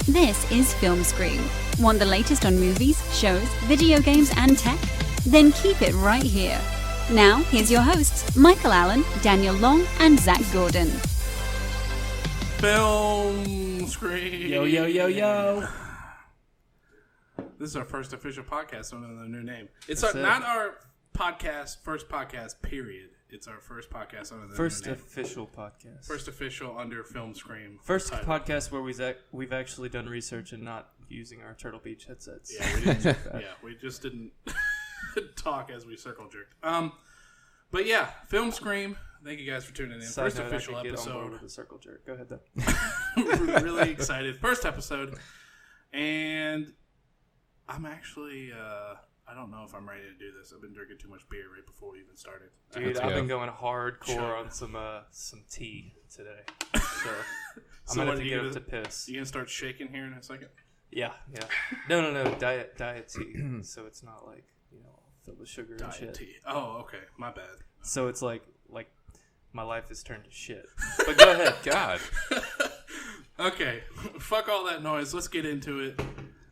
This is FilmScream. Want the latest on movies, shows, video games, and tech? Then keep it right here. Now, here's your hosts, Michael Allen, Daniel Long, and Zach Gordon. FilmScream. Yo, yo, yo, yo. This is our first official podcast under the new name. It's not our first podcast, period. It's our first podcast under the first new name. official podcast. First official under FilmScream. First title. podcast where we've actually done research and not using our Turtle Beach headsets. Yeah, we didn't. We just didn't talk as we circle jerked. But yeah, FilmScream. Thank you guys for tuning in. First official episode. Get on board with the circle jerk. Go ahead though. We're really excited. First episode, and I'm actually. I don't know if I'm ready to do this. I've been drinking too much beer right before we even started. Dude, I've been going hardcore on some tea today. So I'm gonna have to get up to piss. You gonna start shaking here in a second? Yeah. No. Diet tea. So it's not like filled with sugar and shit. Diet tea. Oh, okay. My bad. So it's like my life has turned to shit. But go ahead. God. Okay. Fuck all that noise. Let's get into it.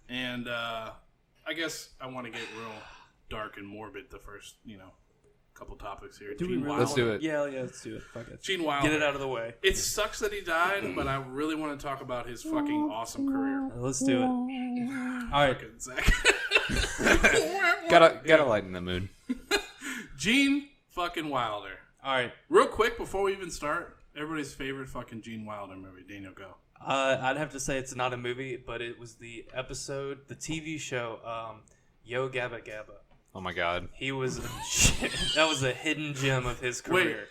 And I guess I want to get real dark and morbid the first, couple topics here. Do we really? Let's do it. Yeah, let's do it. Fuck it. Gene Wilder. Get it out of the way. It sucks that he died, but I really want to talk about his fucking awesome career. Let's do it. All right. Fucking Zach. Gotta lighten the mood. Gene fucking Wilder. All right. Real quick before we even start, everybody's favorite fucking Gene Wilder movie. Daniel, go. I'd have to say it's not a movie, but it was the TV show, Yo Gabba Gabba. Oh my God. He was that was a hidden gem of his career.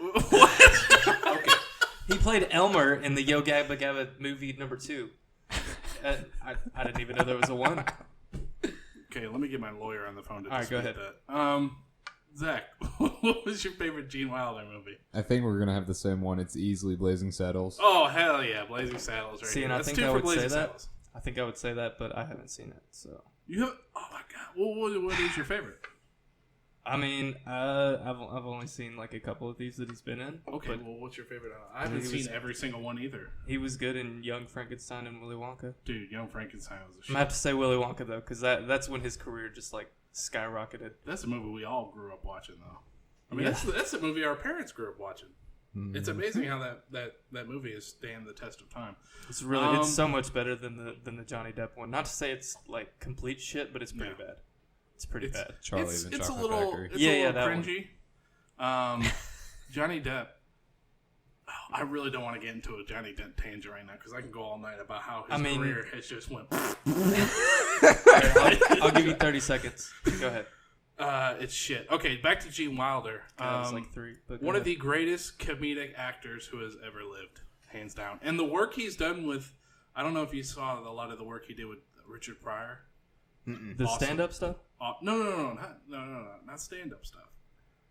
Wait. What? Okay. He played Elmer in the Yo Gabba Gabba movie number 2. I didn't even know there was a 1. Okay, let me get my lawyer on the phone to dispute that. Zach, what was your favorite Gene Wilder movie? I think we're gonna have the same one. It's easily Blazing Saddles. Oh hell yeah, Blazing Saddles! Right. See, and here. I That's think 2 I for would Blazing say that. Saddles. I think I would say that, but I haven't seen it. So you have? Oh my god! Well, what is your favorite? I mean, I've only seen like a couple of these that he's been in. Okay, well, what's your favorite? I haven't seen every single one either. He was good in Young Frankenstein and Willy Wonka. Dude, Young Frankenstein was a shit. I'm gonna have to say Willy Wonka though, because that's when his career just like skyrocketed. That's a movie we all grew up watching, though. I mean, that's a movie our parents grew up watching. Mm-hmm. It's amazing how that movie has stand the test of time. It's really it's so much better than the Johnny Depp one. Not to say it's like complete shit, but it's pretty bad. It's pretty bad. Charlie and the it's Chocolate a little, Factory. It's a little cringy. Johnny Depp. Oh, I really don't want to get into a Johnny Depp tangent right now because I can go all night about how his career has just went. I'll give you 30 seconds. Go ahead. It's shit. Okay, back to Gene Wilder. It's like 3. But one of the greatest comedic actors who has ever lived, hands down. And the work he's done with, I don't know if you saw a lot of the work he did with Richard Pryor. The stand-up stuff? No, not stand-up stuff.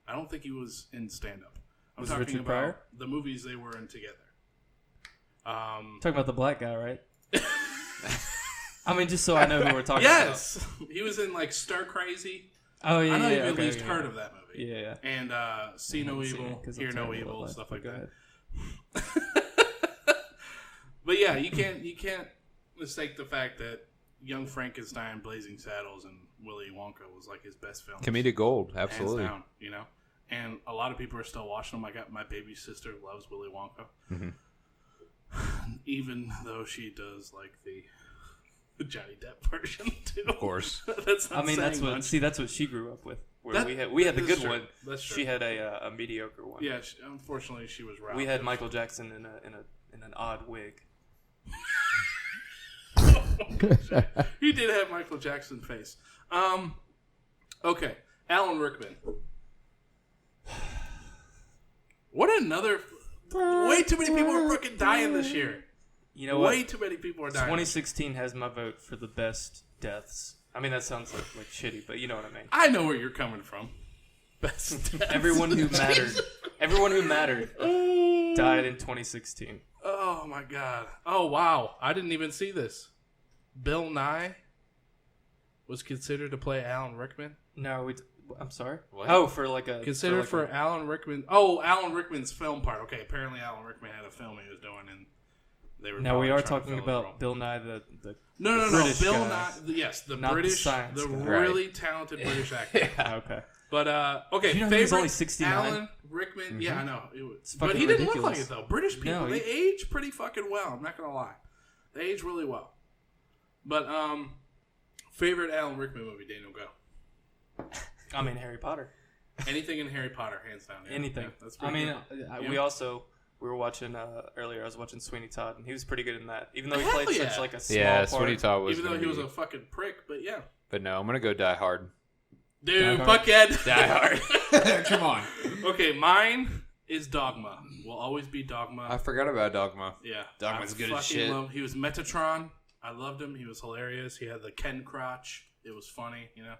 I don't think he was in stand-up. Was Richard Pryor? The movies they were in together. Talking about the black guy, right? I mean, just so I know who we're talking about. Yes! He was in, like, Stir Crazy. Oh, yeah, I know you've at least heard of that movie. Yeah. And See No Evil, Hear No Evil, stuff like that. But yeah, you can't mistake the fact that Young Frankenstein, Blazing Saddles, and Willy Wonka was like his best film. Comedic gold, absolutely. Hands down, And a lot of people are still watching them. My baby sister loves Willy Wonka. Mm-hmm. Even though she does like the Johnny Depp version too. Of course. That's what she grew up with. Where we had the good one. That's true. She had a mediocre one. Yeah, unfortunately she was robbed. We had Michael Jackson in an odd wig. He did have Michael Jackson face. Okay, Alan Rickman. What another... Way too many people are fucking dying this year. You know what? Way too many people are dying. 2016 has my vote for the best deaths. I mean, that sounds like shitty, but you know what I mean. I know where you're coming from. Best deaths. Everyone who mattered died in 2016. Oh my god. Oh wow. I didn't even see this. Bill Nye was considered to play Alan Rickman. No, I'm sorry. What? Oh, for like a considered for Alan Rickman. Oh, Alan Rickman's film part. Okay, apparently Alan Rickman had a film he was doing, and they were. Now we probably are trying to talking fill his about role. Bill Nye, the No. British Bill guy. Nye. Yes, the Not the British, science the guy. really talented British actor. Okay. But okay, Did you know favorite he was only 69? Alan Rickman. Yeah, I know. But fucking he didn't look ridiculous. like it though. British people, No, they age pretty fucking well. I'm not gonna lie, they age really well. But favorite Alan Rickman movie, Daniel, go. I mean, Harry Potter. Anything in Harry Potter, hands down. Yeah. Anything. Yeah, that's I pretty mean, good. we were watching earlier. I was watching Sweeney Todd, and he was pretty good in that. Even though he Hell played yeah. such like a small Yeah, part. Sweeney Todd was. Even though gonna he was be- a fucking prick, but yeah. But no, I'm gonna go Die Hard. Dude, Die Hard. Buckhead. Die Hard. Come on. Okay, mine is Dogma. Will always be Dogma. I forgot about Dogma. Yeah. Dogma's I good as fucking shit. He was Metatron. I loved him. He was hilarious. He had the Ken crotch. It was funny, you know.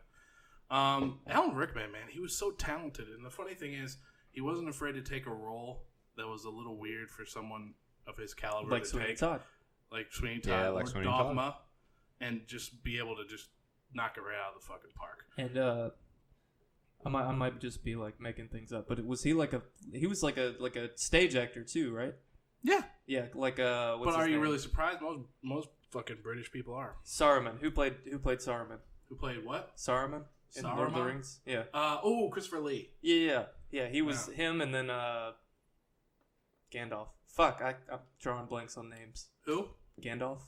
Alan Rickman, man, he was so talented. And the funny thing is, he wasn't afraid to take a role that was a little weird for someone of his caliber like to Sweeney take. Todd. Like Sweeney Todd Yeah, like or Sweeney Dogma. Todd. And just be able to just knock it right out of the fucking park. And I might just be like making things up, but was he like a stage actor too, right? Yeah. Yeah, like what's But his are you name? really surprised? Most fucking British people are. Saruman? Who played Saruman? Who played what? Saruman in Lord of the Saruman? Rings. Yeah. Christopher Lee. Yeah. He was him, and then Gandalf. Fuck, I'm drawing blanks on names. Who? Gandalf.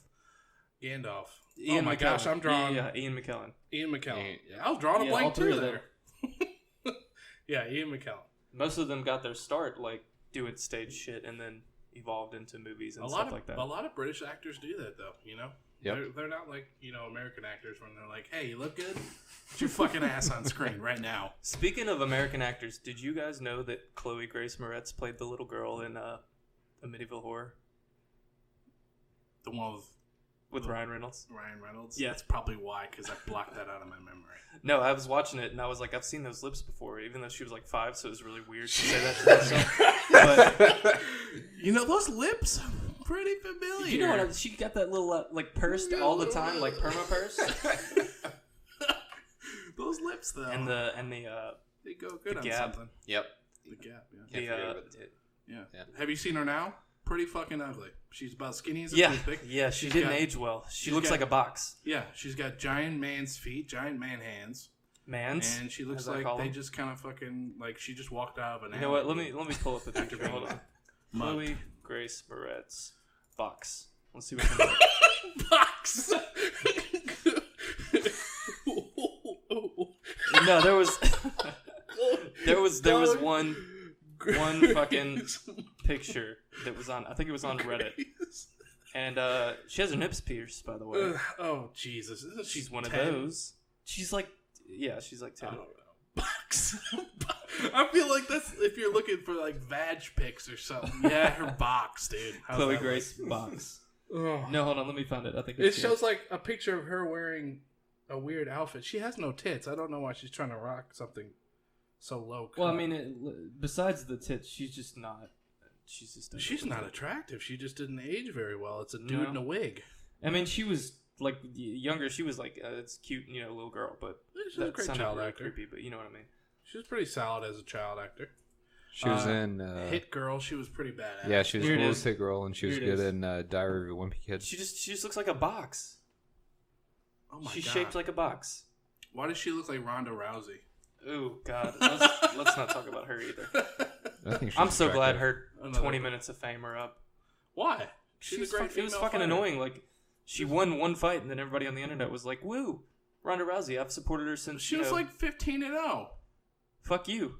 Gandalf. Ian oh my McKellen. gosh, I'm drawing. Yeah, Ian McKellen. Ian McKellen. Ian- Yeah, I was drawing a Yeah, blank all three too of them. there. Yeah, Ian McKellen. Most of them got their start like doing stage shit, and then evolved into movies and stuff like that. A lot of British actors do that though. You know. Yep. They're not like American actors when they're like, "Hey, you look good. Put your fucking ass on screen right now." Speaking of American actors, did you guys know that Chloe Grace Moretz played the little girl in Amityville Horror The one with Ryan Reynolds? Ryan Reynolds. Yeah. That's probably why, because I blocked that out of my memory. No, I was watching it and I was like, I've seen those lips before, even though she was like 5, so it was really weird to say that to myself. But You know those lips, pretty familiar. you know what? She got that little like pursed all the time, like perma purse, Those lips though, and the they go good the on gap. something. Yep. The gap. Yeah. Can't forget about the tit. Yeah. Yeah. Have you seen her now? Pretty fucking ugly. She's about skinny as a yeah, toothpick. yeah. She She's didn't got- age well. She she's looks got- like a box. Yeah, she's got giant man's feet, giant man hands, Man's. and she looks as I like call they them. just kind of fucking like she just walked out of an. You know what? Let me pull up the picture. Hold on. Mugged. Chloe Grace Moretz box. Let's see what comes up. box. No, there was one fucking picture that was on. I think it was on Reddit, and she has her nips pierced. By the way, Oh Jesus! Isn't she she's one 10? of those. She's like 10. I don't know. Box. I feel like that's if you're looking for like vag pics or something. Yeah, her box, dude. How's Chloe that Grace box. look? Ugh. No, hold on. Let me find it. I think It it's here. shows like a picture of her wearing a weird outfit. She has no tits. I don't know why she's trying to rock something so low. Well, I mean, besides the tits, she's just not. She's just. she's not attractive. She just didn't age very well. It's a dude No. in a wig. I mean, she was like younger. She was like it's cute, little girl, but She's a great sounded child really actor. creepy. But you know what I mean. She was pretty solid as a child actor. She was in. Hit Girl. She was pretty badass. Yeah, she was Here it cool is. as Hit Girl, and she was Here it good is. in Diary of a Wimpy Kid. She just looks like a box. Oh my She's god. shaped like a box. Why does she look like Ronda Rousey? Ooh, God. Let's not talk about her either. I think she's I'm so glad attractive. her Another 20 one. minutes of fame are up. Why? She She's was a great it was female fucking fighter. annoying. Like, she won one fight, and then everybody on the internet was like, woo, Ronda Rousey, I've supported her since, She was like 15-0. fuck you.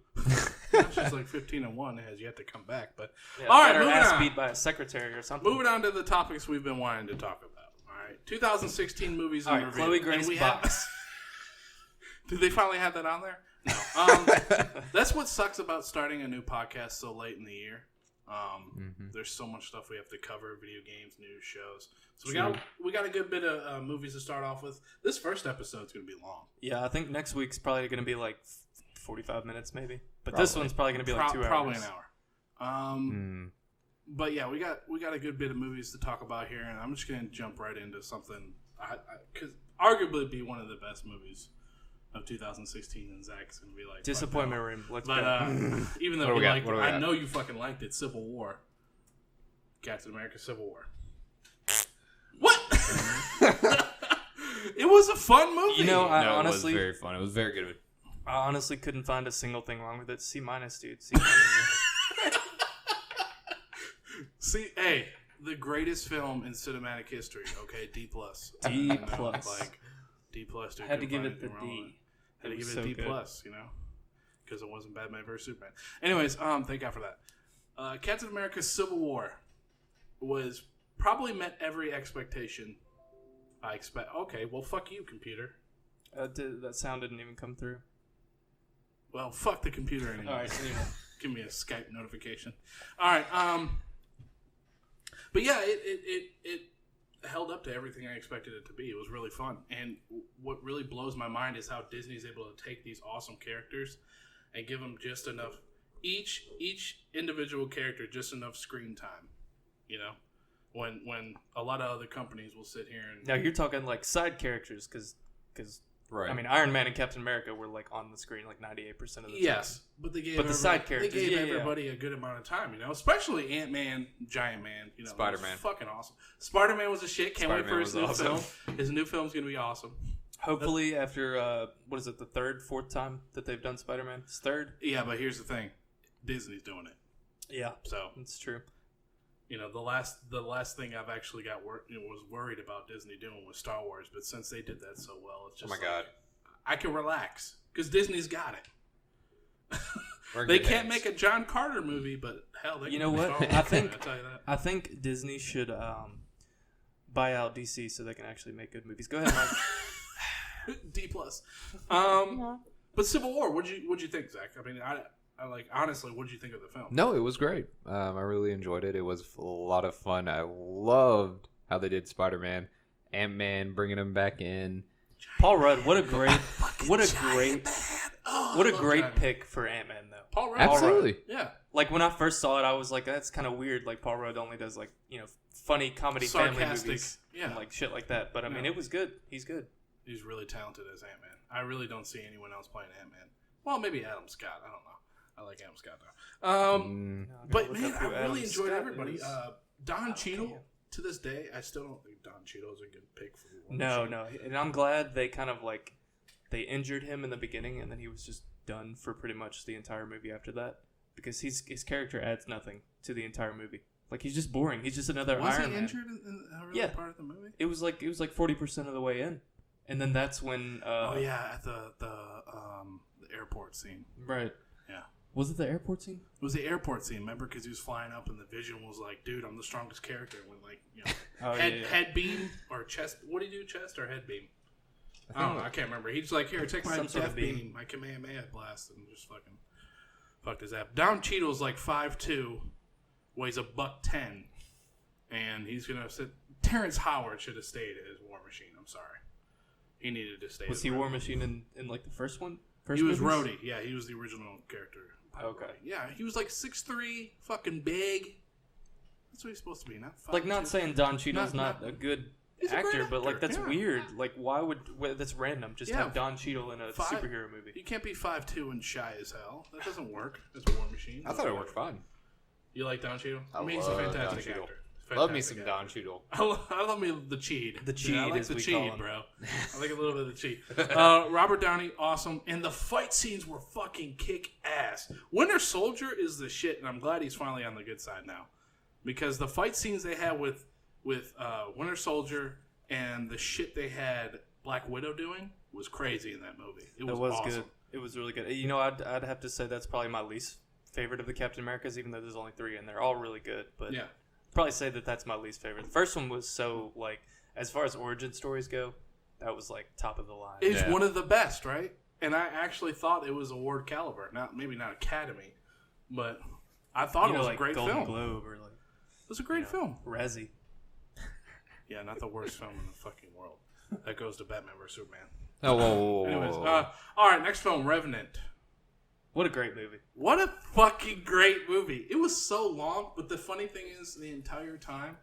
She's like 15-1. Has yet to come back. But Yeah, all right, got her moving ass on. beat by a secretary or something. Moving on to the topics we've been wanting to talk about. All right, 2016 movies in All right, review. Chloe And Grace we box. Did they finally have that on there? No. That's what sucks about starting a new podcast so late in the year. There's so much stuff we have to cover: video games, news, shows. So we got a good bit of movies to start off with. This first episode's going to be long. Yeah, I think next week's probably going to be like 45 minutes maybe. But this one's probably going to be like 2 hours. Probably an hour. But yeah, we got a good bit of movies to talk about here, and I'm just going to jump right into something because arguably be one of the best movies of 2016, and Zach's going to be like Disappointment room. Let's But go. even though What do we got? like What do we I got? know you fucking liked it, Civil War, Captain America: Civil War. was a fun movie. You know, I No, honestly, it was very fun. It was very good. I honestly couldn't find a single thing wrong with it. C-, dude. C-. See, hey, the greatest film in cinematic history. Okay, D+. D+. You know, like D+. Dude, I had to couldn't give find it the anything wrong with D. Had to give it so a D+. good. You know, because it wasn't Batman vs Superman. Anyways, thank God for that. Captain America: Civil War was probably met every expectation. I expect. Okay, well, fuck you, computer. That sound didn't even come through. Well, fuck the computer anymore. All right, anyway. Give me a Skype notification. All right. But yeah, it held up to everything I expected it to be. It was really fun. And what really blows my mind is how Disney's able to take these awesome characters and give them just enough, each individual character just enough screen time. You know, when a lot of other companies will sit here and Now you're talking like side characters, because Right. I mean, Iron Man and Captain America were like on the screen like 98% of the time. yes, but they gave But the side characters, they gave yeah. everybody a good amount of time. You know, especially Ant-Man, Giant Man. You know, Spider-Man. it was fucking awesome. Spider-Man was a shit. Can't wait for his new Spider-Man was film. His new film's gonna be awesome. Hopefully, after what is it, the third, fourth time that they've done Spider-Man? It's third. Yeah, but here's the thing, Disney's doing it. Yeah, So that's true. you know, the last thing I've actually was worried about Disney doing was Star Wars. But since they did that so well, it's just Oh my God. I can relax because Disney's got it. We're in They good can't hands. make a John Carter movie, but hell, they You can know do what? Star Wars. I think- I'll tell you that. I think Disney should buy out DC so they can actually make good movies. Go ahead, Mike. D+. But Civil War, what'd you think, Zach? I mean, I like honestly, what'd you think of the film? No, it was great. I really enjoyed it. It was a lot of fun. I loved how they did Spider-Man, Ant-Man, bringing him back in. Paul Rudd, what a great Oh, pick for Ant-Man though. Paul Rudd. Absolutely. Yeah. Like when I first saw it, I was like, that's kind of weird. Like Paul Rudd only does like, you know, funny comedy family Sarcastic, movies yeah. and like shit like that. But I mean, Yeah. it was good. He's good. He's really talented as Ant-Man. I really don't see anyone else playing Ant-Man. Well, maybe Adam Scott. I don't know. I like Adam Scott though. But man, I really enjoyed everybody. Don Cheadle. To this day, I still don't think Don Cheadle is a good pick for War Machine. No, and I'm glad they kind of like they injured him in the beginning, and then he was just done for pretty much the entire movie after that because his character adds nothing to the entire movie. Like he's just boring. He's just another Was Iron he Man. injured in a early Yeah. part of the movie? It was like 40% of the way in, and then that's when. Oh yeah, at the airport scene. Right. Yeah. Was it the airport scene? It was the airport scene, remember? Because he was flying up, and the Vision was like, "Dude, I'm the strongest character." When like, you know, Oh, head beam or chest. What do you do, chest or head beam? I don't know. I can't remember. He's like, "Here, take my Some sort death of beam, beam. my Kamehameha blast," and just fucking fucked his ass. Don Cheadle's like 5'2", weighs $110, and he's gonna sit. Terrence Howard should have stayed as War Machine. I'm sorry, he needed to stay. Was as he Rhodey. War Machine in like the first one? He was movies? Rhodey. Yeah, he was the original character. Okay. Yeah, he was like 6'3", fucking big. That's what he's supposed to be, not 5'2". Like not saying Don Cheadle's Not- not a good He's a great actor, but like actor, that's yeah. weird. Like why would that's random? Just Yeah. have Don Cheadle in a Five- superhero movie. You can't be 5'2" and shy as hell. That doesn't work as War Machine. I thought it worked fine. You like Don Cheadle? I he's a love fantastic Don Cheadle. actor. Love me Fantastic some actor. Don Cheadle. I love me the Cheed. The Cheed, I like as the we Cheed, call him. bro. I like a little bit of the Cheed. Robert Downey, awesome. And the fight scenes were fucking kick ass. Winter Soldier is the shit, and I'm glad he's finally on the good side now. Because the fight scenes they had with Winter Soldier and the shit they had Black Widow doing was crazy in that movie. It was awesome. good. It was really good. You know, I'd have to say that's probably my least favorite of the Captain Americas, even though there's only 3 and they're all really good. But Yeah. I'd probably say that's my least favorite. The first one was so like, as far as origin stories go, that was like top of the line. It's Yeah. one of the best, right? And I actually thought it was award caliber. Maybe not Academy, but I thought You it know, was like a great Golden film. Globe or like It was a great film. Razzie. Yeah, not the worst film in the fucking world. That goes to Batman vs Superman. Oh, whoa. Anyways, all right, next film, Revenant. What a great movie. What a fucking great movie! It was so long, but the funny thing is, the entire time,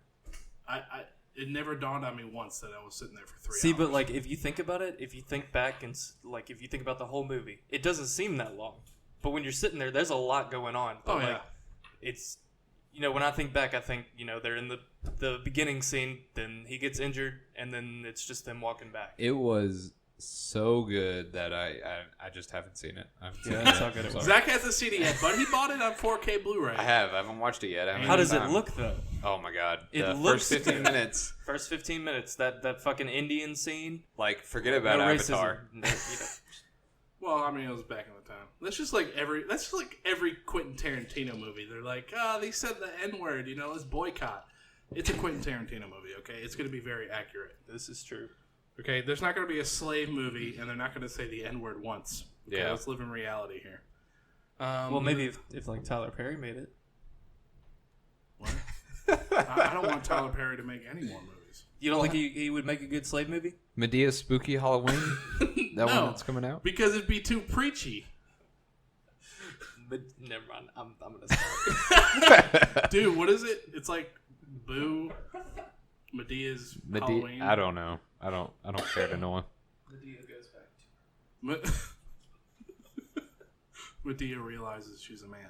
it never dawned on me once that I was sitting there for 3 hours. See, but like if you think about it, if you think back and like if you think about the whole movie, it doesn't seem that long. But when you're sitting there, there's a lot going on. But Oh, yeah. like, it's when I think back, I think they're in the beginning scene, then he gets injured, and then it's just them walking back. It was so good that I just haven't seen it. That's how good it was. Zach hasn't seen it yet, but he bought it on 4K Blu-ray. I haven't watched it yet. How does it look though? Oh my god! It The looks first 15 good. minutes. First 15 minutes, that fucking Indian scene. Like, forget about No Avatar. racism. Well, I mean, it was back in the time. That's just like every Quentin Tarantino movie. They're like, they said the N-word, let's boycott. It's a Quentin Tarantino movie, okay? It's going to be very accurate. This is true. Okay, there's not going to be a slave movie, and they're not going to say the N-word once. Okay, Yeah. let's live in reality here. Well, maybe if like Tyler Perry made it. What? I don't want Tyler Perry to make any more movies. You don't think he would make a good slave movie? Medea's Spooky Halloween. That No, one that's coming out. because it'd be too preachy. But never mind. I'm gonna stop. Dude, what is it? It's like Boo, Medea's Halloween. I don't know. I don't care to know. Medea goes back to Medea realizes she's a man.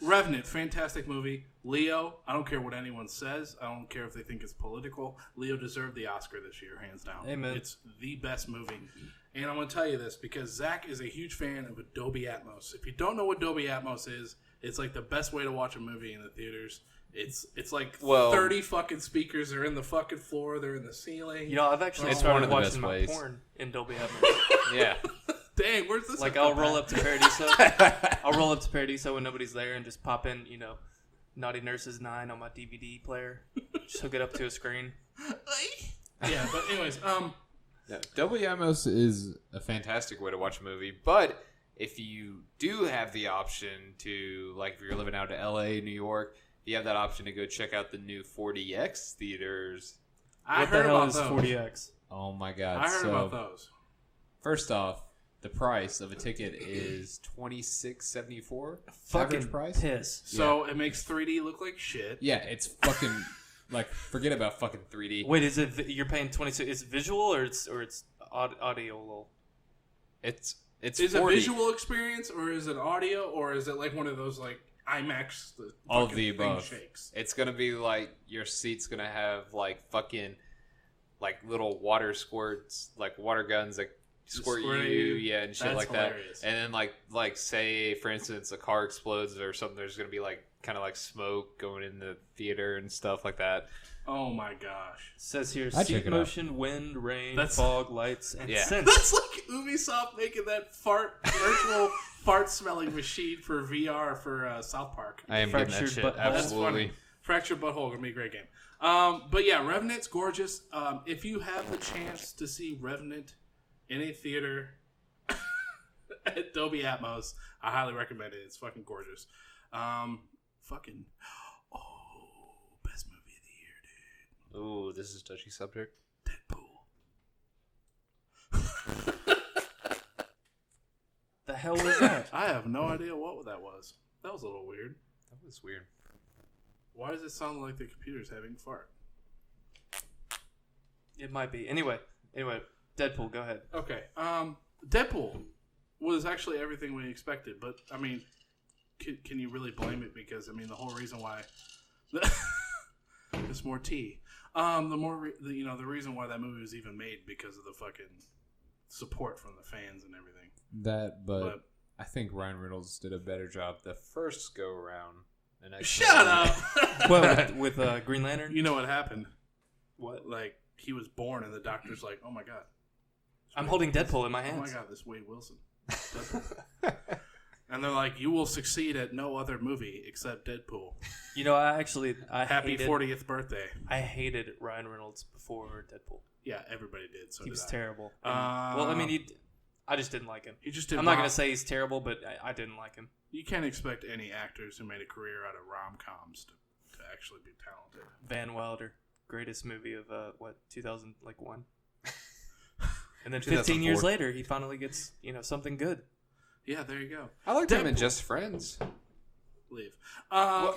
Revenant, fantastic movie. Leo, I don't care what anyone says. I don't care if they think it's political. Leo deserved the Oscar this year, hands down. Amen. It's the best movie. And I'm going to tell you this because Zach is a huge fan of Dolby Atmos. If you don't know what Dolby Atmos is, it's like the best way to watch a movie in the theaters. It's like 30 fucking speakers. They're in the fucking floor. They're in the ceiling. I've actually It's one started of the watching best my ways. porn in Dolby Atmos. Yeah. Dang, where's this? Like I'll roll up to Paradiso. I'll roll up to Paradiso when nobody's there and just pop in, Naughty Nurses 9 on my DVD player. Just hook it up to a screen. Yeah, but anyways, No, Dolby Atmos is a fantastic way to watch a movie, but if you do have the option to, like, if you're living out in LA, New York, you have that option to go check out the new 40X theaters. I What heard the hell about is those. 40X? Oh my god! I heard so, about those. First off, the price of a ticket is $26.74. Fucking Average price. piss. So it makes 3D look like shit. Yeah, it's fucking like forget about fucking 3D. Wait, is it you're paying 22? Is it visual or it's audio? It's Is 40. it a visual experience or is it audio or is it like one of those like IMAX? The All of fucking the thing above. shakes. It's gonna be like your seat's gonna have like fucking like little water squirts, like water guns that squirt you, squirt you. yeah, and shit That's like hilarious. that. And then like say for instance a car explodes or something, there's gonna be like kind of like smoke going in the theater and stuff like that. Oh my gosh, Says here I'd check seat it out. motion, wind, rain, That's- fog, lights, and Yeah. scent. that's like Ubisoft making that virtual fart smelling machine for VR for South Park. I am getting that Fractured shit butthole. That's absolutely. funny. Fractured Butthole gonna be a great game. But yeah, Revenant's gorgeous. If you have the chance to see Revenant in a theater at Dolby Atmos, I highly recommend it. It's fucking gorgeous. Fucking best movie of the year, dude. Ooh, this is a touchy subject. Deadpool. The hell was that? I have no idea what that was. That was a little weird. That was weird. Why does it sound like the computer's having a fart? It might be. Anyway, Deadpool. Go ahead. Okay. Deadpool was actually everything we expected, but I mean, can you really blame it? Because I mean, the whole reason why there's more tea. The reason why that movie was even made because of the fucking support from the fans and everything. But I think Ryan Reynolds did a better job the first go around. Shut up. Well, with Green Lantern. You know what happened? What? Like he was born, and the doctor's like, "Oh my god." I'm holding Deadpool in my Oh my hands. god, this Wade Wilson. Deadpool. And they're like, "You will succeed at no other movie except Deadpool." I Happy hated, 40th birthday. I hated Ryan Reynolds before Deadpool. Yeah, everybody did. So He was did I. terrible. Well, I mean, I just didn't like him. He just did. I'm not going to say he's terrible, but I didn't like him. You can't expect any actors who made a career out of rom-coms to actually be talented. Van Wilder, greatest movie of 2001. And then 15 years 2004. later, he finally gets Oh, something good. Yeah, there you go. I liked him in Deadpool. Just Friends. Leave. Take your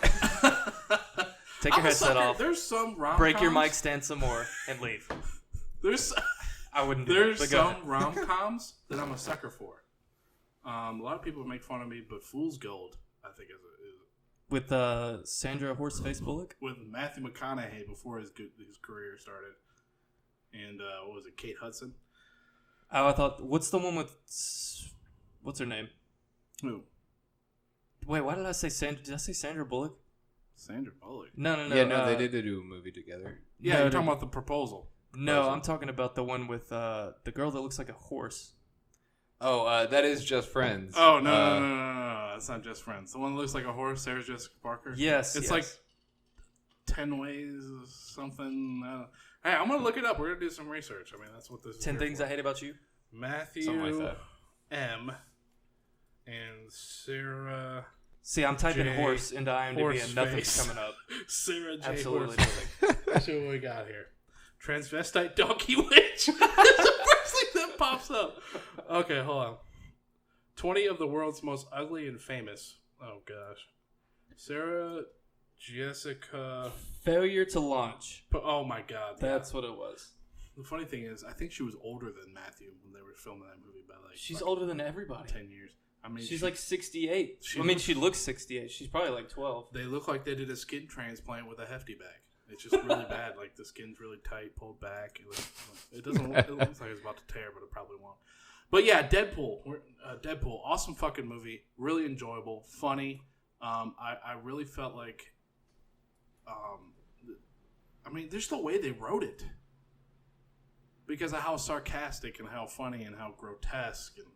I'm a headset sucker. off. There's some rom-coms. Break your mic stand some more and leave. There's I wouldn't do that, there's but go ahead. some rom-coms that I'm a sucker for. A lot of people make fun of me, but Fool's Gold, I think, is With Sandra Horseface Bullock? With Matthew McConaughey before his career started. And what was it, Kate Hudson? Oh, I thought, what's the one with, what's her name? Who? Wait, why did I say Sandra? Did I say Sandra Bullock? Sandra Bullock? No. Yeah, no, they did do a movie together. Yeah, No, you're talking about The Proposal. No, I'm talking about the one with the girl that looks like a horse. Oh, that is Just Friends. Oh, no. That's not Just Friends. The one that looks like a horse, Sarah Jessica Parker? Yes, It's yes. like 10 ways or something. Hey, I'm going to look it up. We're going to do some research. I mean, that's what this is 10 here Things for. I Hate About You? Matthew Something like that. M. And Sarah... See, I'm typing J. horse into IMDb Horse and nothing's face. coming up. Sarah J. Absolutely Horse. nothing. Let's see what we got here. Transvestite donkey witch. That's the first thing that pops up. Okay, hold on. 20 of the world's most ugly and famous. Oh, gosh. Sarah Jessica... Failure to launch. Oh, my God. Yeah. That's what it was. The funny thing is, I think she was older than Matthew when they were filming that movie by like... She's fucking older than everybody. 10 years. I mean, She's like 68. she I mean, looks- she looks 68. She's probably like 12. They look like they did a skin transplant with a hefty bag. It's just really bad. Like the skin's really tight, pulled back. It doesn't. It looks like it's about to tear, but it probably won't. But yeah, Deadpool. Deadpool, awesome fucking movie. Really enjoyable, funny. I really felt like, I mean, there's the way they wrote it because of how sarcastic and how funny and how grotesque and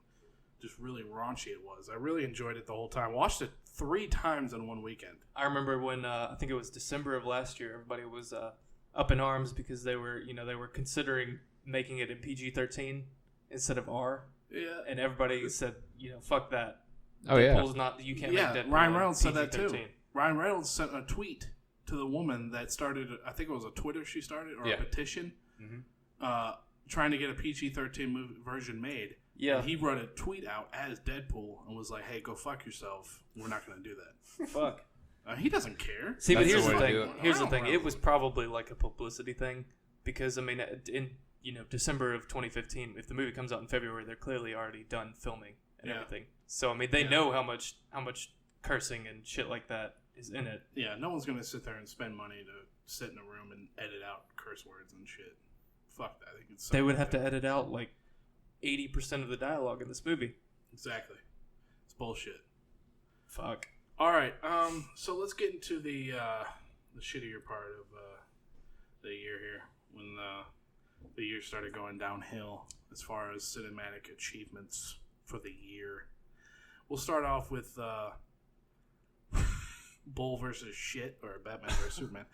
just really raunchy it was. I really enjoyed it the whole time. Watched it 3 times in one weekend. I remember when I think it was December of last year. Everybody was up in arms because they were considering making it in PG-13 instead of R. Yeah. And everybody said, fuck that. Oh, yeah. Deadpool's not. You can't Yeah, make Deadpool. Ryan in Reynolds said that too. PG-13. Ryan Reynolds sent a tweet to the woman that started, I think it was a Twitter she started, or Yeah. a petition, trying to get a PG-13 version made. Yeah. And he wrote a tweet out as Deadpool and was like, hey, go fuck yourself. We're not going to do that. Fuck. He doesn't care. See, but That's here's the the way to do thing. it. Here's the Ryan thing. It Reynolds. was probably like a publicity thing because I mean, in December of 2015, if the movie comes out in February, they're clearly already done filming and Yeah. everything. So I mean, they know how much cursing and shit like that is in it. Yeah, no one's going to sit there and spend money to sit in a room and edit out curse words and shit. Fuck that. I think it's They would have to edit out like 80% of the dialogue in this movie. Exactly. It's bullshit. Fuck. All right, so let's get into the shittier part of the year here, when the year started going downhill as far as cinematic achievements for the year. We'll start off with Bull versus Shit, or Batman versus Superman.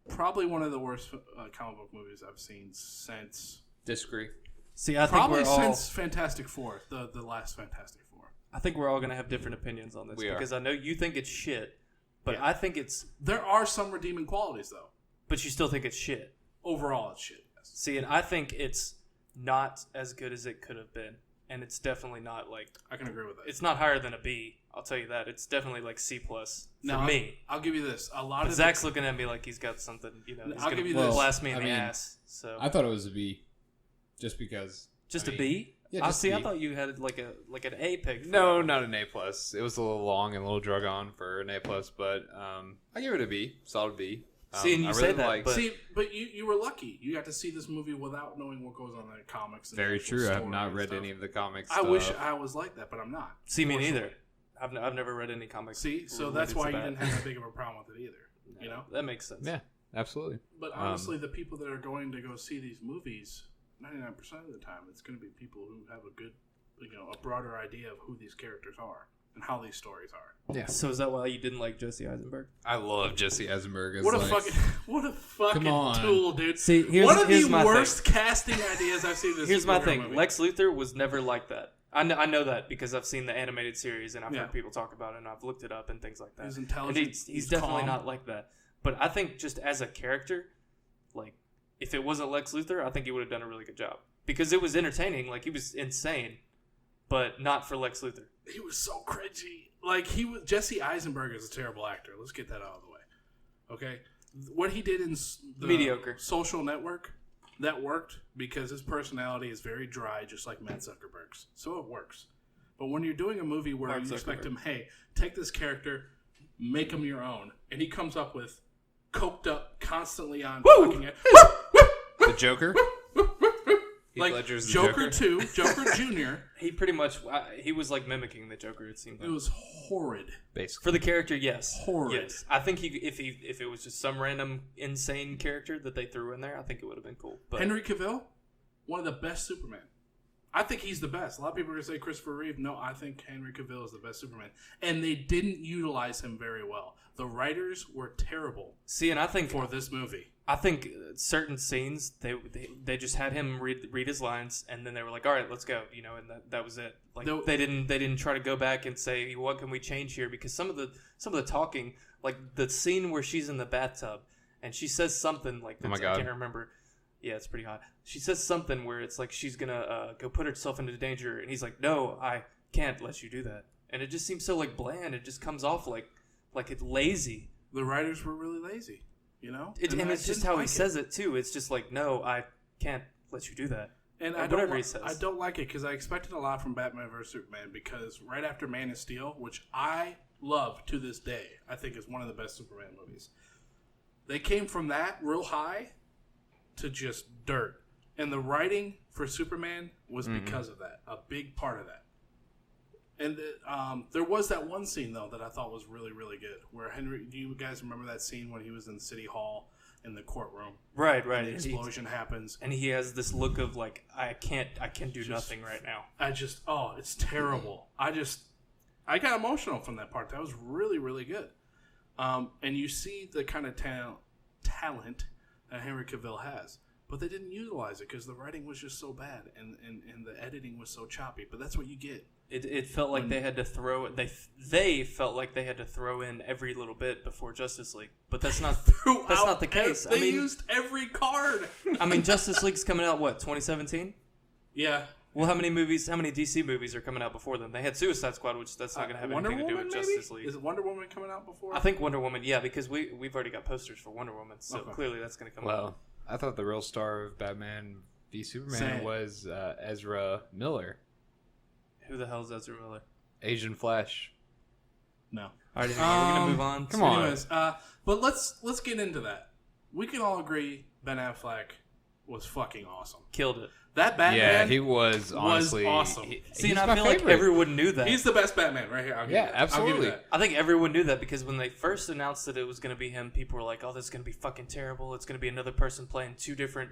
Probably one of the worst comic book movies I've seen since... Disagree. See, I think Probably we're all. since Fantastic Four, the last Fantastic Four. I think we're all gonna have different opinions on this We are. because I know you think it's shit, but Yeah. I think it's. There are some redeeming qualities, though. But you still think it's shit. Overall, it's shit. Yes. See, and I think it's not as good as it could have been, and it's definitely not like I can agree with that. it's not higher than a B. I'll tell you that. It's definitely like C plus for Now, me. I'll give you this. A lot But of Zach's looking at me like he's got something. He's I'll gonna give you this. blast me in I the mean, ass. So I thought it was a B, just because. just I a mean, B. Yeah, I just see. a I B. thought you had like an A pick. for No, that. not an A plus. It was a little long and a little drug on for an A plus, but I give it a B, solid B. See, and you I say really that, like- but- See, but you were lucky. You got to see this movie without knowing what goes on in the comics. And Very the actual true. I have story not and read stuff. any of the comics. I wish I was like that, but I'm not. See, me Fortunately. neither. I've never read any comics. See, so related that's to why you that. didn't have that big of a problem with it either. You know. That makes sense. Yeah, absolutely. But honestly, the people that are going to go see these movies, 99% of the time, it's going to be people who have a good, a broader idea of who these characters are and how these stories are. Yeah. So is that why you didn't like Jesse Eisenberg? I love Jesse Eisenberg. As What a like, fucking Come on. tool, dude. See, One of the my thing. worst casting ideas I've seen this. Here's my superhero thing. movie. Lex Luthor was never like that. I know that because I've seen the animated series and I've Yeah. heard people talk about it and I've looked it up and things like that. He's And intelligent. he's definitely calm. not like that. But I think just as a character, like if it wasn't Lex Luthor, I think he would have done a really good job because it was entertaining. Like he was insane, but not for Lex Luthor. He was so cringy. Like Jesse Eisenberg is a terrible actor. Let's get that out of the way. Okay, what he did in the Mediocre. Social Network, that worked because his personality is very dry, just like Matt Zuckerberg's. So it works. But when you're doing a movie where Mark you expect Zuckerberg. him, hey, take this character, make them your own. And he comes up with coked up, constantly on Woo! fucking it. The Joker? Heath Like Ledger's the Joker 2, Joker Jr. He pretty much he was like mimicking the Joker. It seemed like. It was horrid. Basically. For the character, yes. Horrid. Yes. I think if it was just some random insane character that they threw in there, I think it would have been cool. But Henry Cavill, one of the best Superman. I think he's the best. A lot of people are going to say Christopher Reeve. No, I think Henry Cavill is the best Superman. And they didn't utilize him very well. The writers were terrible see, and I think for this movie. I think certain scenes they just had him read his lines, and then they were like, all right, let's go, and that was it. Like No. they didn't try to go back and say what can we change here, because some of the talking, like the scene where she's in the bathtub and she says something like Oh my I God. can't remember. Yeah, it's pretty hot. She says something where it's like she's gonna go put herself into danger, and he's like, no, I can't let you do that, and it just seems so like bland. It just comes off like it's lazy. The writers were really lazy, And I it's just didn't how like he says it too. It's just like, no, I can't let you do that. And Or I don't, whatever he says. I don't like it because I expected a lot from Batman vs. Superman, because right after Man of Steel, which I love to this day, I think is one of the best Superman movies, they came from that real high to just dirt. And the writing for Superman was because of that, a big part of that. And there was that one scene, though, that I thought was really, really good, where do you guys remember that scene when he was in City Hall in the courtroom? Right. And the explosion happens. And he has this look of like, I can do nothing right now. It's terrible. I got emotional from that part. That was really, really good. And you see the kind of talent that Henry Cavill has. But they didn't utilize it because the writing was just so bad and the editing was so choppy. But that's what you get. It felt like they had to throw they felt like they had to throw in every little bit before Justice League, but that's not the case. They used every card. I mean, Justice League's coming out 2017? Yeah. Well, how many DC movies are coming out before then? They had Suicide Squad, which that's not going to have Wonder anything to do Woman, with maybe? Justice League. Is Wonder Woman coming out before? I think Wonder Woman, yeah, because we've already got posters for Wonder Woman, so clearly that's going to come out. Well, I thought the real star of Batman v Superman was Ezra Miller. Who the hell is Ezra Miller? Asian Flash. No. All right, we're going to move on. Come on. Anyways, but let's get into that. We can all agree Ben Affleck was fucking awesome. Killed it. That Batman Yeah, he was honestly awesome. See, he's and I my feel like favorite. everyone knew that. He's the best Batman right here. I'll give you that. absolutely. I'll give you that. I think everyone knew that because when they first announced that it was going to be him, people were like, "Oh, this is going to be fucking terrible. It's going to be another person playing two different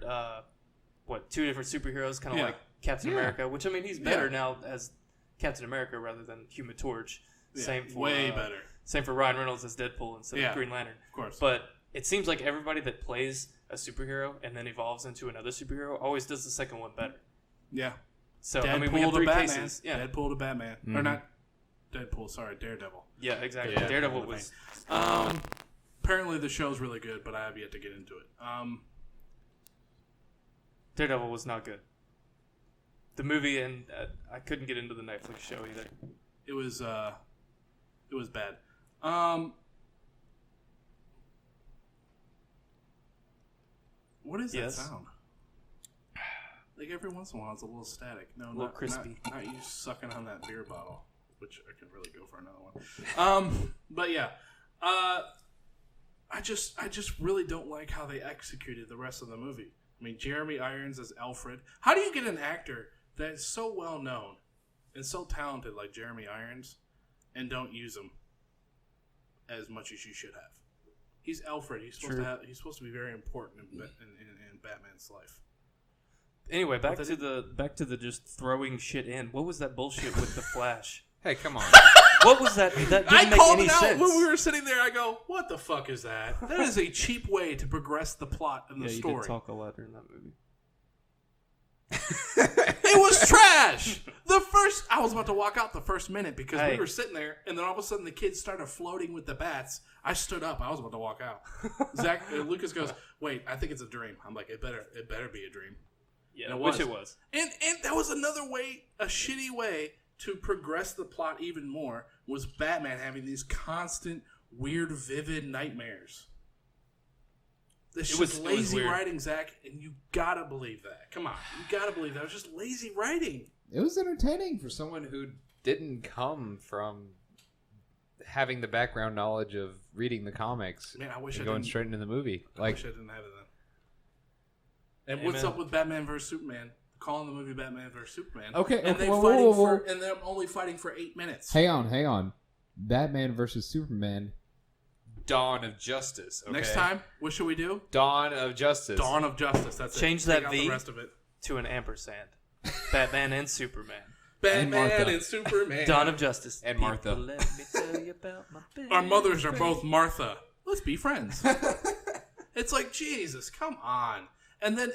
superheroes, kind of Yeah. like Captain Yeah. America." Which I mean, he's better now as Captain America rather than Human Torch. Yeah, Same for way better. Same for Ryan Reynolds as Deadpool instead of Green Lantern. Of course. But it seems like everybody that plays a superhero and then evolves into another superhero always does the second one better. Yeah. So Deadpool I mean, we have to three Batman. cases. Yeah, Deadpool to Batman. Or not Deadpool, sorry, Daredevil. yeah, exactly. Yeah. Daredevil was. Apparently the show's really good, but I have yet to get into it. Daredevil was not good. The movie, and I couldn't get into the Netflix show either. It was bad. What is Yes. that sound? Like every once in a while, it's a little static. No, little crispy. Not you sucking on that beer bottle, which I could really go for another one. But yeah, I just really don't like how they executed the rest of the movie. I mean, Jeremy Irons as Alfred. How do you get an actor that is so well known and so talented like Jeremy Irons and don't use him as much as you should have? He's Alfred. He's supposed to be very important in Batman's life. Anyway, back to the just throwing shit in. What was that bullshit with the Flash? Hey, come on. What was that? That didn't I make called any it out sense. when we were sitting there. I go, "What the fuck is that? That is a cheap way to progress the plot in the You story." did talk a lot during that movie. It was trash. I was about to walk out the first minute because Hey. we were sitting there, and then all of a sudden the kids started floating with the bats. I stood up. I was about to walk out. Lucas goes, "Wait, I think it's a dream." I'm like, "It better be a dream." Yeah, And it which was. it was. And that was another way, a shitty way to progress the plot even more, was Batman having these constant, weird, vivid nightmares. This was lazy weird. writing, Zach, and you gotta believe that. Come on, you gotta believe that. It was just lazy writing. It was entertaining for For someone who didn't come from having the background knowledge of reading the comics Man, I wish and I going didn't. straight into the movie. I Like, wish I didn't have it then. And what's up with Batman vs Superman? Calling the movie Batman vs Superman. Okay, and they whoa. and they're only fighting for 8 minutes. Hang on. Batman versus Superman. Dawn of Justice. Okay? Next time, what should we do? Dawn of Justice. Dawn of Justice. That's Change it. that Take out V the rest of it. to an ampersand. Batman and Superman. Batman Martha. and Superman. Dawn of Justice. And Martha. People, let me tell you about my Our baby mothers are friend. both Martha. Let's be friends. It's like, Jesus, come on. And then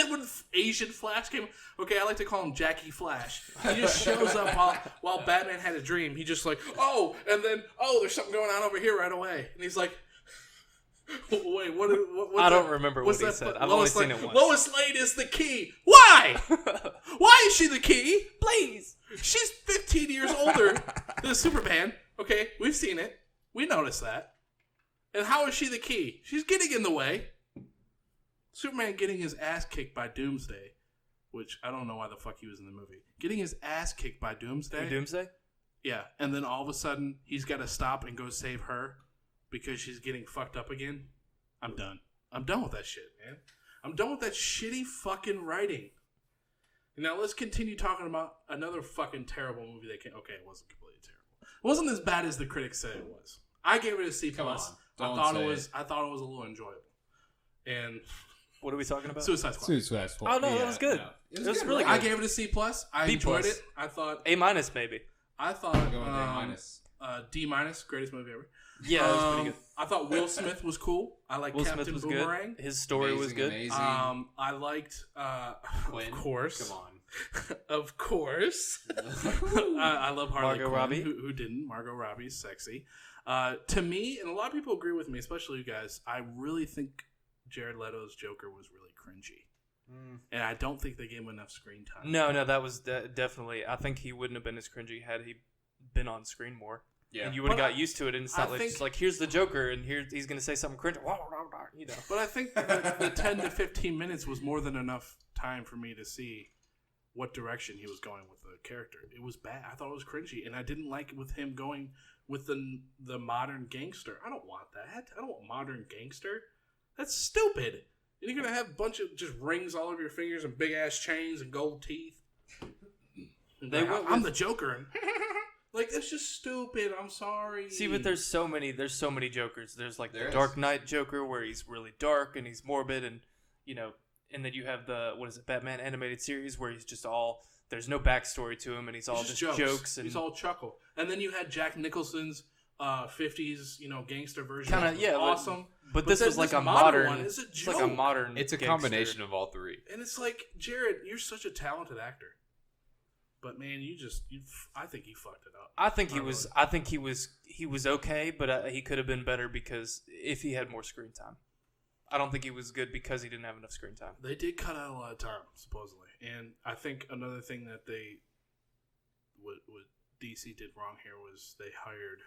when Asian Flash came, okay, I like to call him Jackie Flash. He just shows up while Batman had a dream. He just like, there's something going on over here right away. And he's like, wait, what I don't remember what he said. I've only seen it once. Lois Lane is the key. Why? Why is she the key? Please. She's 15 years older than Superman. Okay, we've seen it. We noticed that. And how is she the key? She's getting in the way. Superman getting his ass kicked by Doomsday, which I don't know why the fuck he was in the movie. Getting his ass kicked by Doomsday. Doomsday? Yeah, and then all of a sudden he's got to stop and go save her because she's getting fucked up again. I'm done. I'm done with that shit, man. I'm done with that shitty fucking writing. Now let's continue talking about another fucking terrible movie that came. Okay, it wasn't completely terrible. It wasn't as bad as the critics said it was. I gave it a C+. Come on, I thought it was a little enjoyable. And What are we talking about? Suicide Squad. Suicide Squad. Oh, no, that was good. no. It was really I good. gave it a C+. I B+. enjoyed it. I thought A- maybe. Going with A-. D-, greatest movie ever. Yeah, that was pretty good. I thought Will Smith was cool. I like Will Captain Smith was Boomerang. good. His story was good. Amazing. I liked, Quinn. of course. Come on. Of course. I love Harley Margot Quinn. Robbie. Who didn't? Margot Robbie's sexy. To me, and a lot of people agree with me, especially you guys, I really think Jared Leto's Joker was really cringy. And I don't think they gave him enough screen time. No, that was definitely. I think he wouldn't have been as cringy had he been on screen more. Yeah. And you would have But got used to it, and it's I not like, think- just like, here's the Joker, and here he's going to say something cringe. You know. But I think the 10 to 15 minutes was more than enough time for me to see what direction he was going with the character. It was bad. I thought it was cringy, and I didn't like it with him going with the modern gangster. I don't want that. I don't want modern gangster. That's stupid. You're going to have a bunch of just rings all over your fingers and big-ass chains and gold teeth. And They like, went I'm with- the Joker. And like, that's just stupid. I'm sorry. See, but there's so many Jokers. There's like There the is. Dark Knight Joker where he's really dark and he's morbid, and you know, and then you have the Batman animated series where he's just all there's no backstory to him and he's all It's just jokes and he's all chuckle. And then you had Jack Nicholson's 50s, gangster version. kind of which was awesome. But this then was like this a modern modern. one is a It's like a joke. modern. It's a gangster. combination of all three. And it's like, Jared, you're such a talented actor, but man, I think he fucked it up. I think he Not was. really. I think he was okay, but he could have been better because if he had more screen time. I don't think he was good because he didn't have enough screen time. They did cut out a lot of time, supposedly. And I think another thing that what DC did wrong here was they hired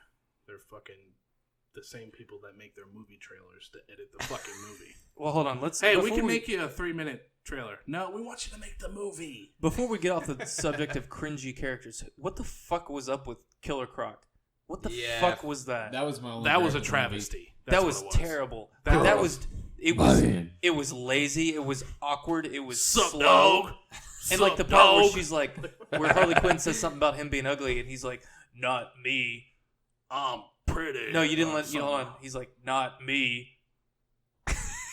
the same people that make their movie trailers to edit the fucking movie. Well, hold on. Hey, we before can make you a 3-minute trailer. No, we want you to make the movie. Before we get off the subject of cringy characters, what the fuck was up with Killer Croc? What the Yeah. fuck was that? That was my only. That was a gripe with the travesty. That That's was what it terrible. That That was- was. It was lazy. It was awkward. It was Sup, slow. dog? And like the Sup, part where dog? she's like, where Harley Quinn says something about him being ugly, and he's like, "Not me." I'm pretty. No, you didn't let. You know, hold on. He's like, "Not me."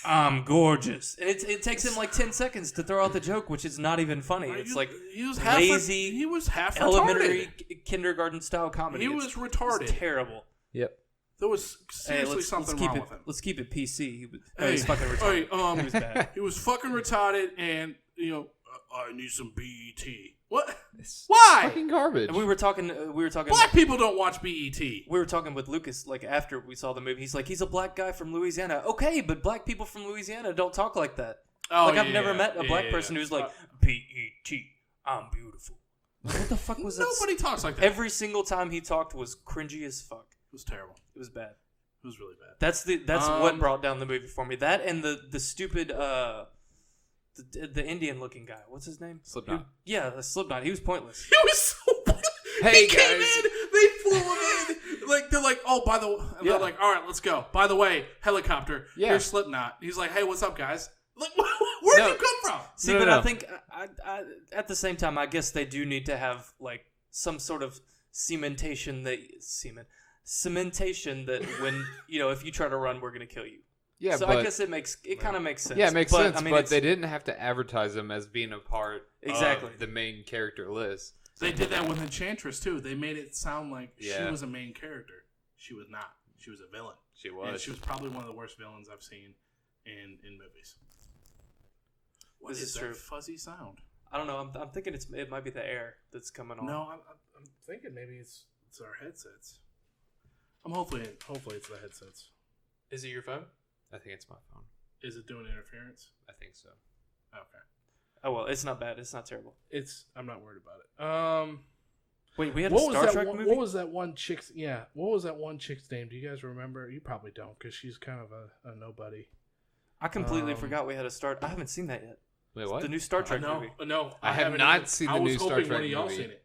I'm gorgeous, and it takes him like 10 seconds to throw out the joke, which is not even funny. It's like he was lazy, he was half elementary retarded. kindergarten style comedy. He It's- was retarded. It's terrible. Yep. There was seriously something keep wrong it. with him. Let's keep it PC. He was Hey, fucking retarded. hey, He was bad. He was fucking retarded, and I need some BET. What? Why? Fucking garbage. And we were talking. Black people don't watch BET. We were talking with Lucas like after we saw the movie. He's like, he's a black guy from Louisiana. Okay, but black people from Louisiana don't talk like that. Oh, like I've yeah, never yeah. met a black Yeah, person yeah. who's like BET. I'm beautiful. Like, what the fuck was that? Nobody talks like that. Every single time he talked was cringy as fuck. It was terrible. It was bad. It was really bad. That's what brought down the movie for me. That and the stupid the Indian looking guy. What's his name? Slipknot. Yeah, the Slipknot. He was pointless. It was so. Hey, he came guys. in. They flew him in. Like they're like, oh, by the way, they're like, all right, let's go. By the way, helicopter. Yeah. Here's Slipknot. He's like, hey, what's up, guys? Like, where'd you come from? See, I think I at the same time, I guess they do need to have like some sort of cementation that when if you try to run, we're gonna kill you. Yeah, so I guess it kind of makes sense. Yeah, it makes sense. I mean, but they didn't have to advertise them as being a part of the main character list. They did that with Enchantress too. They made it sound like she was a main character. She was not. She was a villain. She was. And she was probably one of the worst villains I've seen in movies. What is that fuzzy sound? I don't know. I'm thinking it might be the air that's coming on. No, I'm thinking maybe it's our headsets. Hopefully it's the headsets. Is it your phone? I think it's my phone. Is it doing interference? I think so. Okay. Oh well, it's not bad. It's not terrible. I'm not worried about it. Wait, we had a Star Trek movie? What was that one chick's? Yeah, what was that one chick's name? Do you guys remember? You probably don't, because she's kind of a nobody. I completely forgot we had a Star. I haven't seen that yet. Wait, what? The new Star Trek movie. No, I have not seen the new Star Trek movie. Seen it.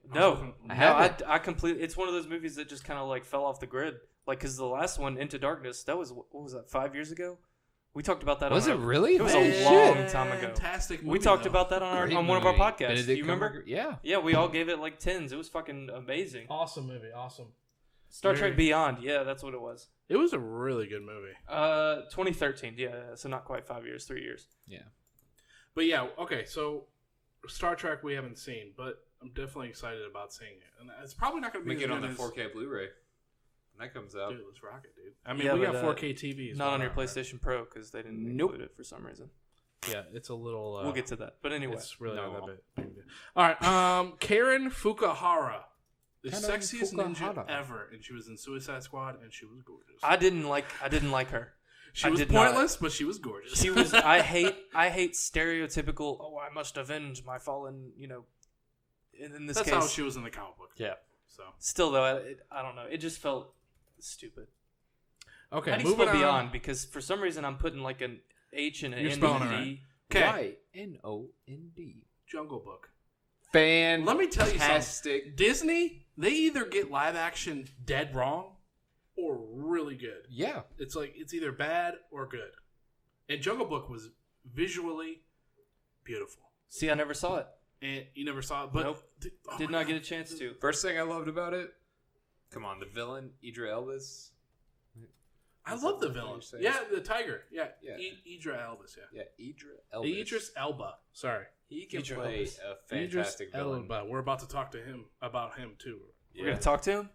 I completely. It's one of those movies that just kind of like fell off the grid. Like, because the last one, Into Darkness, that was what was that? 5 years ago. We talked about that. Was it really? It was a long time ago. Fantastic movie. We talked about that on one of our podcasts. Do you remember? Yeah. Yeah, we all gave it like 10s. It was fucking amazing. Awesome movie. Awesome. Star Trek Beyond. Yeah, that's what it was. It was a really good movie. 2013. Yeah, so not quite 5 years, 3 years. Yeah. But yeah, okay. So Star Trek we haven't seen, but I'm definitely excited about seeing it, and it's probably not going to be get on the 4K Blu-ray when that comes out. Dude, let's rock it, dude. I mean, we got 4K TVs. Not on your PlayStation Pro because they didn't include it for some reason. Yeah, it's a little. We'll get to that, but anyway, it's really not that big. All right, Karen Fukuhara, the sexiest ninja ever, and she was in Suicide Squad, and she was gorgeous. I didn't like her. She was pointless, but she was gorgeous. She was. I hate stereotypical. Oh, I must avenge my fallen. In this case, that's how she was in the comic book. Yeah. So still though, I don't know. It just felt stupid. Okay, how do you spell Beyond? Because for some reason I'm putting like an H and an N and D. Okay. YNOND. Jungle Book. Fan. Let me tell you something. Disney, they either get live action dead wrong or really good. Yeah. It's like it's either bad or good. And Jungle Book was visually beautiful. See, I never saw it. And you never saw it, but nope. Did not get a chance to. First thing I loved about it, come on, the villain, Idris Elba. I love the villain. Yeah, the tiger. Yeah. Idris Elba. Yeah, Idris Elba. Idris Elba. Sorry. He can play a fantastic villain. Elba. We're about to talk to him about him too. We're gonna talk to him.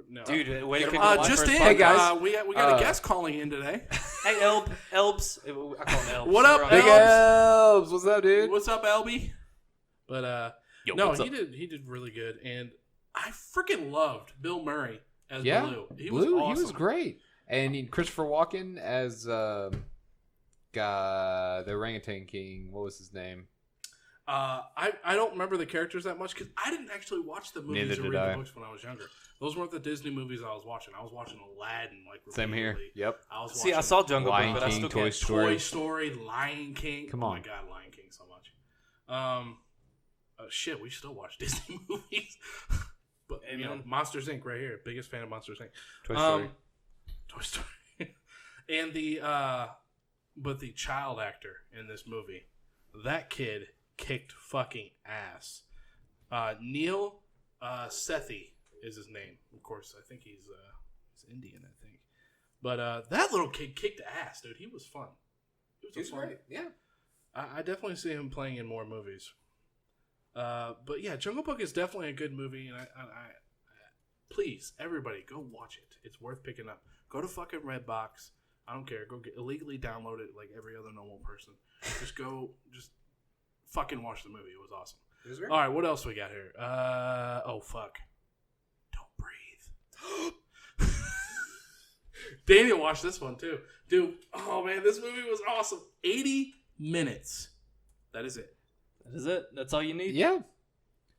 No. Dude, way to just in. Hey guys, we got a guest calling in today. Hey Elbs. I call him Elbs. What up, Big Elbs? What's up, dude? What's up, Elby? But no, he did really good, and I freaking loved Bill Murray as Blue. He was awesome. He was great, and Christopher Walken as the orangutan king. What was his name? I don't remember the characters that much because I didn't actually watch the movies or read the books when I was younger. Those weren't the Disney movies I was watching. I was watching Aladdin Same here. Yep. I saw Jungle Book, but I still Toy can't. Story. Toy Story, Lion King. Come on. Oh my God, Lion King so much. Shit, we still watch Disney movies. But Monsters Inc. right here. Biggest fan of Monsters Inc. Toy Story. And but the child actor in this movie, that kid kicked fucking ass. Neil Sethi is his name. Of course, I think he's Indian, I think. But that little kid kicked ass, dude. He was fun. He was great. Yeah. I definitely see him playing in more movies. But yeah, Jungle Book is definitely a good movie, and I please, everybody, go watch it. It's worth picking up. Go to fucking Redbox. I don't care. Go illegally download it like every other normal person. Just fucking watch the movie. It was awesome. It was great. All right, what else we got here? Oh fuck! Don't breathe. Daniel watched this one too, dude. Oh man, this movie was awesome. 80 minutes. That is it. That is it. That's all you need. Yeah.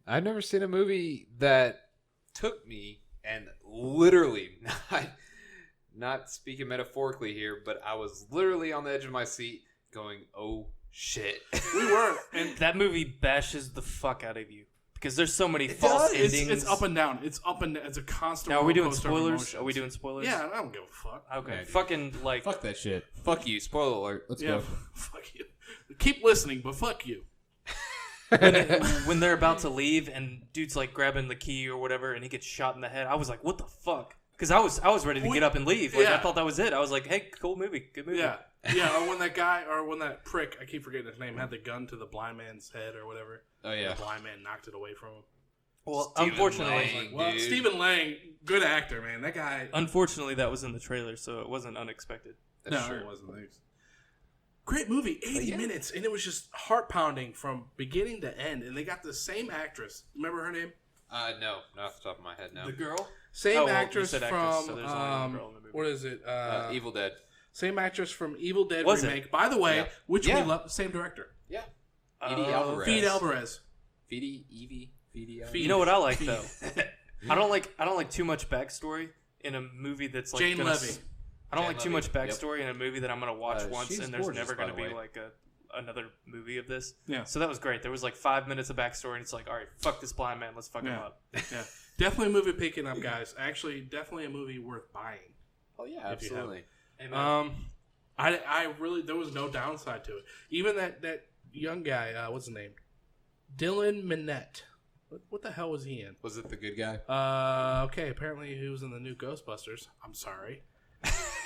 I've never seen a movie that took me and literally not speaking metaphorically here, but I was literally on the edge of my seat going, "Oh shit." We were, and that movie bashes the fuck out of you Because there's so many false endings. It's up and down. It's up and down. It's a constant. Now, are we doing roller coaster of spoilers? emotions. Are we doing spoilers? Yeah, I don't give a fuck. Okay. Yeah, Fucking like. Fuck that shit. Fuck you. Spoiler alert. Let's Yeah, go. fuck you. Keep listening, but fuck you. When they're about to leave and dude's like grabbing the key or whatever and he gets shot in the head, I was like, what the fuck? Because I was ready to get up and leave. Like, Yeah. I thought that was it. I was like, hey, cool movie. Good movie. Yeah, or when that prick, I keep forgetting his name, had the gun to the blind man's head or whatever. Oh yeah. The blind man knocked it away from him. Well, Stephen unfortunately, Lang. Well, Dude. Stephen Lang, good actor, man. That guy. unfortunately, that was in the trailer, so it wasn't unexpected. That's No, true. it wasn't. Thanks. Great movie, 80 minutes, and it was just heart pounding from beginning to end. And they got the same actress. Remember her name? No, not off the top of my head. No. The girl? Same Oh, well, you actress said from actress, so there's only one girl in the movie. what is it? Evil Dead. Same actress from Evil Dead Was it? remake. By the way, Yeah. which Yeah. we love. Same director. Yeah. Oh. Edie Alvarez. Pete Alvarez. Evie Alvarez. You know what I like though? I don't like too much backstory in a movie that's like Jane gonna Levy. I don't Jane like too Levy. much backstory in a movie that I'm gonna watch once, she's and there's gorgeous, never by gonna the be way. like another movie of this. Yeah. So that was great. There was like 5 minutes of backstory, and it's like, all right, fuck this blind man, let's fuck him Yeah. up. Yeah, definitely a movie picking up, guys. Actually, definitely a movie worth buying. Oh yeah, If you have absolutely. I really there was no downside to it. Even that young guy, what's his name? Dylan Minnette. What the hell was he in? Was it the good guy? Okay, apparently he was in the new Ghostbusters. I'm sorry.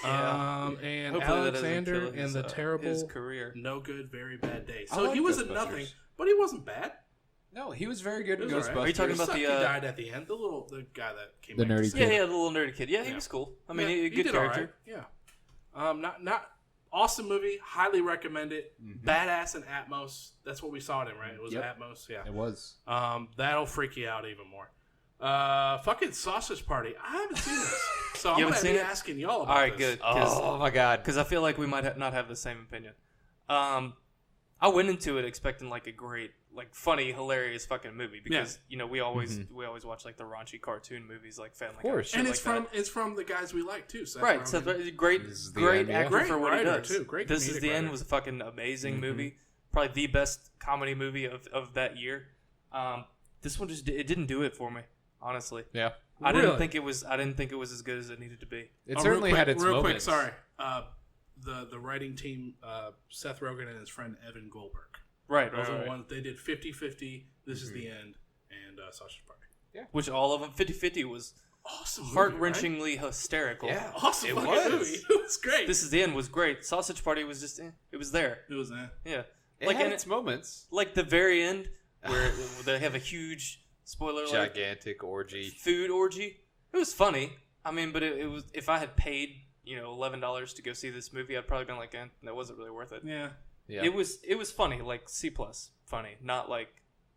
Yeah. And Hopefully that doesn't Alexander kill his, and the terrible, his career. no good, very bad day. I So like he was in Ghostbusters. nothing, but he wasn't bad. No, he was very good in It was Ghostbusters. alright. Are you talking about Sucked the, he died at the end? The guy that came The back to nerdy save Yeah, him. yeah, the little nerdy kid. Yeah, he Yeah. was cool. I mean, Yeah, a he good did character. alright. Yeah. Not awesome movie. Highly recommend it. Badass in Atmos. That's what we saw it in, right? It was Yep. Atmos. Yeah. It was. That'll freak you out even more. Fucking Sausage Party. I haven't seen this, so I'm You gonna haven't be seen it? asking y'all about All right, this. good. Oh my god. Because I feel like we might not have the same opinion. I went into it expecting like a great, like funny, hilarious fucking movie because you know we always watch like the raunchy cartoon movies like Family Guy, course. shit And like that. it's from the guys we like too. Seth Right, Rogen. so great, This is the great end, yeah. actor Great for what he writer, does. too. Great This is comedic the End writer. was a fucking amazing movie, probably the best comedy movie of that year. This one just it didn't do it for me, honestly. Yeah. I didn't Really? think it was as good as it needed to be. It Oh, certainly real quick, had its real moments. quick. Sorry. The writing team, Seth Rogen and his friend Evan Goldberg. Right, Those are right, the right. ones they did 50-50. This is the end, and Sausage Party. Which all of them 50-50 was Awesome, movie, heart-wrenchingly hysterical. Yeah. right? Awesome, It fucking was. movie. It was great. This is the End was great. Sausage Party was just it was there. It was Yeah. It Like had in its moments. like the very end where they have a huge spoiler alert Gigantic orgy. food orgy. It was funny. I mean, but it was if I had paid, $11 to go see this movie, I'd probably been like, that wasn't really worth it. Yeah. Yeah. It was funny, like C+ funny, not like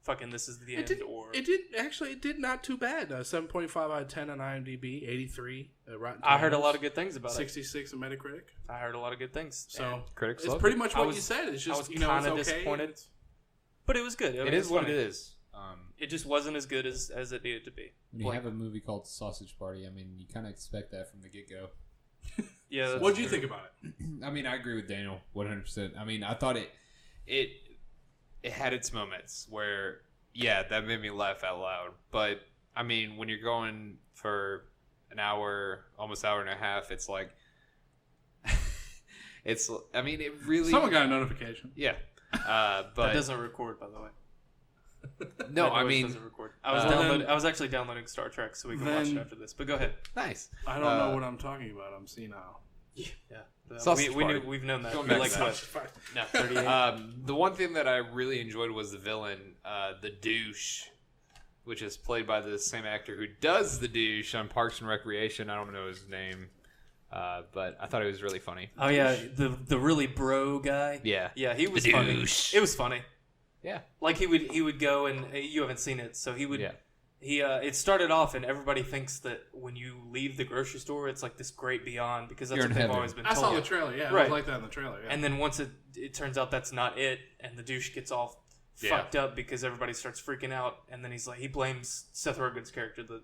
fucking this is the end or It did not too bad. 7.5 out of 10 on IMDb, 83 Rotten I heard a Tomatoes, lot of good things about it. 66 on Metacritic. I heard a lot of good things. So And- Critics it's loved pretty it. much I what was- you said. It's I just was it's kinda okay. disappointed. But it was good. It is what it funny. is. It just wasn't as good as it needed to be. When you Like- have a movie called Sausage Party, I mean, you kind of expect that from the get-go. Yeah, that's What do you true. think about it? I mean, I agree with Daniel 100%. I mean, I thought It had its moments where, yeah, that made me laugh out loud. But I mean, when you're going for an hour, almost hour and a half, it's like, it's. I mean, it really. Someone got a notification. Yeah, That but doesn't record, by the way. no, That I noise mean, doesn't record. I was then- I was actually downloading Star Trek so we can watch it after this. But go ahead. nice. I don't know what I'm talking about. I'm senile. Yeah, Sausage we Party. we've known that. Going We back like to what? No, 38. The one thing that I really enjoyed was the villain, the douche, which is played by the same actor who does the douche on Parks and Recreation. I don't know his name, but I thought he was really funny. Oh yeah, the really bro guy. Yeah. Yeah, he was The funny. douche. It was funny. Yeah. Like he would go and you haven't seen it, so he would. Yeah. It started off and everybody thinks that when you leave the grocery store, it's like this great beyond because that's You're what in they've heaven. always been I told. saw the trailer. Yeah, it Right. was like that in the trailer. Yeah. And then once it turns out that's not it, and the douche gets all Yeah. fucked up because everybody starts freaking out, and then he blames Seth Rogen's character, the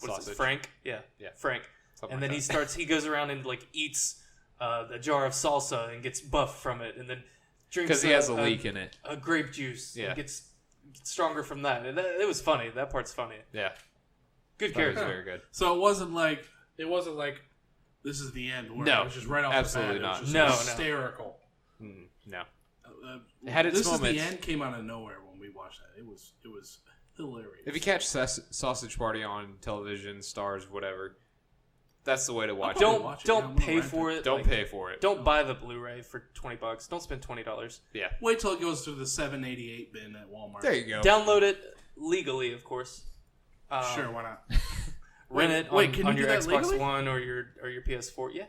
what is it, Sausage. Frank? Yeah, Frank. Something And like then that. he goes around and like eats a jar of salsa and gets buff from it, and then drinks Because he has a leak in it. a grape juice. Yeah. And gets stronger from that. It was funny. That part's funny. Yeah. Good That was character. very good. So it wasn't like this is the end. Where No, it was just right off absolutely the bat. not. It was No, just no. hysterical. No. It had its this moments. is the end came out of nowhere when we watched that. It was hilarious. If you catch Sausage Party on television, Stars, whatever, that's the way to watch it. Don't Watch it, yeah, I'm don't gonna pay rent for it. it. Don't like, pay for it. Don't buy the Blu-ray for $20. Don't spend $20. Yeah. Wait till it goes through the 788 bin at Walmart. There you go. Download it legally, of course. Sure, why not? Rent it Wait, can on you your do that Xbox legally? One or your PS4. Yeah.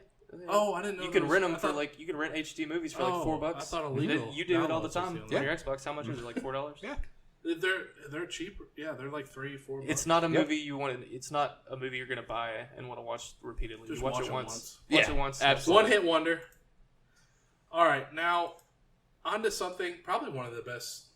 Oh, I didn't know. You can those- rent them I for thought- you can rent HD movies for like Oh, $4. I thought illegal You do it all the downloads was time the on only- your Xbox. How much is it? Like $4? Yeah. They're cheaper. Yeah, they're like $3-4. It's not a Yep. movie you want. It's not a movie you're gonna buy and want to watch repeatedly. Just You watch watch it it once. once. Watch Yeah, it once. absolutely. One hit wonder. All right, now on to something. Probably one of the best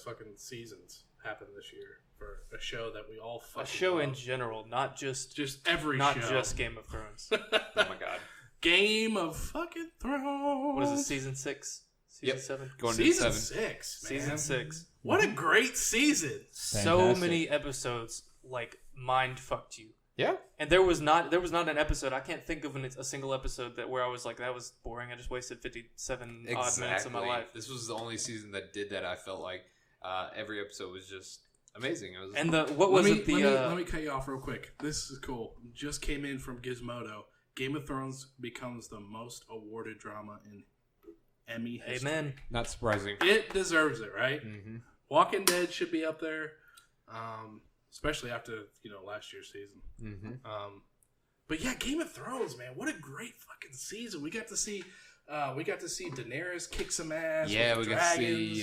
fucking seasons happened this year for a show that we all fucking A show in love. general, not just every not show. just Game of Thrones. Oh my god. Game of fucking Thrones. What is it? Season 6, season Yep. 7, Going Season to 7. 6, man. season 6. What a great season. So Fantastic. many episodes like mind fucked you. Yeah. And there was not an episode. I can't think of a single episode where I was like, that was boring. I just wasted 57 odd minutes of my life. This was the only season that did that. I felt like every episode was just amazing. It was And what was it? Let me cut you off real quick. This is cool. Just came in from Gizmodo. Game of Thrones becomes the most awarded drama in Emmy history. Amen. not surprising. It deserves it, right? Mm-hmm. Walking Dead should be up there, especially after last year's season. Mm-hmm. But yeah, Game of Thrones, man, what a great fucking season. We got to see Daenerys kick some ass. Yeah, with we the got to dragons. see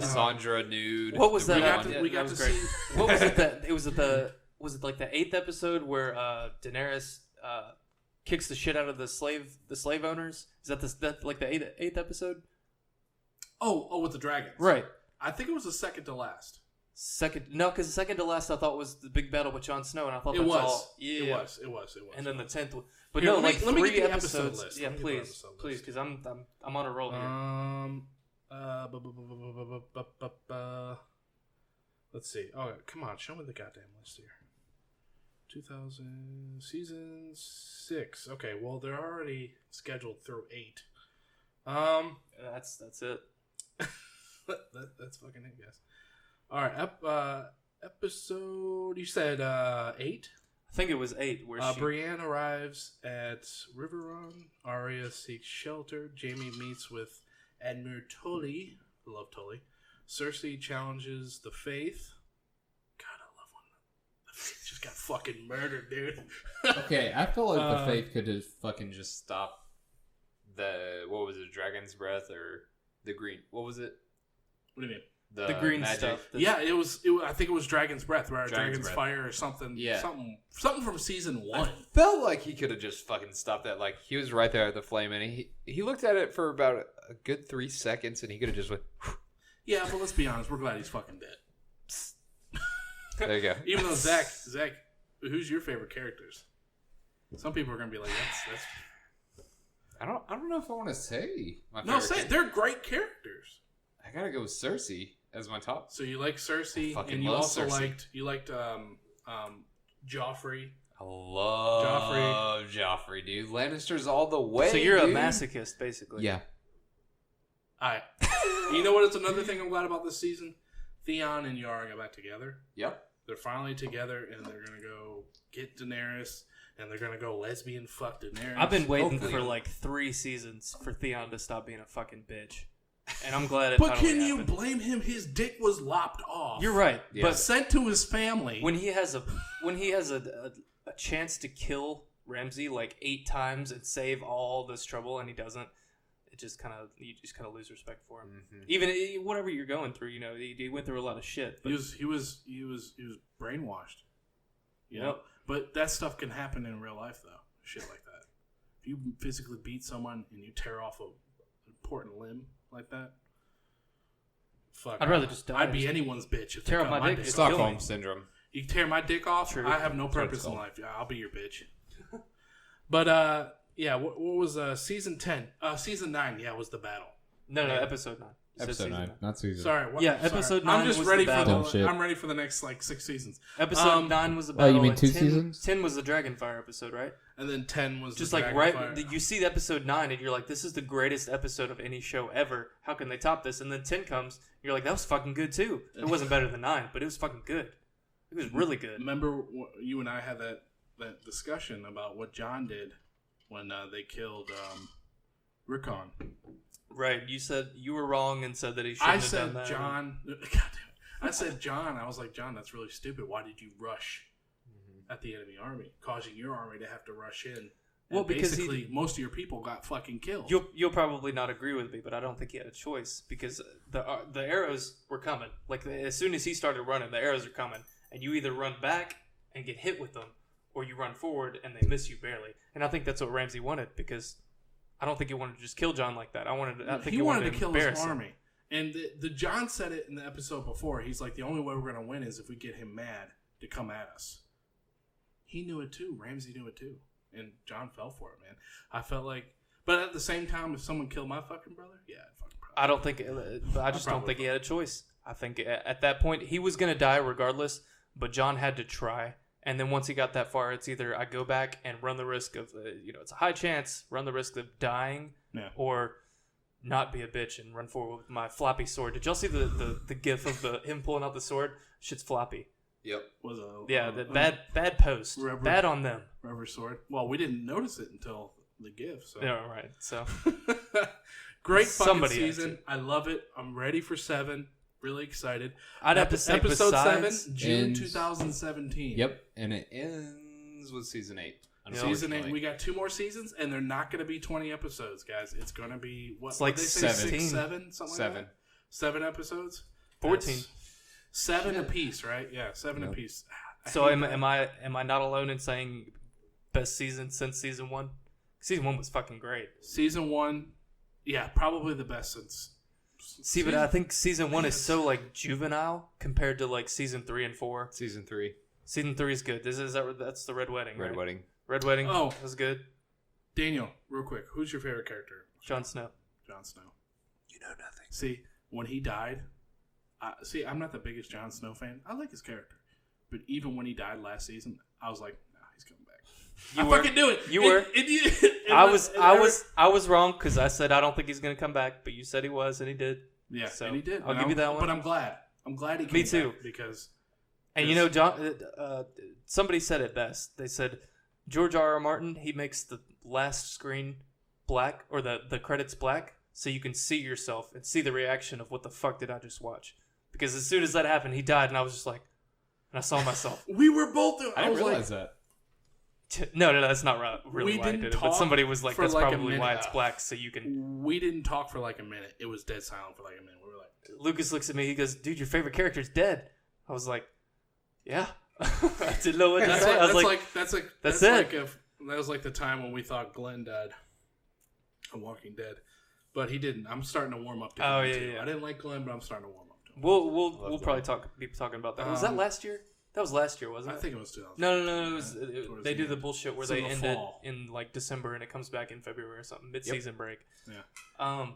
Melisandre nude. What was The that? real got one. to- we got that was to great. see- What was it that it was at the was it like the 8th episode where Daenerys kicks the shit out of the slave owners? Is that like the 8th episode? Oh, with the dragons. Right. I think it was the second to last. Because the second to last I thought was the big battle with Jon Snow, and I thought It that's was. all. Yeah. It was. And then the 10th one. But Here, no, let me like get 3 the episode episodes. list. Yeah, Let me get the please, episode please, list. because I'm on a roll here. Let's see. Oh, come on, show me the goddamn list here. 2000 season 6. Okay, well they're already scheduled through 8. That's it. That's fucking it, guys. All right, episode. You said 8. I think it was 8 where she. Brienne arrives at Riverrun. Arya seeks shelter. Jaime meets with Admiral Tully. I love Tully. Cersei challenges the Faith. God, I love when the Faith just got fucking murdered, dude. Okay, I feel like the Faith could have Fucking just stop what was it, Dragon's Breath or the green? What was it? What do you mean? The green magic. stuff. Yeah, it was. I think it was Dragon's Breath, right? Dragon's Dragon's Breath. Fire or something. Yeah. something from season 1. I felt like he could have just fucking stopped that. Like he was right there at the flame, and he looked at it for about a good 3 seconds, and he could have just went. Yeah, but let's be honest. We're glad he's fucking dead. There you go. Even though Zach, who's your favorite characters? Some people are gonna be like, that's. I don't know if I want to say my No, favorite say character. they're great characters. I gotta go with Cersei as my top. So you like Cersei, Fucking and you love also Cersei. liked Joffrey. I love Joffrey, dude. Lannister's all the way. So you're dude. a masochist, basically. Yeah. Alright. You know what? It's another thing I'm glad about this season. Theon and Yara got back together. Yep. They're finally together, and they're gonna go get Daenerys, and they're gonna go lesbian fuck Daenerys. I've been waiting Hopefully. for like 3 seasons for Theon to stop being a fucking bitch, and I'm glad it. But finally can you happened. blame him? His dick was lopped off. You're right, Yeah. but Sent to his family. when he has a chance to kill Ramsay like 8 times and save all this trouble, and he doesn't, you just kind of lose respect for him. Mm-hmm. Even whatever you're going through, he went through a lot of shit. But he was brainwashed. You know? Yep. But that stuff can happen in real life, though. Shit like that. If you physically beat someone and you tear off an important limb like that, fuck. I'd rather just die. I'd be anyone's bitch if they Tear cut off my dick, dick just off. kill Stockholm me. syndrome. You tear my dick off, True. I have no That's what purpose it's in called. life. Yeah, I'll be your bitch. But yeah, what was season 10? Season 9, yeah, was the battle. No, episode 9. You said Episode season 9, not season. Sorry. What? Yeah, Sorry. episode 9 I'm just was ready the for battle. Dumb shit. I'm ready for the next like 6 seasons. Episode 9 was the Oh, battle. you mean and 2 10 seasons? 10 was the Dragonfire episode, right? And then 10 was Just the like Dragonfire. you see the episode 9 and you're like, this is the greatest episode of any show ever. How can they top this? And then 10 comes, and you're like, that was fucking good too. It wasn't better than 9, but it was fucking good. It was really good. Remember you and I had that discussion about what John did when they killed Rickon. Right. You said you were wrong and said that he shouldn't have done that. John. God damn it. I said John. I was like, John, that's really stupid. Why did you rush at the enemy army, causing your army to have to rush in? Well, And because basically most of your people got fucking killed. You'll probably not agree with me, but I don't think he had a choice because the arrows were coming. Like as soon as he started running, the arrows are coming, and you either run back and get hit with them, or you run forward and they miss you barely. And I think that's what Ramsey wanted because I don't think he wanted to just kill John like that. I think he wanted to kill his embarrass him. army. And the John said it in the episode before. He's like, the only way we're going to win is if we get him mad to come at us. He knew it too. Ramsey knew it too. And John fell for it, man. I felt like, but at the same time, if someone killed my fucking brother, yeah, I'd fucking probably. I don't think. I just don't think he had a choice. I think at that point he was going to die regardless, but John had to try. And then once he got that far, it's either I go back and run the risk of, it's a high chance, run the risk of dying, or not be a bitch and run forward with my floppy sword. Did y'all see the gif of him pulling out the sword? Shit's floppy. Yep. Was bad post. Rubber- Bad on them. rubber sword. Well, we didn't notice it until the gift. So. Yeah, right. So Great fucking Somebody had season. to. I love it. I'm ready for 7. Really excited. I'd have to say episode besides, 7, June ends- 2017. Yep. And it ends with season 8. Season 8. We got 2 more seasons, and they're not going to be 20 episodes, guys. It's going to be what? It's like what'd they say, 16. 6, 7, something 7. like that. 7 episodes. 14. That's 7 apiece, right? Yeah, 7 apiece. So am I not alone in saying best season since season 1? Season 1 was fucking great. Season 1, yeah, probably the best since. See, but I think season 1 is so like juvenile compared to like season 3 and 4. Season 3. Season 3 is good. That's the Red Wedding. Red right? Wedding. Red Wedding. Oh. Was good. Daniel, real quick, who's your favorite character? Jon Snow. Jon Snow. You know nothing. See, when he died, I'm not the biggest Jon Snow fan. I like his character. But even when he died last season, I was like, nah, he's coming back. I fucking knew it. You were. I was wrong because I said I don't think he's going to come back, but you said he was, and he did. Yeah, So, and he did. I'll give you that one. But I'm glad. I'm glad he came Me too. back because... And you know, John. Somebody said it best. They said George R.R. Martin, he makes the last screen black or the credits black so you can see yourself and see the reaction of what the fuck did I just watch? Because as soon as that happened, he died, and I was just like, and I saw myself. We were both... I didn't was realize like, that. No, that's not really We why I didn't did it. But talk somebody was like, for that's like a probably why minute. it's black, so you can... We didn't talk for like a minute. It was dead silent for like a minute. We were like... Lucas looks at me, he goes, dude, your favorite character's dead. I was like, yeah. I didn't know what to say. I was like, that's it. like if that was like the time when we thought Glenn died on Walking Dead, but he didn't. I'm starting to warm up to Glenn Oh, yeah, too. yeah. I didn't like Glenn, but I'm starting to warm up to him. we'll probably be talking about that. Was that last year? That was last year, wasn't I it? think it was 2000. No. It was, towards they the do the end. bullshit where It's in they the ended fall. in like December and it comes back in February or something, mid-season break. Yeah.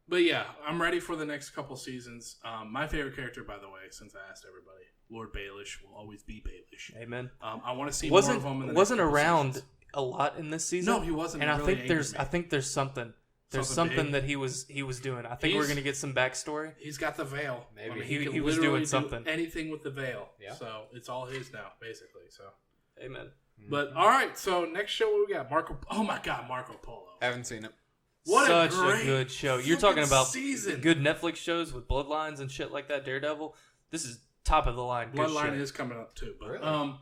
But yeah, I'm ready for the next couple seasons. My favorite character, by the way, since I asked everybody, Lord Baelish will always be Baelish. Amen. I want to see more of him. In the Wasn't next couple around seasons. a lot in this season. No, he wasn't. And It I really think there's angered me. something. There's Something something big. that he was doing. I think we're He's- gonna get some backstory. He's got the veil. Maybe. I mean, He can was literally doing something. do anything with the veil. Yeah. So it's all his now, basically. So, Amen. but all right. So next show, what we got? Marco. Oh my God, Marco Polo. Haven't seen it. What Such a great good show. You're fucking talking about season. good Netflix shows with Bloodlines and shit like that. Daredevil. This is top of the line. Good Bloodline shit. is coming up too. But Really?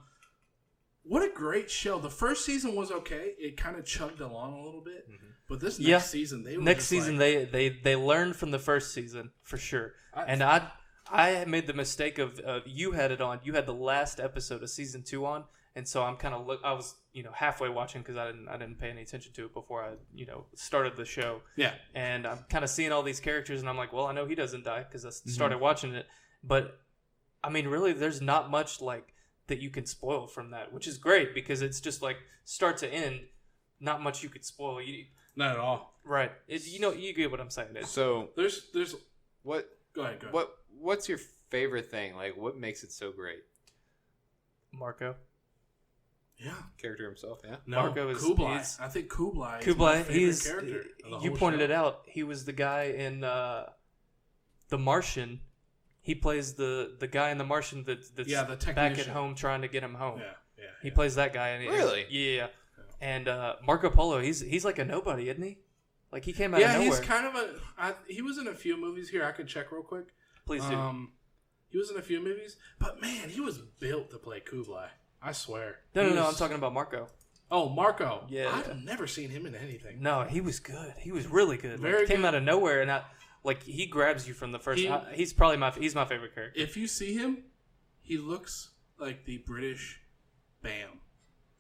what a great show. The first season was okay. It kind of chugged along a little bit. Mm-hmm. But this Yeah. next season, they were Next just season, like, they learned from the first season for sure. And I made the mistake of you had it on. You had the last episode of season 2 on, and so I'm kind of I was halfway watching because I didn't pay any attention to it before I started the show. yeah. And I'm kind of seeing all these characters, and I'm like, well, I know he doesn't die because I started watching it. But I mean, really, there's not much like that you can spoil from that, which is great because it's just like start to end. Not much you could spoil. Not at all. Right. You get what I'm saying. So There's what? Go ahead. What's your favorite thing? Like, what makes it so great? Marco. Yeah. Character himself. Yeah. No, Marco is Kublai. I think Kublai. Is my favorite he's character of the you whole pointed show. it out. He was the guy in The Martian. He plays the guy in The Martian that's the back at technician. home trying to get him home. Yeah. He plays that guy. And Really? Yeah. And Marco Polo, he's like a nobody, isn't he? Like he came out of nowhere. Yeah, he's kind of he was in a few movies here. I could check real quick. Please do. He was in a few movies, but man, he was built to play Kublai. I swear. No, I'm talking about Marco. Oh, Marco. Yeah. I've never seen him in anything. No, he was good. He was really good. Very he came good. out of nowhere, and he grabs you from the first. He's probably my favorite character. If you see him, he looks like the British Bam.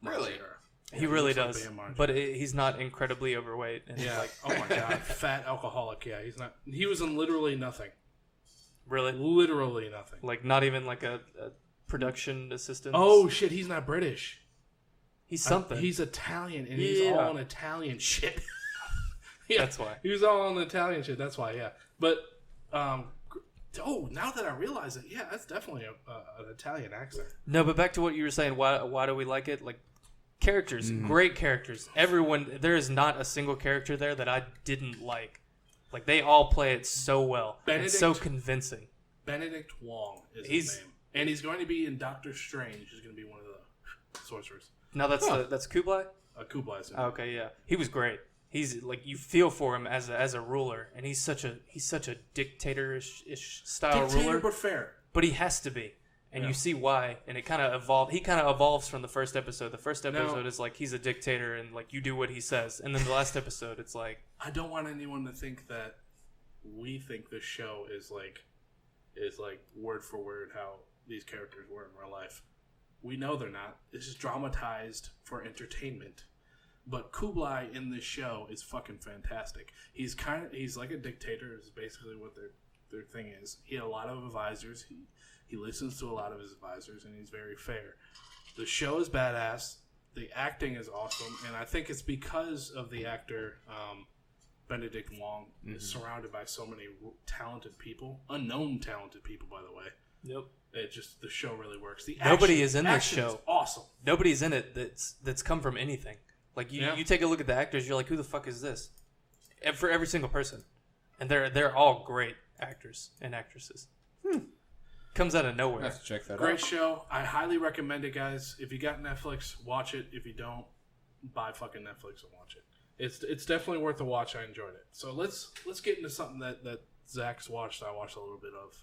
Really? He really looks like does, Bam Margera. but he's not incredibly overweight. And Yeah. Oh my god, fat alcoholic. Yeah, he's not. He was in literally nothing. really, Literally nothing. like not even like a production assistant. Oh shit, he's not British. he's something. He's Italian, and he's all on Italian shit. Yeah, That's why. he was all on Italian shit. That's why, yeah. But now that I realize it, yeah, that's definitely an Italian accent. No, but back to what you were saying. Why do we like it? Like characters, great characters. Everyone, there is not a single character there that I didn't like. Like they all play it so well. It's so convincing. Benedict Wong is his name, and he's going to be in Doctor Strange. He's going to be one of the sorcerers. No, that's Kublai. Kublai's in it. Okay, yeah, he was great. He's like you feel for him as a ruler, and he's such a dictatorish style Dictator, ruler. but fair. But he has to be, and you see why. And it kind of evolved. He kind of evolves from the first episode. The first episode is like he's a dictator, and like you do what he says. And then the last episode, it's like I don't want anyone to think that we think this show is like word for word how these characters were in real life. We know they're not. This is dramatized for entertainment. But Kublai in this show is fucking fantastic. He's like a dictator is basically what their thing is. He had a lot of advisors. He listens to a lot of his advisors, and he's very fair. The show is badass. The acting is awesome, and I think it's because of the actor Benedict Wong is surrounded by so many talented people, unknown talented people, by the way. Yep. The show really works. Nobody is in this action show. Is awesome. Nobody's in it that's come from anything. Like you take a look at the actors, you're like, who the fuck is this? For every single person, and they're all great actors and actresses. Comes out of nowhere. I have to check that out. Great show. I highly recommend it, guys. If you got Netflix, watch it. If you don't, buy fucking Netflix and watch it. It's definitely worth a watch. I enjoyed it. So let's get into something that Zach's watched. I watched a little bit of.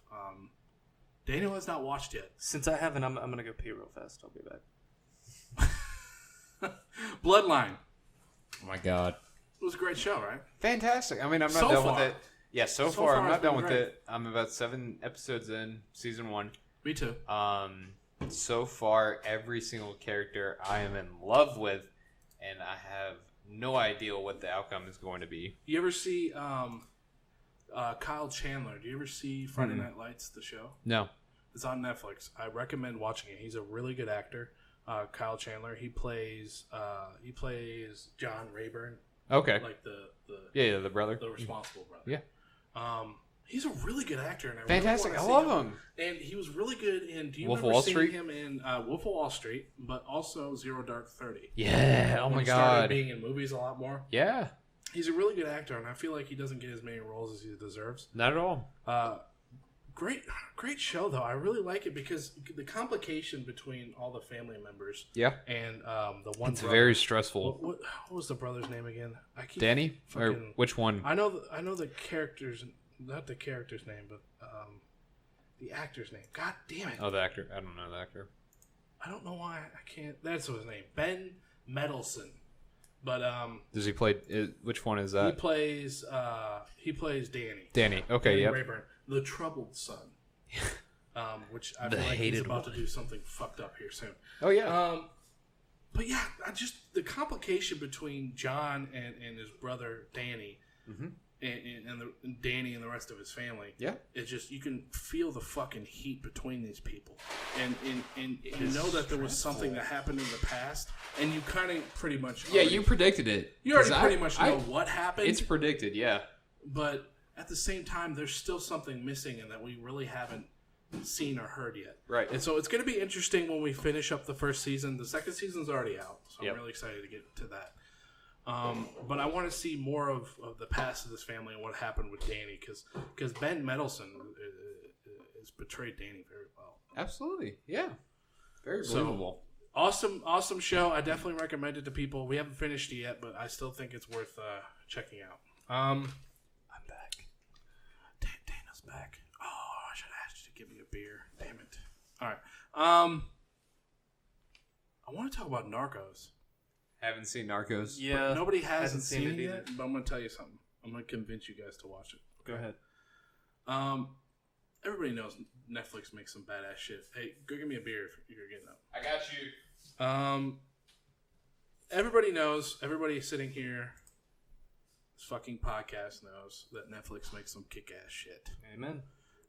Daniel has not watched yet. Since I haven't, I'm gonna go pee real fast. I'll be back. Bloodline. Oh my god. It was a great show, right? Fantastic. I mean, I'm not So done far. with it. Yeah, so So far far I'm it's not done been with great. it. I'm about 7 episodes in season 1. Me too. So far, every single character I am in love with, and I have no idea what the outcome is going to be. You ever see Kyle Chandler? Do you ever see Friday Night Lights, the show? No. It's on Netflix. I recommend watching it. He's a really good actor. Kyle Chandler. He plays John Rayburn, Okay. like the The brother. the responsible brother. Yeah. He's a really good actor, and I Fantastic. Really I wanna see love him. And he was really good in. Do you Wolf of remember Wall seeing Street? him in Wolf of Wall Street, but also Zero Dark 30? Yeah. Oh When my he started god. being in movies a lot more. Yeah. He's a really good actor, and I feel like he doesn't get as many roles as he deserves. Not at all. Great show though. I really like it because the complication between all the family members. Yeah. And the one. It's brother, very stressful. What was the brother's name again? I keep Danny? Or fucking- which one? I know the character's not the character's name, but the actor's name. God damn it! Oh, the actor. I don't know the actor. I don't know why I can't. That's his name, Ben Mendelsohn. But Does he play? Which one is he that? plays Danny. Danny. Okay. Danny Yep. Rayburn, the troubled son. Which I The feel like he's hated about one. to do something fucked up here soon. Oh yeah. But yeah, the complication between John and his brother Danny and Danny and the rest of his family. Yeah. It's just, you can feel the fucking heat between these people. And you know that there was something that happened in the past, and you kind of pretty much... Yeah, you predicted it. You already pretty much know what happened. It's predicted, yeah. But at the same time, there's still something missing and that we really haven't seen or heard yet. Right. And so it's going to be interesting when we finish up the first season. The second season's already out, so Yep. I'm really excited to get to that. But I want to see more of the past of this family and what happened with Danny, because Ben Mendelsohn has portrayed Danny very well. Absolutely, yeah. Very believable. Awesome show. I definitely recommend it to people. We haven't finished it yet, but I still think it's worth checking out. I'm back. Dana's back. Oh, I should have asked you to give me a beer. Damn it. All right. I want to talk about Narcos. Haven't seen Narcos. Yeah. But nobody hasn't seen seen it it either. yet, but I'm going to tell you something. I'm going to convince you guys to watch it. Go ahead. Everybody knows Netflix makes some badass shit. Hey, go get me a beer if you're getting up. I got you. Everybody knows, everybody sitting here, this fucking podcast knows that Netflix makes some kick-ass shit. Amen.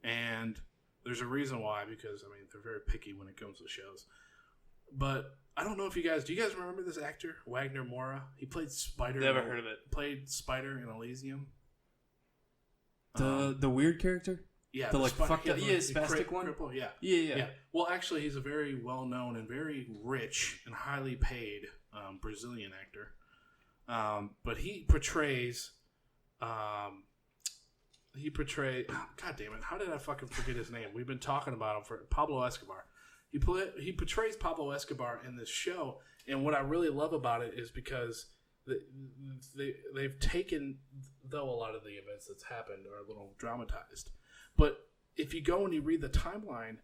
And there's a reason why, because, I mean, they're very picky when it comes to shows. But I don't know if you guys, do you guys remember this actor, Wagner Moura? He played Spider. Never heard of it. Played Spider in Elysium. The weird character? Yeah. The like Spider- fucked up, yeah, spastic one? cripple, yeah. Yeah. Well, actually, he's a very well-known and very rich and highly paid Brazilian actor. But he portrays... God damn it. How did I fucking forget his name? We've been talking about him for Pablo Escobar. He portrays Pablo Escobar in this show, and what I really love about it is because they've taken, though a lot of the events that's happened are a little dramatized, but if you go and you read the timeline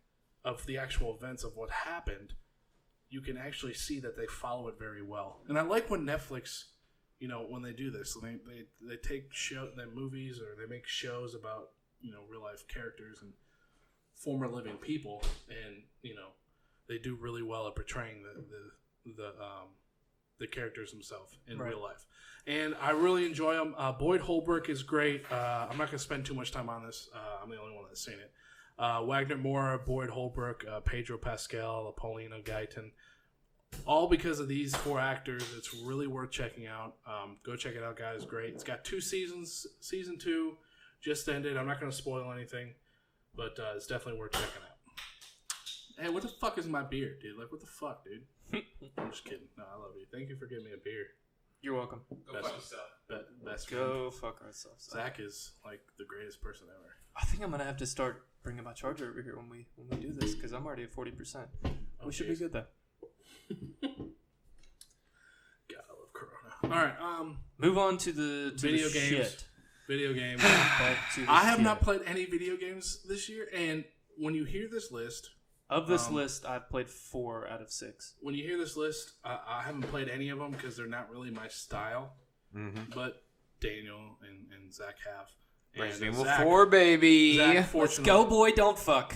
of the actual events of what happened, you can actually see that they follow it very well. And I like when Netflix, when they do this, they take their movies or they make shows about real life characters and former living people, and they do really well at portraying the characters themselves in real life, and I really enjoy them. Boyd Holbrook is great. I'm not going to spend too much time on this. I'm the only one that's seen it. Wagner Moura, Boyd Holbrook, Pedro Pascal, Paulina Guyton, all because of these 4 actors. It's really worth checking out. Go check it out, guys. Great. It's got 2 seasons. Season 2 just ended. I'm not going to spoil anything, but it's definitely worth checking out. Hey, what the fuck is my beer, dude? Like, what the fuck, dude? I'm just kidding. No, I love you. Thank you for giving me a beer. You're welcome. Go fuck yourself. Best friend. Go fuck ourselves. Zach is like the greatest person ever. I think I'm gonna have to start bringing my charger over here when we do this because I'm already at 40%. We should be good though. God, I love Corona. All right, move on to the video the games. Shit. Video games. Back to the I have shit. not played any video games this year, and when you hear this list, Of this list, I've played 4 out of 6. when you hear this list, I haven't played any of them because they're not really my style. Mm-hmm. But Daniel and Zach have. And Resident Evil Zach- 4, baby. Zach, Let's fortunately, go, boy! Don't fuck.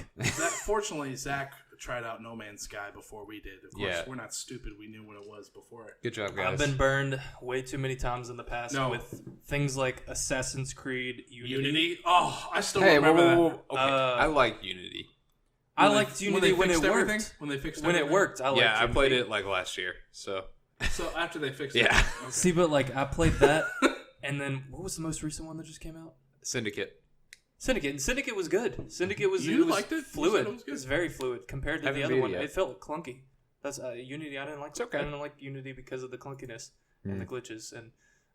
Fortunately, Zach tried out No Man's Sky before we did. Of course, Yeah. we're not stupid. We knew what it was before. Good job, guys. I've been burned way too many times in the past No. with things like Assassin's Creed Unity? Oh, I still Hey, remember that. whoa. Okay, I like Unity. I liked Unity when it fixed everything? worked. When they fixed When it everything? worked, I liked Yeah, I Unity. played it like last year. So So after they fixed Yeah. it. Okay. See, but like I played that, and then what was the most recent one that just came out? Syndicate. Syndicate. And Syndicate was good. Syndicate was You it was liked it? You fluid. said it was good. It's very fluid compared to Haven't the other beat it one. yet. It felt clunky. That's Unity. I didn't like. It's okay. I didn't like Unity because of the clunkiness and the glitches and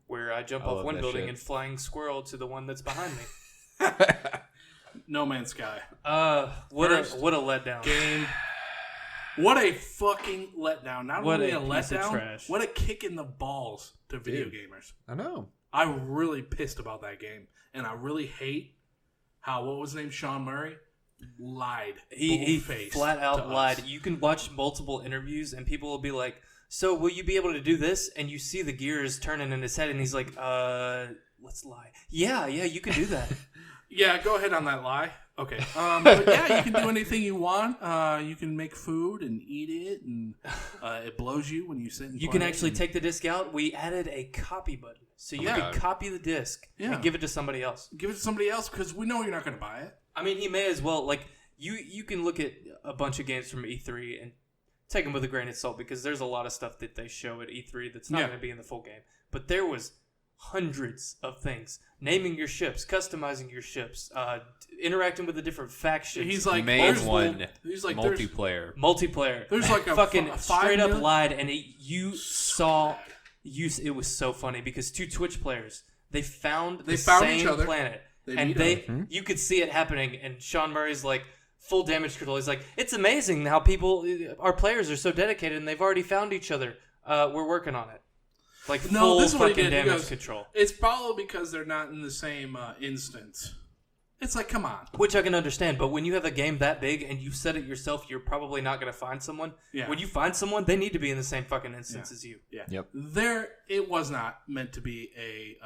where I jump I off love one that building shit. and flying squirrel to the one that's behind me. No Man's Sky. What First a letdown. Game. What a fucking letdown. Not What only a a piece of letdown, trash. what a kick in the balls to video Dude. gamers. I know. I'm really pissed about that game. And I really hate how, what was his name, Sean Murray, lied. He bull-faced flat to out us. lied. You can watch multiple interviews and people will be like, "So will you be able to do this?" And you see the gears turning in his head, and he's like, let's lie." Yeah, you can do that. Yeah, go ahead on that lie. Okay. But yeah, you can do anything you want. You can make food and eat it, and it blows you when you sit and You play can it, actually and- take the disc out. We added a copy button. So you could copy the disc and give it to somebody else. Give it to somebody else because we know you're not going to buy it. I mean, he may as well. Like, you can look at a bunch of games from E3 and take them with a grain of salt because there's a lot of stuff that they show at E3 that's not going to be in the full game. But there was hundreds of things. Naming your ships, customizing your ships, interacting with the different factions. He's like, main one. He's like, multiplayer. There's like a fucking straight up million? lied, and it was so funny because 2 Twitch players, they found same each other. Planet, They you could see it happening, and Sean Murray's like full damage control. He's like, it's amazing how our players are so dedicated, and they've already found each other. We're working on it. Like full fucking damage control. It's probably because they're not in the same instance. It's like, come on. Which I can understand, but when you have a game that big and you said it yourself, you're probably not going to find someone. Yeah. When you find someone, they need to be in the same fucking instance as you. Yeah. Yep. It was not meant to be a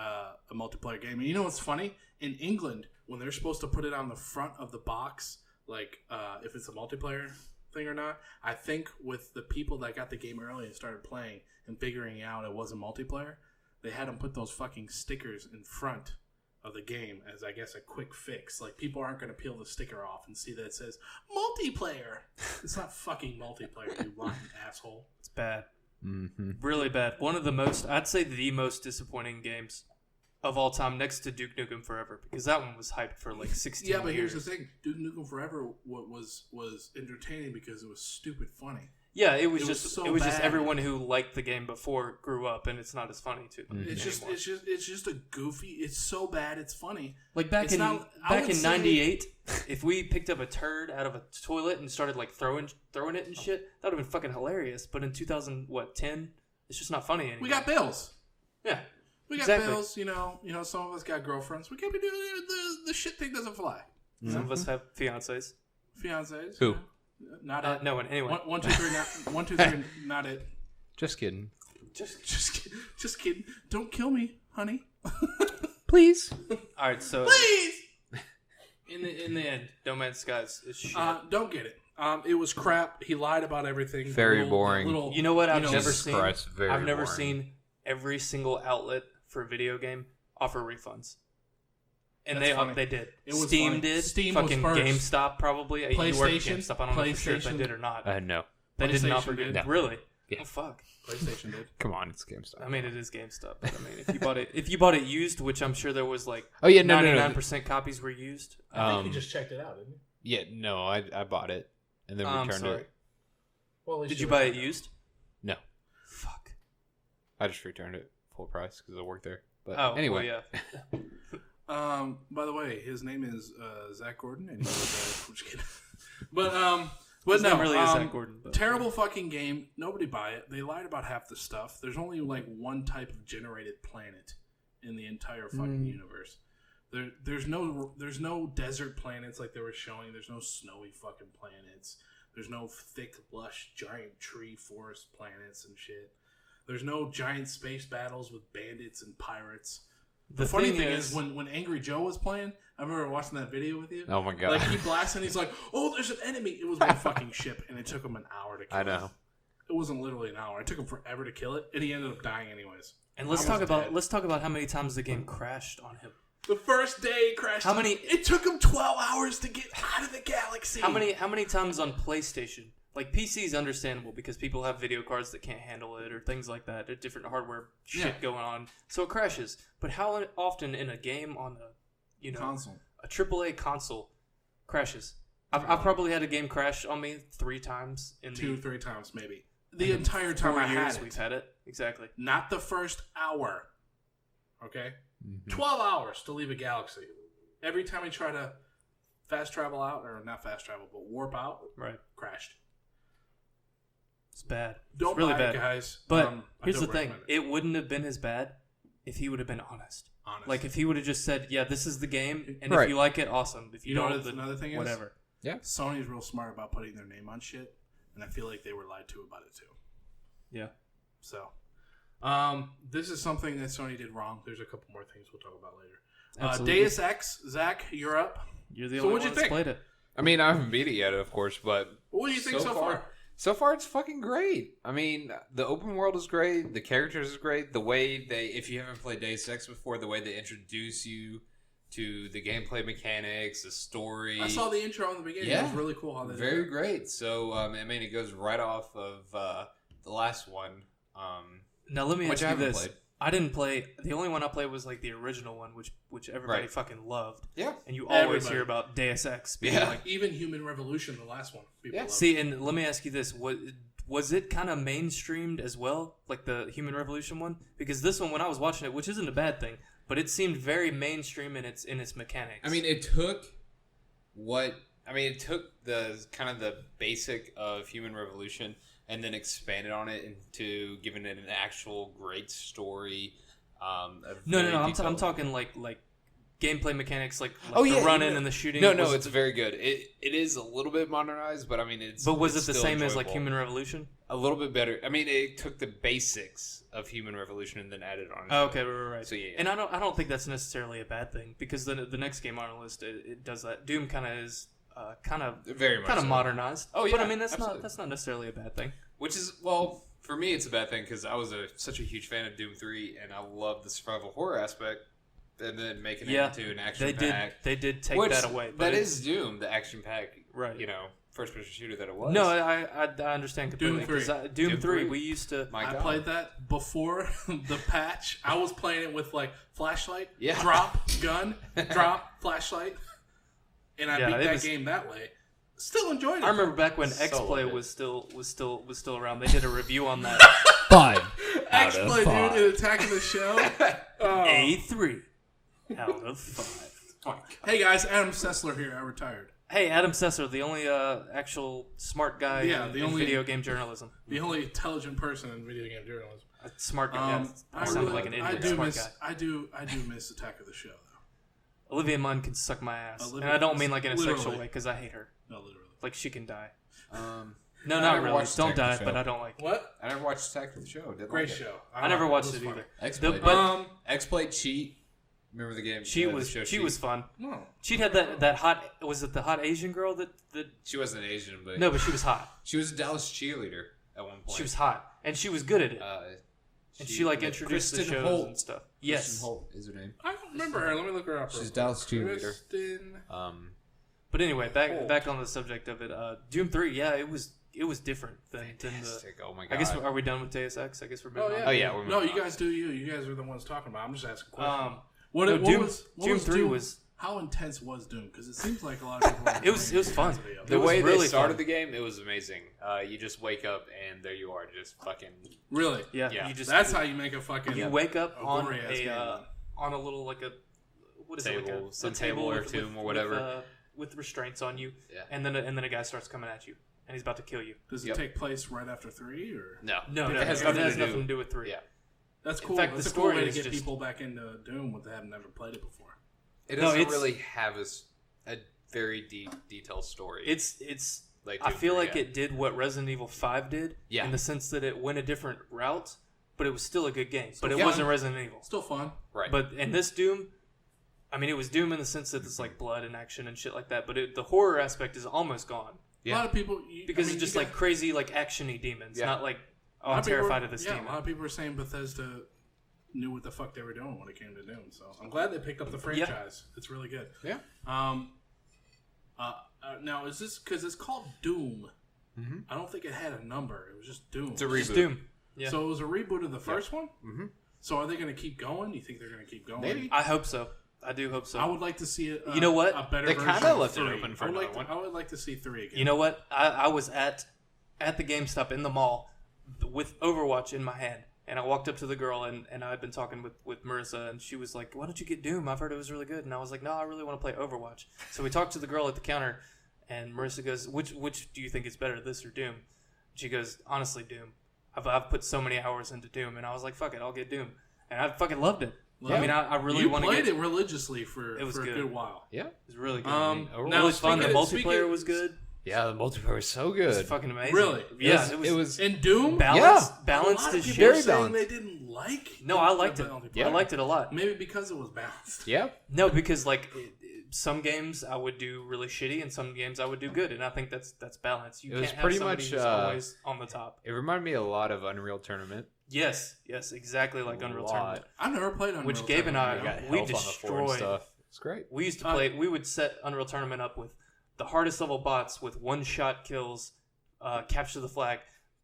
multiplayer game. And you know what's funny? In England, when they're supposed to put it on the front of the box, like if it's a multiplayer thing or not, I think with the people that got the game early and started playing and figuring out it wasn't multiplayer, they had them put those fucking stickers in front of the game as, I guess, a quick fix. Like, people aren't going to peel the sticker off and see that it says multiplayer. It's not fucking multiplayer, you rotten asshole. It's bad. Mm-hmm. Really bad. One of the most, I'd say the most disappointing games of all time, next to Duke Nukem Forever, because that one was hyped for like 16 years. Yeah, but here's the thing. Duke Nukem Forever was entertaining because it was stupid funny. Yeah, it was just everyone who liked the game before grew up, and it's not as funny to them. It's just a goofy. It's so bad, it's funny. Like back in '98, if we picked up a turd out of a toilet and started like throwing it and shit, that would have been fucking hilarious. But in 2010, it's just not funny anymore. We got bills. Yeah, we got bills. You know, some of us got girlfriends. We can't be doing the shit thing doesn't fly. Some of us have fiancés. Fiancés. Who? You know? Not it. No one. Anyway. 1, 2, 3. Not 1, 2, 3. Not it. Just kidding. Just kidding. Don't kill me, honey. Please. All right. So. Please. In the end, No Man's Skies is shit. Don't get it. It was crap. He lied about everything. Very boring. You know what? I've never boring. seen every single outlet for a video game offer refunds. And they did. Steam did. Steam fucking was first. GameStop probably. PlayStation. You work at GameStop. I don't know for sure if they did or not. No. They didn't offer good. No. Really? Yeah. Oh fuck. PlayStation did. Come on, it's GameStop. I mean, it is GameStop. But I mean, if you bought it used, which I'm sure there was like 99% copies were used. I think you just checked it out, didn't you? Yeah. No, I bought it and then returned it. Well, did you buy it used? No. Fuck. I just returned it full price because I worked there. But well, anyway. yeah. By the way, his name is Zach Gordon, and he's I'm just kidding. But his no, name really is Zach Gordon. But terrible fucking game. Nobody buy it. They lied about half the stuff. There's only like one type of generated planet in the entire fucking universe. There's no desert planets like they were showing. There's no snowy fucking planets. There's no thick, lush, giant tree forest planets and shit. There's no giant space battles with bandits and pirates. The funny thing is when Angry Joe was playing, I remember watching that video with you. Oh my god! Like he blasts and he's like, "Oh, there's an enemy!" It was one fucking ship, and it took him an hour to kill it. I know. It wasn't literally an hour. It took him forever to kill it, and he ended up dying anyways. And let's talk about how many times the game crashed on him. The first day it crashed. How many? It took him 12 hours to get out of the galaxy. How many times on PlayStation? Like, PC is understandable because people have video cards that can't handle it or things like that. There's different hardware shit going on. So it crashes. But how often in a game on a console, a AAA console crashes? I've probably had a game crash on me 3 times. 3 times maybe. The entire time I had it. We've had it. Exactly. Not the first hour. Okay? 12 hours to leave a galaxy. Every time we try to fast travel out, or not fast travel, but warp out, crashed. It's bad. Don't it's really buy bad, it, guys. But here's the thing: it wouldn't have been as bad if he would have been honest. Like if he would have just said, "Yeah, this is the game, and if you like it, awesome. If you don't, know another thing whatever." Yeah, Sony's real smart about putting their name on shit, and I feel like they were lied to about it too. Yeah. So, this is something that Sony did wrong. There's a couple more things we'll talk about later. Deus Ex, Zach, you're up. You're the only one that's played it. I mean, I haven't beat it yet, of course, but what do you think so far? So far, it's fucking great. I mean, the open world is great. The characters is great. The way if you haven't played Deus Ex before, the way they introduce you to the gameplay mechanics, the story. I saw the intro in the beginning. Yeah. It was really cool how they did Very it. great. So, I mean, it goes right off of the last one. Now let me Which ask I you haven't this. played. I didn't play. The only one I played was like the original one, which everybody Right. fucking loved. Yeah. And you always Everybody. hear about Deus Ex. Being Yeah. like, Even Human Revolution, the last one. People Yeah. loved. see, and let me ask you this: was it kind of mainstreamed as well, like the Human Revolution one? Because this one, when I was watching it, which isn't a bad thing, but it seemed very mainstream in its mechanics. I mean, it took the kind of the basic of Human Revolution and then expanded on it into giving it an actual great story. No. I'm talking like gameplay mechanics, like Oh, the yeah, running yeah. and the shooting. No, Was it's very good. It is a little bit modernized, but I mean, it's. But was it's it the still same as like enjoyable. Human Revolution? A little bit better. I mean, it took the basics of Human Revolution and then added on. Oh, okay, right. So yeah. And I don't think that's necessarily a bad thing, because the next game on our list it does that. Doom kind of is Very much kind of so. modernized. Oh, yeah, but I mean absolutely. that's not necessarily a bad thing. Which is, well, for me, it's a bad thing because I was such a huge fan of Doom 3, and I love the survival horror aspect, and then making it into an action pack. They did take Which, that away. But that it's- is Doom, the action pack, Right. first-person shooter that it was. No, I understand completely. Doom 3. 'cause Doom Doom 3, 3. we used to. My I God. played that before the patch. I was playing it with like flashlight, Yeah. drop, gun, drop, flashlight, and I Yeah, beat it that was- game that way. Still enjoyed it. I remember back when So X-Play good. was still around. They did a review on that. 5 X-Play, dude, in Attack of the Show. Oh. A3 out of 5. Hey guys, Adam Sessler here. I retired. Hey, Adam Sessler, the only actual smart guy Yeah, in, the in only- video game journalism. The only intelligent person in video game journalism. A smart guy. Yeah, I sounded like an I idiot. do Smart miss. guy. I do miss Attack of the Show though. Olivia Munn can suck my ass, Olivia and I don't Munn, mean like in a literally. sexual way because I hate her. No, literally. Like she can die. Um, No, I not never really. watched Don't Attack of die, the Show. but I don't like it. What? I never watched Attack of the Show. Didn't Great like it. show. I never watched was it fun. either. X-Play. But X-Play Cheat. Remember the game? she the was show she Cheat? was fun. No. She'd had that hot. Was it the hot Asian girl that? She wasn't Asian, but No, but she was hot. she was a Dallas cheerleader at one point. She was hot, and she was good at it. And she like with introduced the Kristen shows Holt. and stuff. Kristen Yes, Holt is her name. I don't remember her. Let me look her up. She's real quick. Dallas cheerleader. Kristen. but anyway, Holt. back on the subject of it. Doom 3, yeah, it was different than the. Fantastic. Oh my god. I guess are we done with Deus Ex? I guess we're moving Oh yeah. on. Oh, yeah, we're No, moving you on. guys do you. You guys are the ones talking about. I'm just asking questions. No, what Doom was Doom Doom? was. How intense was Doom? Because it seems like a lot of people. Were It was fun. The It was way really they started fun. the game, it was amazing. You just wake up and there you are, just fucking. Really? Yeah, Yeah. you just That's how you make a fucking. you wake up a on gory-ass game. on a little like a what is Table, it like some a table or tomb or whatever. with restraints on you. Yeah. And then a guy starts coming at you and he's about to kill you. Does it Yep. take place right after 3 or? No, No, it no, has it nothing has to nothing do. to do with 3. Yeah, That's In cool. fact, That's the a cool story way to is get just- people back into Doom when they have never played it before. it No, doesn't it's- really have a very deep, detailed story. It's like I Doom feel 3, like yeah. it did what Resident Evil 5 did Yeah. in the sense that it went a different route, but it was still a good game. But it fun. wasn't Resident Evil. Still fun. right. But in this Doom, I mean, it was Doom in the sense that it's like blood and action and shit like that. But the horror aspect is almost gone A lot of people because it's just like crazy, like actiony demons, Yeah. not like oh, I'm terrified of this Yeah, demon. a lot of people are saying Bethesda knew what the fuck they were doing when it came to Doom. So I'm glad they picked up the franchise. It's really good. Yeah. Now is this because it's called Doom? I don't think it had a number. It was just Doom. It's a Just reboot. Doom. Yeah. So it was a reboot of the first one. So are they going to keep going? You think they're going to keep going? Maybe. I hope so. I do hope so. I would like to see it. You know what? A better They version kinda of left it 3. open for I would another like one. I would like to see 3 again. You know what? I was at the GameStop in the mall with Overwatch in my hand, and I walked up to the girl, and I'd been talking with Marissa, and she was like, "Why don't you get Doom? I've heard it was really good." And I was like, "No, I really want to play Overwatch." So we talked to the girl at the counter, and Marissa goes, "Which do you think is better, this or Doom?" She goes, "Honestly, Doom. I've put so many hours into Doom," and I was like, "Fuck it, I'll get Doom," and I fucking loved it. Yeah. I mean, I really you want to played get it religiously for It was a good. good while. Yeah. It was really good. Now, it was fun. The speaking- multiplayer was good. Yeah, the multiplayer was so It good. was fucking amazing. Really? Yeah, it was In Doom, balanced. Yeah. Balanced a lot of as people shit. are Very saying balanced. they didn't like. No, I liked it. multiplayer. Yeah. I liked it a lot. Maybe because it was balanced. Yeah. No, because like some games I would do really shitty, and some games I would do good, and I think that's balance. You It was can't have pretty somebody much, who's always on the top. It reminded me a lot of Unreal Tournament. Yes, exactly like Unreal Tournament. I've never played Unreal Which Gabe and Tournament. I, You got we health on the floor and destroyed. stuff. It's great. We used to play. We would set Unreal Tournament up with the hardest level bots with one-shot kills, capture the flag,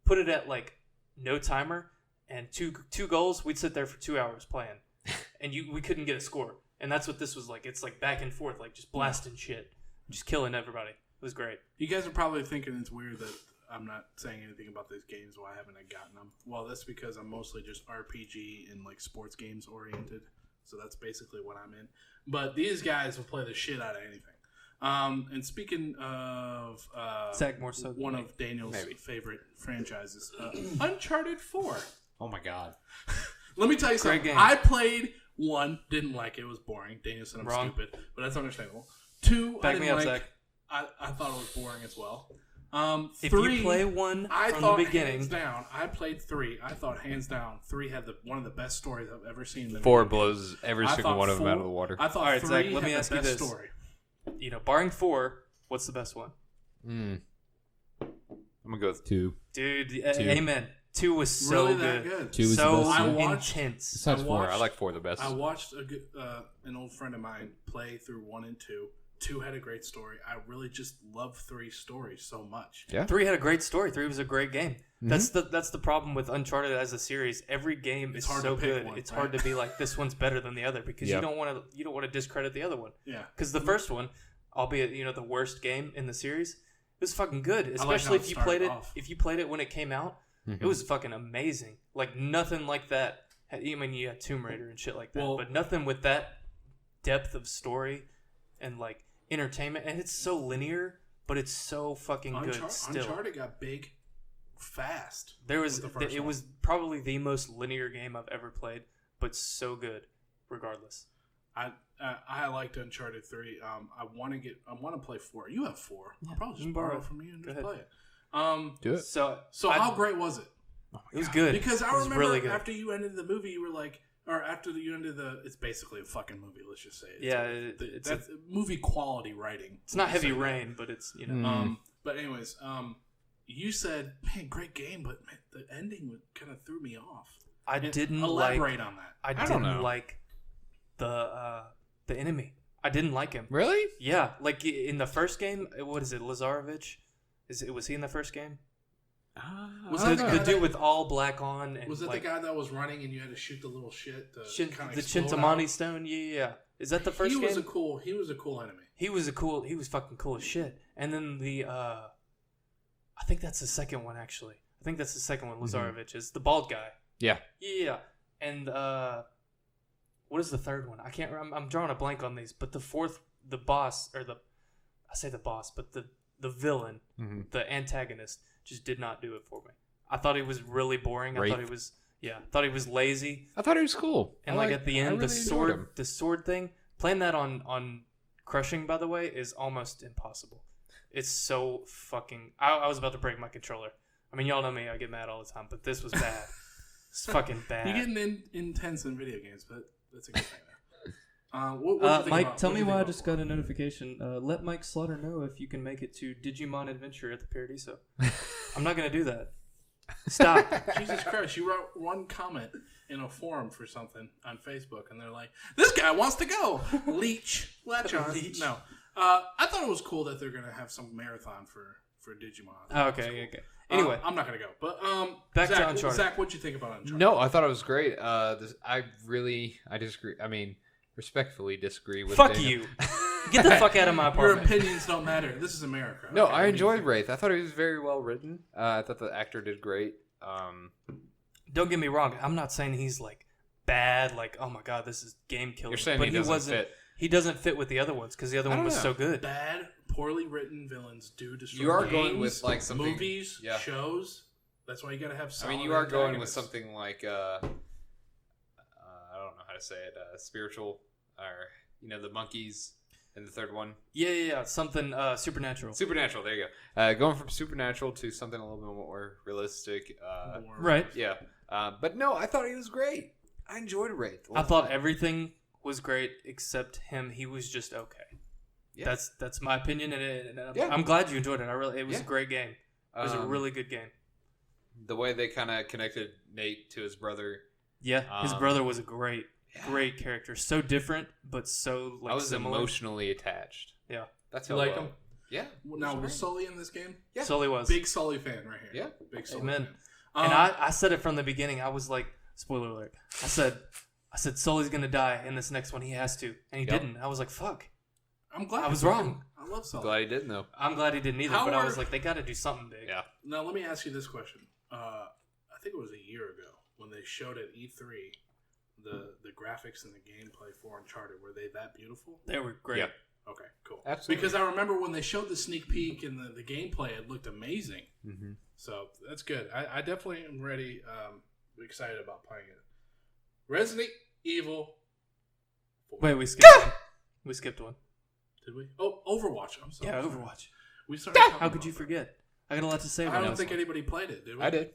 put it at like no timer, and two goals. We'd sit there for 2 hours playing, and we couldn't get a score. And that's what this was like. It's like back and forth, like just blasting shit, just killing everybody. It was great. You guys are probably thinking it's weird that I'm not saying anything about these games. Why haven't I gotten them? Well, that's because I'm mostly just RPG and like sports games oriented. So that's basically what I'm in. But these guys will play the shit out of anything. And speaking of Zach more so one than of Daniel's Maybe. favorite franchises, Uncharted 4. Oh my god. Let me tell you Great something. game. I played 1, didn't like it. It was boring. Daniel said I'm Wrong. stupid, but that's understandable. 2, I Back didn't me up, like. Zach. I thought it was boring as well. If 3, you play one I from thought the beginning, hands down. I played 3. I thought hands down 3 had one of the best stories I've ever seen. In the 4 video game. blows every I single thought one of them 4 out of the water. I thought All right, 3 Zach, let had me the ask you best this. story. barring 4, what's the best one? I'm gonna go with 2. Dude, 2. amen. 2 was so Really that good. good? 2 is So the best. I one. watched- intense. Besides I 4. watched- I like 4 the best. I watched an old friend of mine play through 1 and 2. 2 had a great story. I really just love 3 stories so much. Yeah. 3 had a great story. 3 was a great game. That's the problem with Uncharted as a series. Every game It's is hard so to pick good. one, It's right? hard to be like this one's better than the other because Yep. you don't want to discredit the other one. Yeah. Because the first one, albeit the worst game in the series, it was fucking good. how Especially it if you played started it. off. If you played it when it came out, it was fucking amazing. Like nothing like that. I mean, you had Tomb Raider and shit like that, Well- but nothing with that depth of story and like entertainment. And it's so linear, but it's so fucking good still. Uncharted got big fast. There was with the first it one. was probably the most linear game I've ever played, but so good, regardless. I liked Uncharted 3. I want to play 4. You have 4. I'll probably you just can borrow borrow it from you and Go just ahead. play it. Do it. So How great was it? it was good. Because I it was remember really good. after you ended the movie, you were like, or after you ended it's basically a fucking movie. Let's just say it. Yeah, That's movie quality writing. it's not Say Heavy that. Rain, but it's But anyways, you said, man, great game, but man, the ending kind of threw me off. I didn't Elaborate like. on that. I don't didn't know. like the enemy. I didn't like him. Really? Yeah, like in the first game, what is it, Lazarevich? Was he in the first game? Was The, that the the guy dude that- with all black on and Was that like the guy that was running and you had to shoot the little shit? To kinda the explode Chintamani out? stone? Yeah. Is that the first He game? was a cool enemy. He was fucking cool as shit. And then I think that's the second one actually. I think that's the second one. Lazarevich is the bald guy. Yeah. Yeah. And what is the third one? I can't remember. I'm drawing a blank on these. But the fourth, the boss or I say the boss, but the villain, the antagonist, just did not do it for me. I thought he was really boring. I thought he was lazy. I thought he was cool. And at the end, the sword thing, playing that on Crushing, by the way, is almost impossible. It's so fucking. I was about to break my controller. I mean, y'all know me. I get mad all the time, but this was bad. It's fucking bad. You're getting intense in video games, but that's a good thing. What do you think Mike, about- tell what do me you think why I about just got a notification. Let Mike Slaughter know if you can make it to Digimon Adventure at the Paradiso. I'm not going to do that. Stop. Jesus Christ, you wrote one comment in a forum for something on Facebook, and they're like, this guy wants to go. Latch on. Leech. No. I thought it was cool that they're going to have some marathon for Digimon. Oh, okay. Anyway, I'm not going to go. But back to Zach, Uncharted. Zach, what'd you think about Uncharted? No, I thought it was great. I disagree. I mean, respectfully disagree with fuck Daniel. you. Get the fuck out of my Your apartment. opinions don't matter. This is America. No, Okay, what I do you enjoyed think? Wraith. I thought he was very well written. I thought the actor did great. Don't get me wrong. I'm not saying he's like bad. Like, oh my god, this is game killing. You're saying but he doesn't wasn't. fit. He doesn't fit with the other ones because the other I one don't was know. so good. Bad, poorly written villains do destroy You are games, going with, like, something- movies, yeah. shows. That's why you got to have. I mean, solid you are going with antagonists. something like I don't know how to say it. Spiritual, or the monkeys in the third one. Yeah. Something supernatural. Supernatural. There you go. Going from supernatural to something a little bit more realistic. More- Right. Yeah. But no, I thought he was great. I enjoyed Wraith. I thought everything was great except him. He was just okay. Yeah. That's my opinion, and Yeah. I'm glad you enjoyed it. It was a great game. It was a Um, really good game. The way they kind of connected Nate to his brother. Yeah, his um, brother was a great character. So different, but so I was similar. emotionally attached. Yeah, That's you how like well- him. Yeah. Now, was Sully in this game? Yeah. Sully was. Big Sully fan right here. Yeah. Big Sully Amen. fan. And I said it from the beginning. I was like, spoiler alert. I said Sully's gonna die in this next one. He has to, and he Yep. didn't. I was like, fuck. I'm glad I was wrong. I love Sully. Glad he didn't though. I'm glad he didn't either. How but I are- was like, they got to do something big. Yeah. Now, let me ask you this question. I think it was a year ago when they showed at E3 the graphics and the gameplay for Uncharted. Were they that beautiful? They were great. Yeah. Okay, cool. Absolutely. Because I remember when they showed the sneak peek and the gameplay, it looked amazing. Mm-hmm. So that's good. I definitely am ready, excited about playing it. Resident Evil 4. Wait, we skipped one. We skipped one. Did we? Oh, Overwatch. I'm sorry. Yeah, Overwatch. We started talking How could about you that. forget? I got a lot to say I about don't this think one. anybody played it, did we? I did.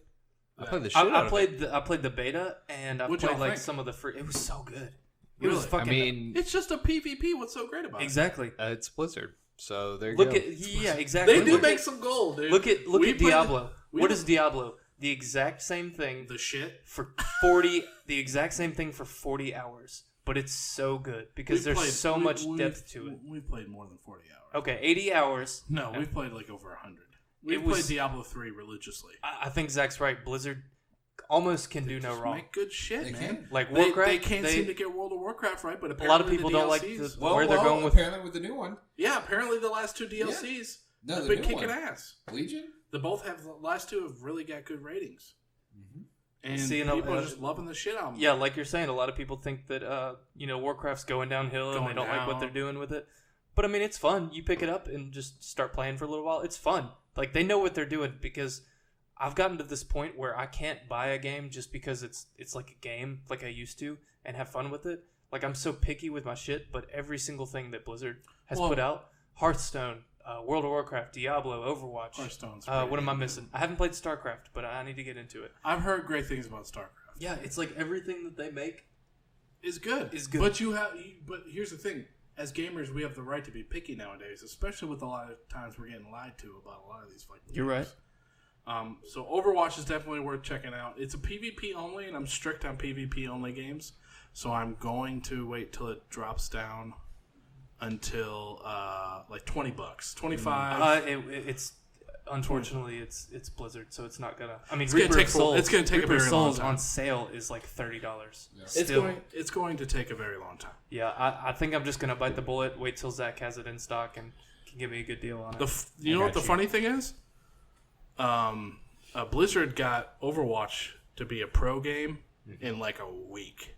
I Yeah. played the shit out I of played I played the beta and I What'd y'all played like think? some of the free. It was so good. It Really? was it. fucking. I mean, It's just a PvP. What's so great about it? exactly. it's Blizzard, so there you Look go. at exactly. They do Look make at- some gold, dude. Look We at played Diablo. we What don't- is Diablo? The exact same thing the shit. for 40. The exact same thing for 40 hours, but it's so good because We've there's played- so we- much we've- depth to it. We've played more than 40 hours. Okay, 80 hours. No, we've played like over 100. We've It was- played Diablo 3 religiously. I think Zach's right. Blizzard almost can do no Just wrong. Make good shit, They man. can. Like They Warcraft, can't seem to get World of Warcraft right, but a apparently lot of people the don't like DLCs where they're going with. apparently with the new one. Yeah, apparently the last two DLCs No, have the been new kicking one. ass. Legion. The last two have really got good ratings. And See, you know, people are just loving the shit out of them. Yeah, like you're saying, a lot of people think that Warcraft's going downhill and they Going don't like what they're down. doing with it. But I mean, it's fun. You pick it up and just start playing for a little while. It's fun. Like they know what they're doing because I've gotten to this point where I can't buy a game just because it's like a game like I used to and have fun with it. Like I'm so picky with my shit, but every single thing that Blizzard has Well- put out, Hearthstone, World of Warcraft, Diablo, Overwatch. Hearthstone's What pretty am I good. missing? I haven't played StarCraft, but I need to get into it. I've heard great things about StarCraft. Yeah, it's like everything that they make. Is good. Is good. But here's the thing: as gamers, we have the right to be picky nowadays, especially with a lot of times we're getting lied to about a lot of these fucking. You're games. So Overwatch is definitely worth checking out. It's a PvP only, and I'm strict on PvP only games. So I'm going to wait till it drops down until like $20, 25. It's unfortunately it's Blizzard, so it's not gonna. I mean, It's gonna Reaper take of Souls. it's gonna take Reaper a of very long Souls time. on sale is like $30. Yeah. It's going to take a very long time. Yeah, I think I'm just gonna bite the bullet, wait till Zach has it in stock, and can give me a good deal on it. You know what the you. funny thing is? Blizzard got Overwatch to be a pro game in like a week.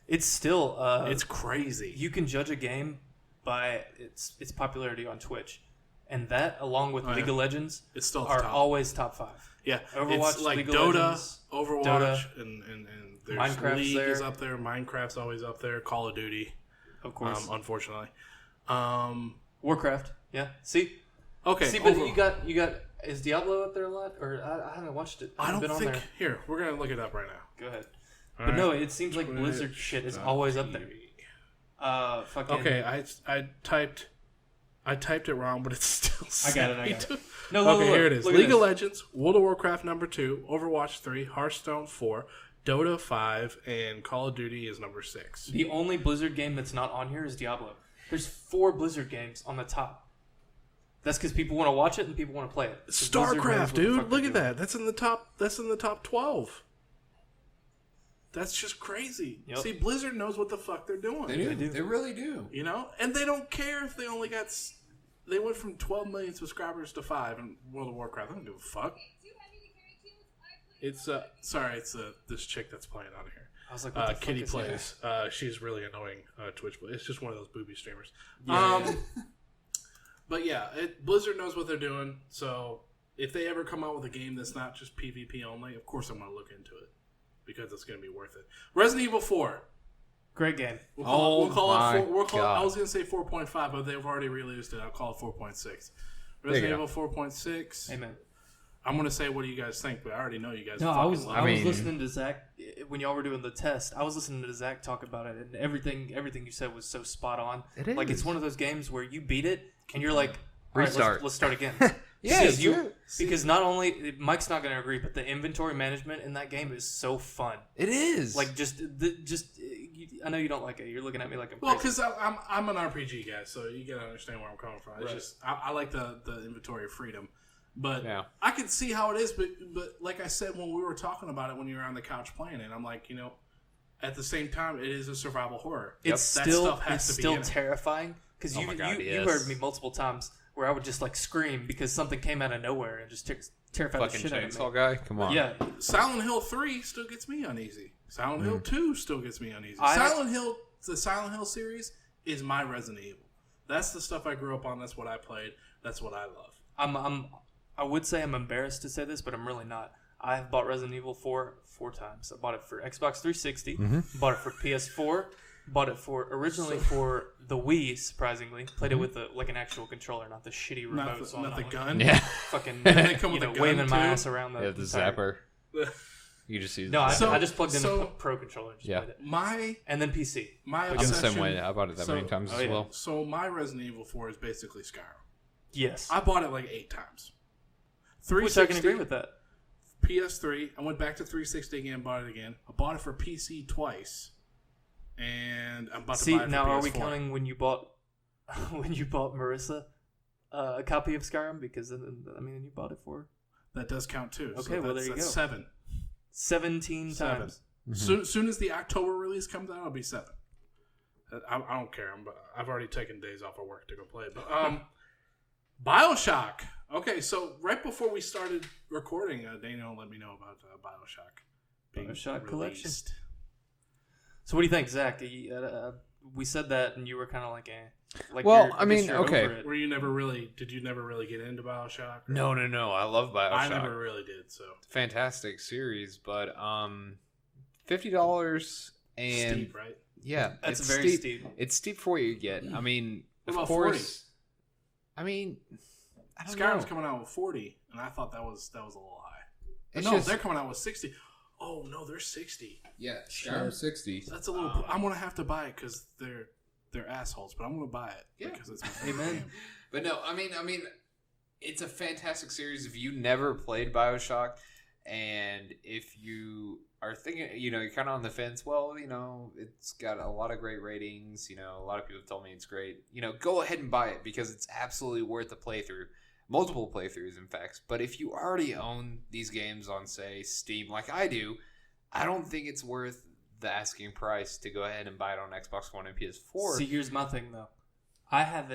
It's still It's crazy. you can judge a game by its popularity on Twitch, and that along with Oh, League yeah. of Legends It's still at the are top. always top 5. Yeah, Overwatch, it's like League of Dota, Legends, Overwatch, Dota. and there's Minecraft's League there. is up there. Minecraft's always up there. Call of Duty, Of course, unfortunately. Warcraft. Yeah. See, Okay, but you got is Diablo up there a lot, or I haven't watched it. I haven't don't been think. on there. Here, we're gonna look it up right now. Go ahead. All But right. no, it seems like Blizzard shit is always up there. Fucking. Okay, I typed it wrong, but it's still. I got it, I got it. No, Okay, look, here it is. look at League of this. Legends, World of Warcraft number 2, Overwatch 3, Hearthstone 4, Dota 5, and Call of Duty is number 6. The only Blizzard game that's not on here is Diablo. There's 4 Blizzard games on the top. That's because people want to watch it and people want to play it. 'Cause Blizzard knows StarCraft, what the dude. fuck Look they're at doing. that. That's in the top 12. That's just crazy. Yep. See, Blizzard knows what the fuck they're doing. They do. They do. They really do. You know? And they don't care if they only got... They went from 12 million subscribers to 5 in World of Warcraft. I don't give a fuck. It's, sorry, it's this chick that's playing on here. I was like, what the fuck Kitty is that? plays. She's really annoying Twitch, but it's just one of those booby streamers. Yeah. But yeah, Blizzard knows what they're doing. So if they ever come out with a game that's not just PvP only, of course I'm going to look into it because it's going to be worth it. Resident Evil 4. Great game. We'll call my it. God. I was going to say 4.5, but they've already released it. I'll call it 4.6. you Resident go. Evil 4.6. Amen. I'm gonna say what do you guys think, but I already know you guys. No, I was mean- listening to Zach when y'all were doing the test. I was listening to Zach talk about it, and everything you said was so spot on. It Like, it's is. one of those games where you beat it, and you're like, all right, Restart. let's start again. Yes, Because not only Mike's not going to agree, but the inventory management in that game is so fun. It is. Like I know you don't like it. You're looking at me like I'm Well, crazy. because I'm an RPG guy, so you gotta understand where I'm coming from. It's Right. just I like the inventory freedom, but Yeah. I can see how it is. But like I said when we were talking about it when you were on the couch playing it, I'm like, at the same time, it is a survival horror. It's That still stuff has to be in it. terrifying because Oh you my God, you yes. heard me multiple times where I would just like scream because something came out of nowhere and just terrified the fucking shit out of me. chainsaw guy. Come on. Yeah, Silent Hill 3 still gets me uneasy. Silent Hill 2 still gets me uneasy. The Silent Hill series is my Resident Evil. That's the stuff I grew up on. That's what I played. That's what I love. I would say I'm embarrassed to say this, but I'm really not. I have bought Resident Evil 4 times. I bought it for Xbox 360, bought it for PS4, bought it originally for the Wii. Surprisingly, played it with an actual controller, not the shitty remote. Not the gun. Yeah. Fucking They come with a gun, waving my too? ass around the. Yeah, the entire- zapper. You just use. No, I So- just plugged in a Pro controller and just Yeah. played it. My And then PC. I'm the same way. I bought it that many times as well. So my Resident Evil 4 is basically Skyrim. Yes. I bought it like 8 times. Which I can agree with that. PS3. I went back to 360 again, bought it again. I bought it for PC twice, and I'm about to See, buy it for now PS4. are we counting when you bought Marissa a copy of Skyrim? Because you bought it for That does count too. Okay, well, there you that's go. 7. 17 times. Soon as the October release comes out, it'll be 7. I don't care. I've already taken days off of work to go play it. But BioShock. Okay, so right before we started recording, Daniel let me know about BioShock being BioShock collection. released. So what do you think, Zach? We said that, and you were kind of like, eh. Like, Well, you're- I mean, guess you're okay. over it. Did you never really get into BioShock? or- No. I love BioShock. I never really did. So Fantastic series, but $50 and steep, right? yeah, That's it's very steep. It's steep for what you get. I mean, What of about course. I mean, I don't Skyrim's know. coming out with 40, and I thought that was a little high. It's No, just- they're coming out with 60. Oh no, they're 60. Yeah, Skyrim 60. That's a little. I'm gonna have to buy it because they're assholes, but I'm gonna buy it because it's my favorite Amen. game. But no, I mean, it's a fantastic series. If you never played BioShock, and if you are thinking, you're kind of on the fence. Well, it's got a lot of great ratings. A lot of people have told me it's great. Go ahead and buy it because it's absolutely worth the playthrough. Multiple playthroughs, in fact. But if you already own these games on, say, Steam, like I do, I don't think it's worth the asking price to go ahead and buy it on Xbox One and PS4. See, here's my thing, though. I have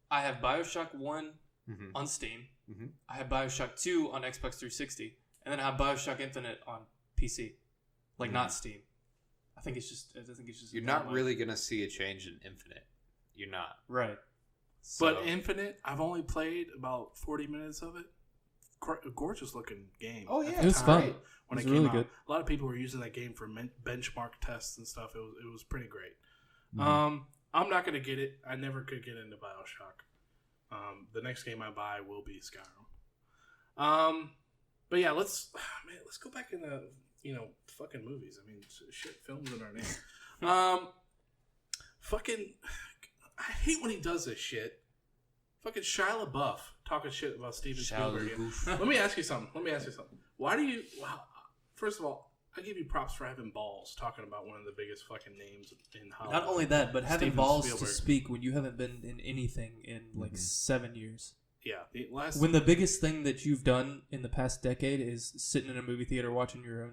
BioShock 1 Mhm. on Steam. Mhm. I have BioShock 2 on Xbox 360. And then I have BioShock Infinite on PC. Like, not Steam. I think it's just You're not really going to see a change in Infinite. You're not. right. But So- Infinite, I've only played about 40 minutes of it. Gorgeous looking game. Oh, yeah, at the it's time fun. When It's it came really out. good. A lot of people were using that game for benchmark tests and stuff. It was pretty great. Mm-hmm. I'm not gonna get it. I never could get into BioShock. The next game I buy will be Skyrim. But yeah, let's go back into fucking movies. I mean, shit, films in our name. Fucking, I hate when he does this shit. Fucking Shia LaBeouf talking shit about Steven Spielberg. Let me ask you something. Why do you? Wow. First of all, I give you props for having balls talking about one of the biggest fucking names in Hollywood. Not only that, but having Steven balls Spielberg. to speak when you haven't been in anything in like 7 years. Yeah, the last. When the biggest thing that you've done in the past decade is sitting in a movie theater watching your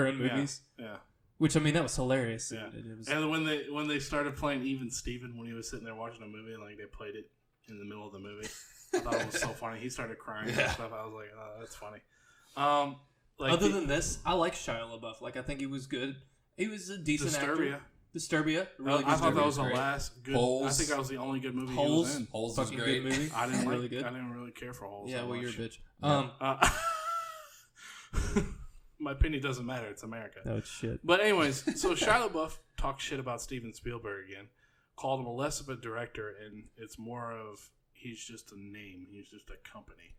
own movies. Yeah. Which, I mean, that was hilarious. Yeah. It was, And when they started playing Even Steven when he was sitting there watching a movie and like they played it in the middle of the movie, I thought it was so funny. He started crying and stuff. I was like, oh, that's funny. other than this, I like Shia LaBeouf. Like, I think he was good. He was a decent actor. Disturbia. Really I good thought that movie. was the last good. Holes. I think that was the only good movie he Holes. was in. Holes was Fucking great. good movie. I didn't really good. I didn't really care for Holes. Yeah, that well, you're a much. bitch. My opinion doesn't matter. It's America. No, it's shit. But anyways, so Shia LaBeouf talked shit about Steven Spielberg again, called him less of a director, and it's more of he's just a name. He's just a company.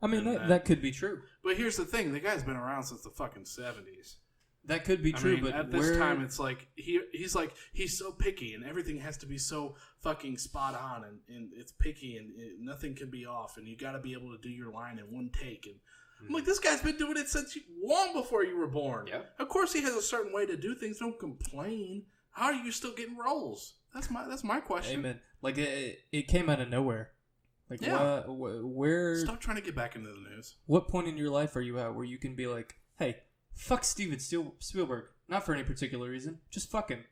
I mean, that could be true. But here's the thing: the guy's been around since the fucking 70s. That could be true, but at this time, it's like he's so picky, and everything has to be so fucking spot on, and it's picky, and nothing can be off, and you got to be able to do your line in one take. And I'm like, this guy's been doing it since long before you were born. Yeah. Of course, he has a certain way to do things. Don't complain. How are you still getting roles? That's my question. Amen. Like it came out of nowhere. Like Yeah. where? Stop trying to get back into the news. What point in your life are you at where you can be like, hey, fuck Steven Spielberg? Not for any particular reason, just fuck him.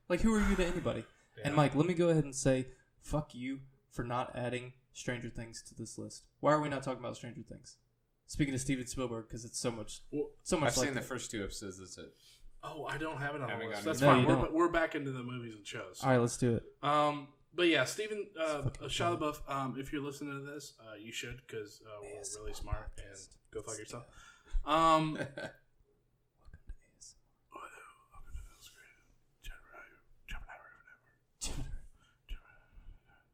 Like, who are you to anybody? Yeah. And Mike, let me go ahead and say, fuck you for not adding Stranger Things to this list. Why are we not talking about Stranger Things? Speaking of Steven Spielberg, because it's so much. I've seen the first 2 episodes. That's it. Oh, I don't have it on the list. That's No, fine. We're back into the movies and shows. All right, let's do it. But yeah, Steven Shia LaBeouf, if you're listening to this, you should, because we're really smart, and go fuck yourself.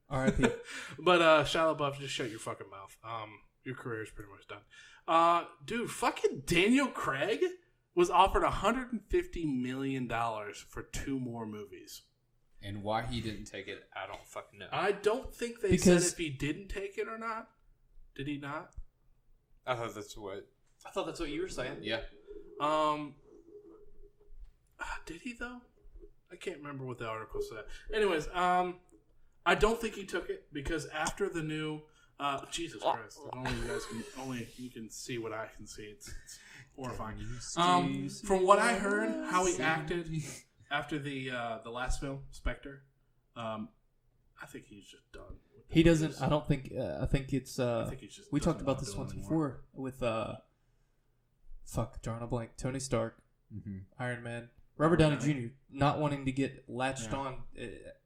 R.I.P. But Shia LaBeouf, just shut your fucking mouth. Your career is pretty much done. Dude, fucking Daniel Craig was offered $150 million for 2 more movies. And why he didn't take it, I don't fucking know. I don't think they said if he didn't take it or not. Did he not? I thought that's what you were saying. Yeah. Did he though? I can't remember what the article said. Anyways, I don't think he took it because after the new Jesus Christ, only you can see what I can see. It's horrifying. From what I heard, how he acted after the last film, Spectre, I think he's just done. He doesn't. I don't think. I think it's. I think he's just. We talked about this once before with drawing a blank. Tony Stark, Iron Man, Robert Downey Jr. not wanting to get latched on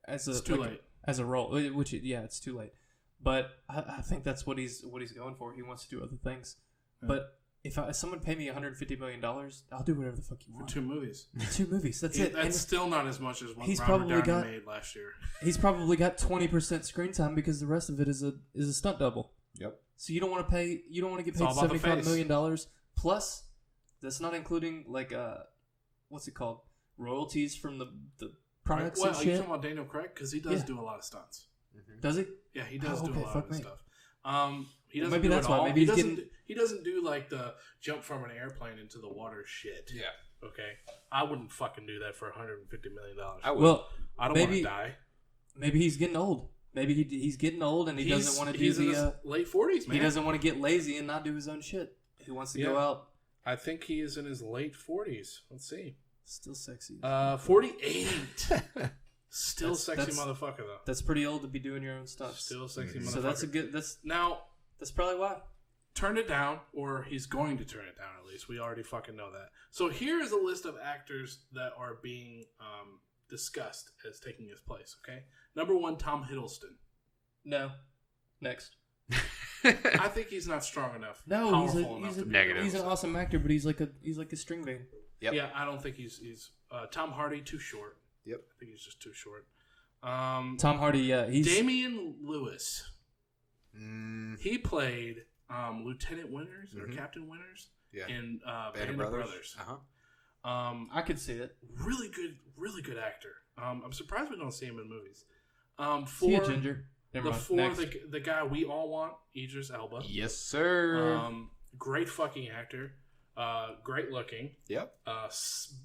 as a late. As a role, which it's too late. But I think that's what he's going for. He wants to do other things. Yeah. But if someone paid me $150 million, I'll do whatever the fuck you want. For 2 movies. 2 movies. That's it. That's and still not as much as what he's Robert probably Downey made last year. He's probably got 20% screen time because the rest of it is a stunt double. Yep. So you don't want to pay. You don't want to get paid $75 million plus. That's not including what's it called? Royalties from the products and shit. Are you talking about Daniel Craig? Because he does do a lot of stunts. Mm-hmm. Does he? Yeah, he does do a lot of stuff. He doesn't maybe do that's it why. all. Maybe he doesn't do like the jump from an airplane into the water shit. Yeah. Okay. I wouldn't fucking do that for $150 million. I would. Well, I don't want to die. Maybe he's getting old. Maybe he's getting old and he doesn't want to do in his late 40s, man. He doesn't want to get lazy and not do his own shit. He wants to go out. I think he is in his late 40s. Let's see. Still sexy. 48. Still sexy motherfucker though. That's pretty old to be doing your own stuff. Still sexy motherfucker. So that's a good. That's probably why. Turn it down, or he's going to turn it down. At least we already fucking know that. So here is a list of actors that are being discussed as taking his place. Okay, number 1, Tom Hiddleston. No. Next. I think he's not strong enough. No, he's an awesome actor, but he's like a string bean. Yep. Yeah, I don't think he's Tom Hardy too short. Yep. I think he's just too short. Tom Hardy, yeah. He's Damian Lewis. He played Lieutenant Winters or Captain Winters in Band of Brothers. I could see it. Really good actor. I'm surprised we don't see him in movies. See a ginger. The guy we all want, Idris Elba. Yes, sir. Great fucking actor. Great looking. Yep.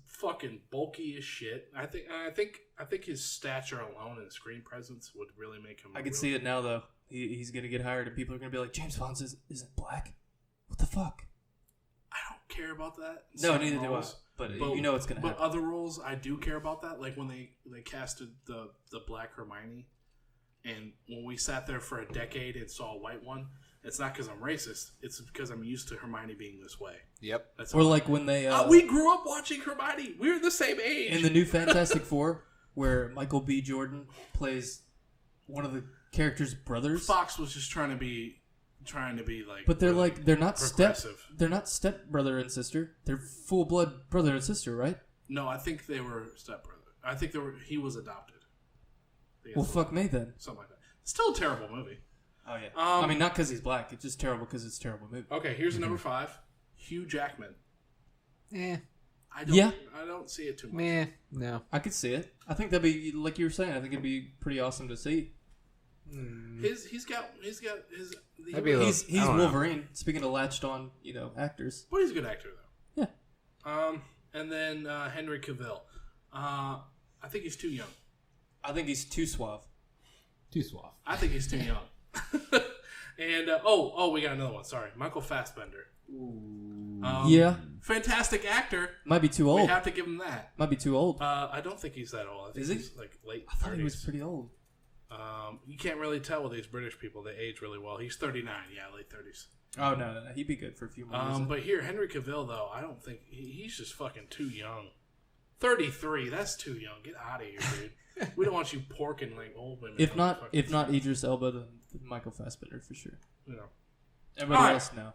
Fucking bulky as shit. I think his stature alone and screen presence would really make him. I can see it now though. He's gonna get hired and people are gonna be like, James Bond isn't black. What the fuck? I don't care about that. No, neither do I. But you know it's gonna happen. But other roles, I do care about that. Like when they casted the black Hermione, and when we sat there for a decade and saw a white one. It's not because I'm racist. It's because I'm used to Hermione being this way. Yep. Or like when they... we grew up watching Hermione. We were the same age. In the new Fantastic Four, where Michael B. Jordan plays one of the character's brothers. Fox was just trying to be like... But they're not step brother and sister. They're full blood brother and sister, right? No, I think they were stepbrother. I think he was adopted. Well, fuck me then. Something like that. Still a terrible movie. Oh yeah. Um, I mean, not because he's black. It's just terrible because it's a terrible movie. Okay, here's number 5. Hugh Jackman. Eh. I don't see it too much. Meh. No. I could see it. I think that'd be like you were saying. I think it'd be pretty awesome to see. He's got his. That'd be a little- He's I don't know. Wolverine. Speaking of latched on, actors. But he's a good actor though. Yeah. And then Henry Cavill. I think he's too young. I think he's too suave. Too suave. I think he's too young. And we got another one. Sorry, Michael Fassbender. Yeah. Fantastic actor. Might be too We old. have to give him that. Might be too old. I don't think he's that old. I think Is he? he's like late I thought 30s. he was pretty old. You can't really tell with these British people. They age really well. He's 39. Yeah, late 30s. Oh no, he'd be good for a few more years. But here, Henry Cavill, though, I don't think he's just fucking too young. 33, that's too young. Get out of here, dude. We don't want you porking like old women. If on not the fucking Idris Elba, then Michael Fassbender for sure. you know. Everybody All right. else, no.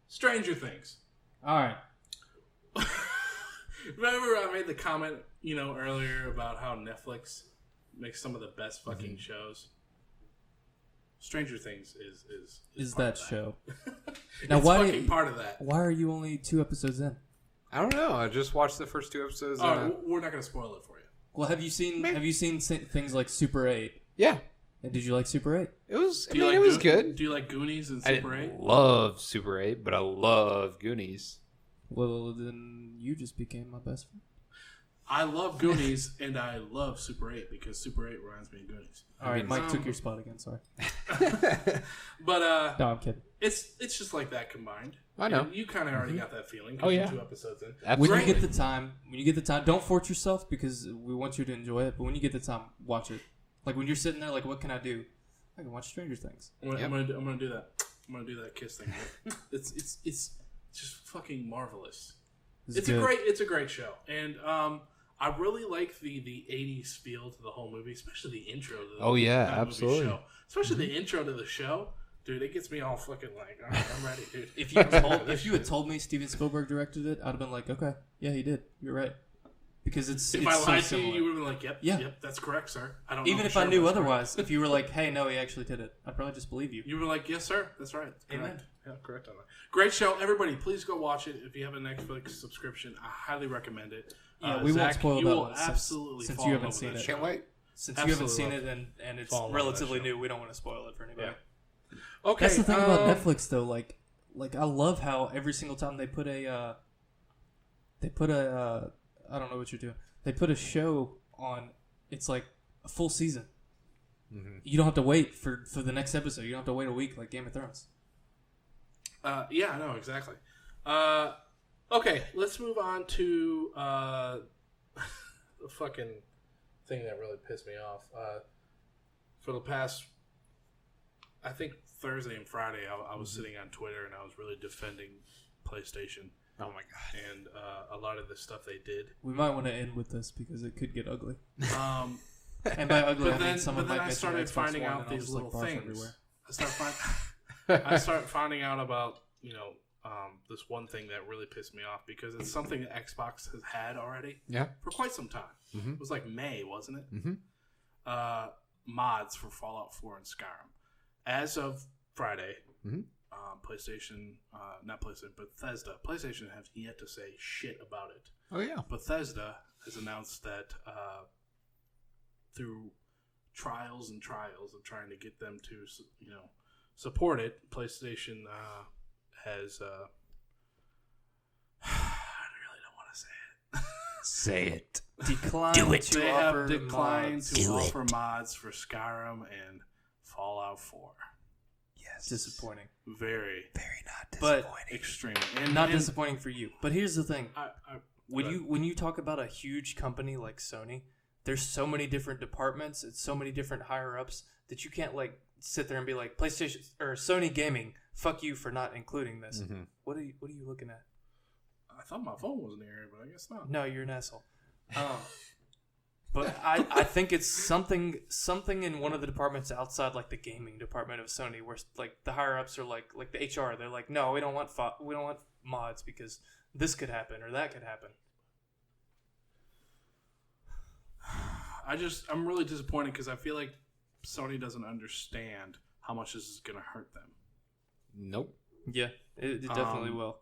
Stranger Things. All right. Remember I made the comment, earlier about how Netflix makes some of the best fucking shows? Stranger Things is part That of show? It's Now, why fucking part of that. Why are you only 2 episodes in? I don't know. I just watched the first 2 episodes. Oh, we're not going to spoil it for you. Well, have you seen things like Super 8? Yeah, And did you like Super 8? it was. Do you like it was good. Do you like Goonies and I Super 8? didn't love Super 8, but I love Goonies. Well, then you just became my best friend. I love Goonies and I love Super 8 because Super 8 reminds me of Goonies. All right, Mike took your spot again. Sorry. But No, I'm kidding. it's just like that combined. I know. And you kind of already got that feeling. 'cause Oh, you're yeah. 2 episodes in. Absolutely. When you get the time, don't force yourself because we want you to enjoy it. But when you get the time, watch it. Like when you're sitting there, like, what can I do? I can watch Stranger Things. I'm gonna do that. I'm gonna do that kiss thing. It's just fucking marvelous. It's a great show, and I really like the 80s feel to the whole movie, especially the intro to the movie show. Especially the intro to the show. Dude, it gets me all fucking like, all right, I'm ready, dude. If you had told me Steven Spielberg directed it, I'd have been like, okay, yeah, he did. You're right. Because it's If it's I so lied to similar. you, you would have been like, yep, that's correct, sir. I don't know Even for if sure, I knew but it's correct. otherwise, if you were like, hey, no, he actually did it, I'd probably just believe you. You were like, yes, sir. That's right. Amen. Correct. Yeah, correct on that. Great show. Everybody, please go watch it. If you have a Netflix subscription, I highly recommend it. Yeah, we won't Zach, spoil you that will one absolutely since fall you in haven't love with seen that it. show. Can't wait. Since you haven't Absolutely seen it and it's Fall in love with relatively that show. new, we don't want to spoil it for anybody. Yeah. Okay. That's the thing about Netflix, though. Like I love how every single time they put a I don't know what you're doing. They put a show on. It's like a full season. Mm-hmm. You don't have to wait for the next episode. You don't have to wait a week like Game of Thrones. Yeah, I know exactly. Okay, let's move on to the fucking thing that really pissed me off. For the past, I think Thursday and Friday, I was sitting on Twitter and I was really defending PlayStation Oh my god. and a lot of the stuff they did. We might want to end with this because it could get ugly. Um, And by ugly, but I mean then, someone but then might I mention started Xbox finding One out and I'll these just, like, little barf things. everywhere. I start finding out about this one thing that really pissed me off because it's something that Xbox has had already Yeah. for quite some time. Mhm. It was like May, wasn't it? Mhm. Mods for Fallout 4 and Skyrim. As of Friday, Mhm. PlayStation, not PlayStation, but Bethesda. PlayStation has yet to say shit about it. Oh yeah. Bethesda has announced that through trials and trials of trying to get them to, support it, PlayStation has. I really don't want to say it. Say it. Decline Do it. to They offer have declined mods. to offer mods for Skyrim and Fallout 4. It's disappointing. Very not But extreme, and not disappointing for you. But here's the thing: I when you talk about a huge company like Sony, there's so many different departments and so many different higher ups that you can't like sit there and be like PlayStation or Sony Gaming. Fuck you for not including this. Mhm. What are you looking at? I thought my phone was in the area, but I guess not. No, you're an asshole. But I think it's something in one of the departments outside like the gaming department of Sony where like the higher ups are like the HR. They're like, no, we don't want mods because this could happen or that could happen. I'm really disappointed because I feel like Sony doesn't understand how much this is going to hurt them. Nope. Yeah, it definitely will.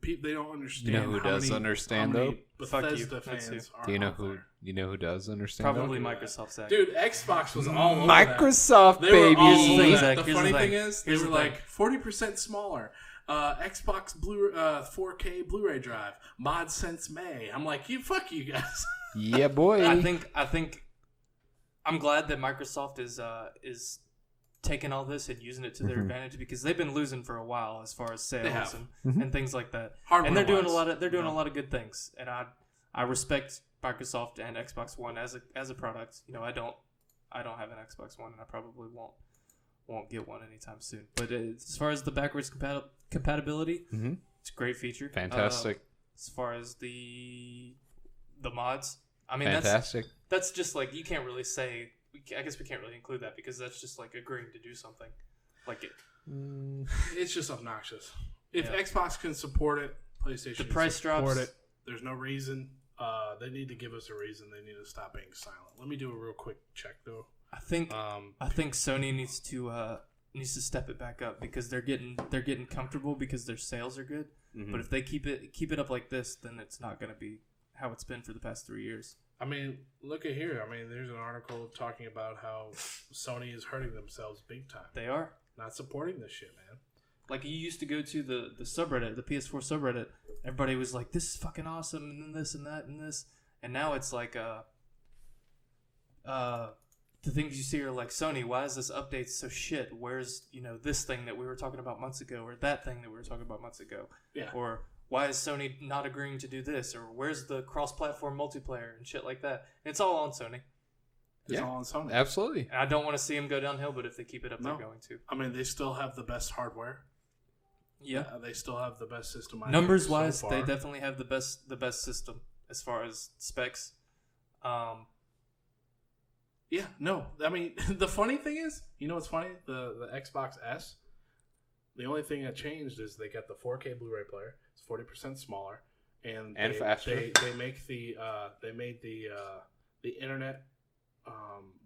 They don't understand. You know who does understand though? Bethesda fans are Do you know out who? there. You know who does understand? Probably though? Microsoft, Zach. Dude, Xbox was all over Microsoft, that. They were baby. all over Here's that. the The thing. funny Here's the thing thing. is, they Here's were the like 40% smaller. Xbox 4K Blu-ray drive. Mod since May. I'm like, fuck you guys. Yeah, boy. I think I'm glad that Microsoft is taking all this and using it to their advantage, because they've been losing for a while as far as sales and things like that. And they're doing a lot of good things, and I respect Microsoft and Xbox One as a product. You know, I don't have an Xbox One, and I probably won't get one anytime soon. But as far as the backwards compatibility, it's a great feature. Fantastic. As far as the mods, I mean, Fantastic. that's just like, you can't really say. I guess we can't really include that because that's just like agreeing to do something. Like it. It's just obnoxious. If Xbox can support it, PlayStation The can price support drops. it. There's no reason. They need to give us a reason. They need to stop being silent. Let me do a real quick check though. I think Sony needs to step it back up, because they're getting comfortable because their sales are good. But if they keep it up like this, then it's not going to be how it's been for the past 3 years. I mean, look at here. I mean, there's an article talking about how Sony is hurting themselves big time. They are Not supporting this shit, man. like, you used to go to the subreddit, the PS4 subreddit. Everybody was like, "This is fucking awesome," and then this and that and this. And now it's like, the things you see are like, Sony, why is this update so shit? Where's, this thing that we were talking about months ago, or that thing that we were talking about months ago? Yeah. Or why is Sony not agreeing to do this? Or where's the cross-platform multiplayer and shit like that? It's all on Sony. It's all on Sony. Absolutely. And I don't want to see them go downhill, but if they keep it up, No. they're going to. I mean, they still have the best hardware. Yeah. They still have the best system. Numbers-wise, so they far. definitely have the best system as far as specs. Yeah, no. I mean, the funny thing is, what's funny? The Xbox S, the only thing that changed is they got the 4K Blu-ray player. It's 40% smaller, and faster. They make the internet.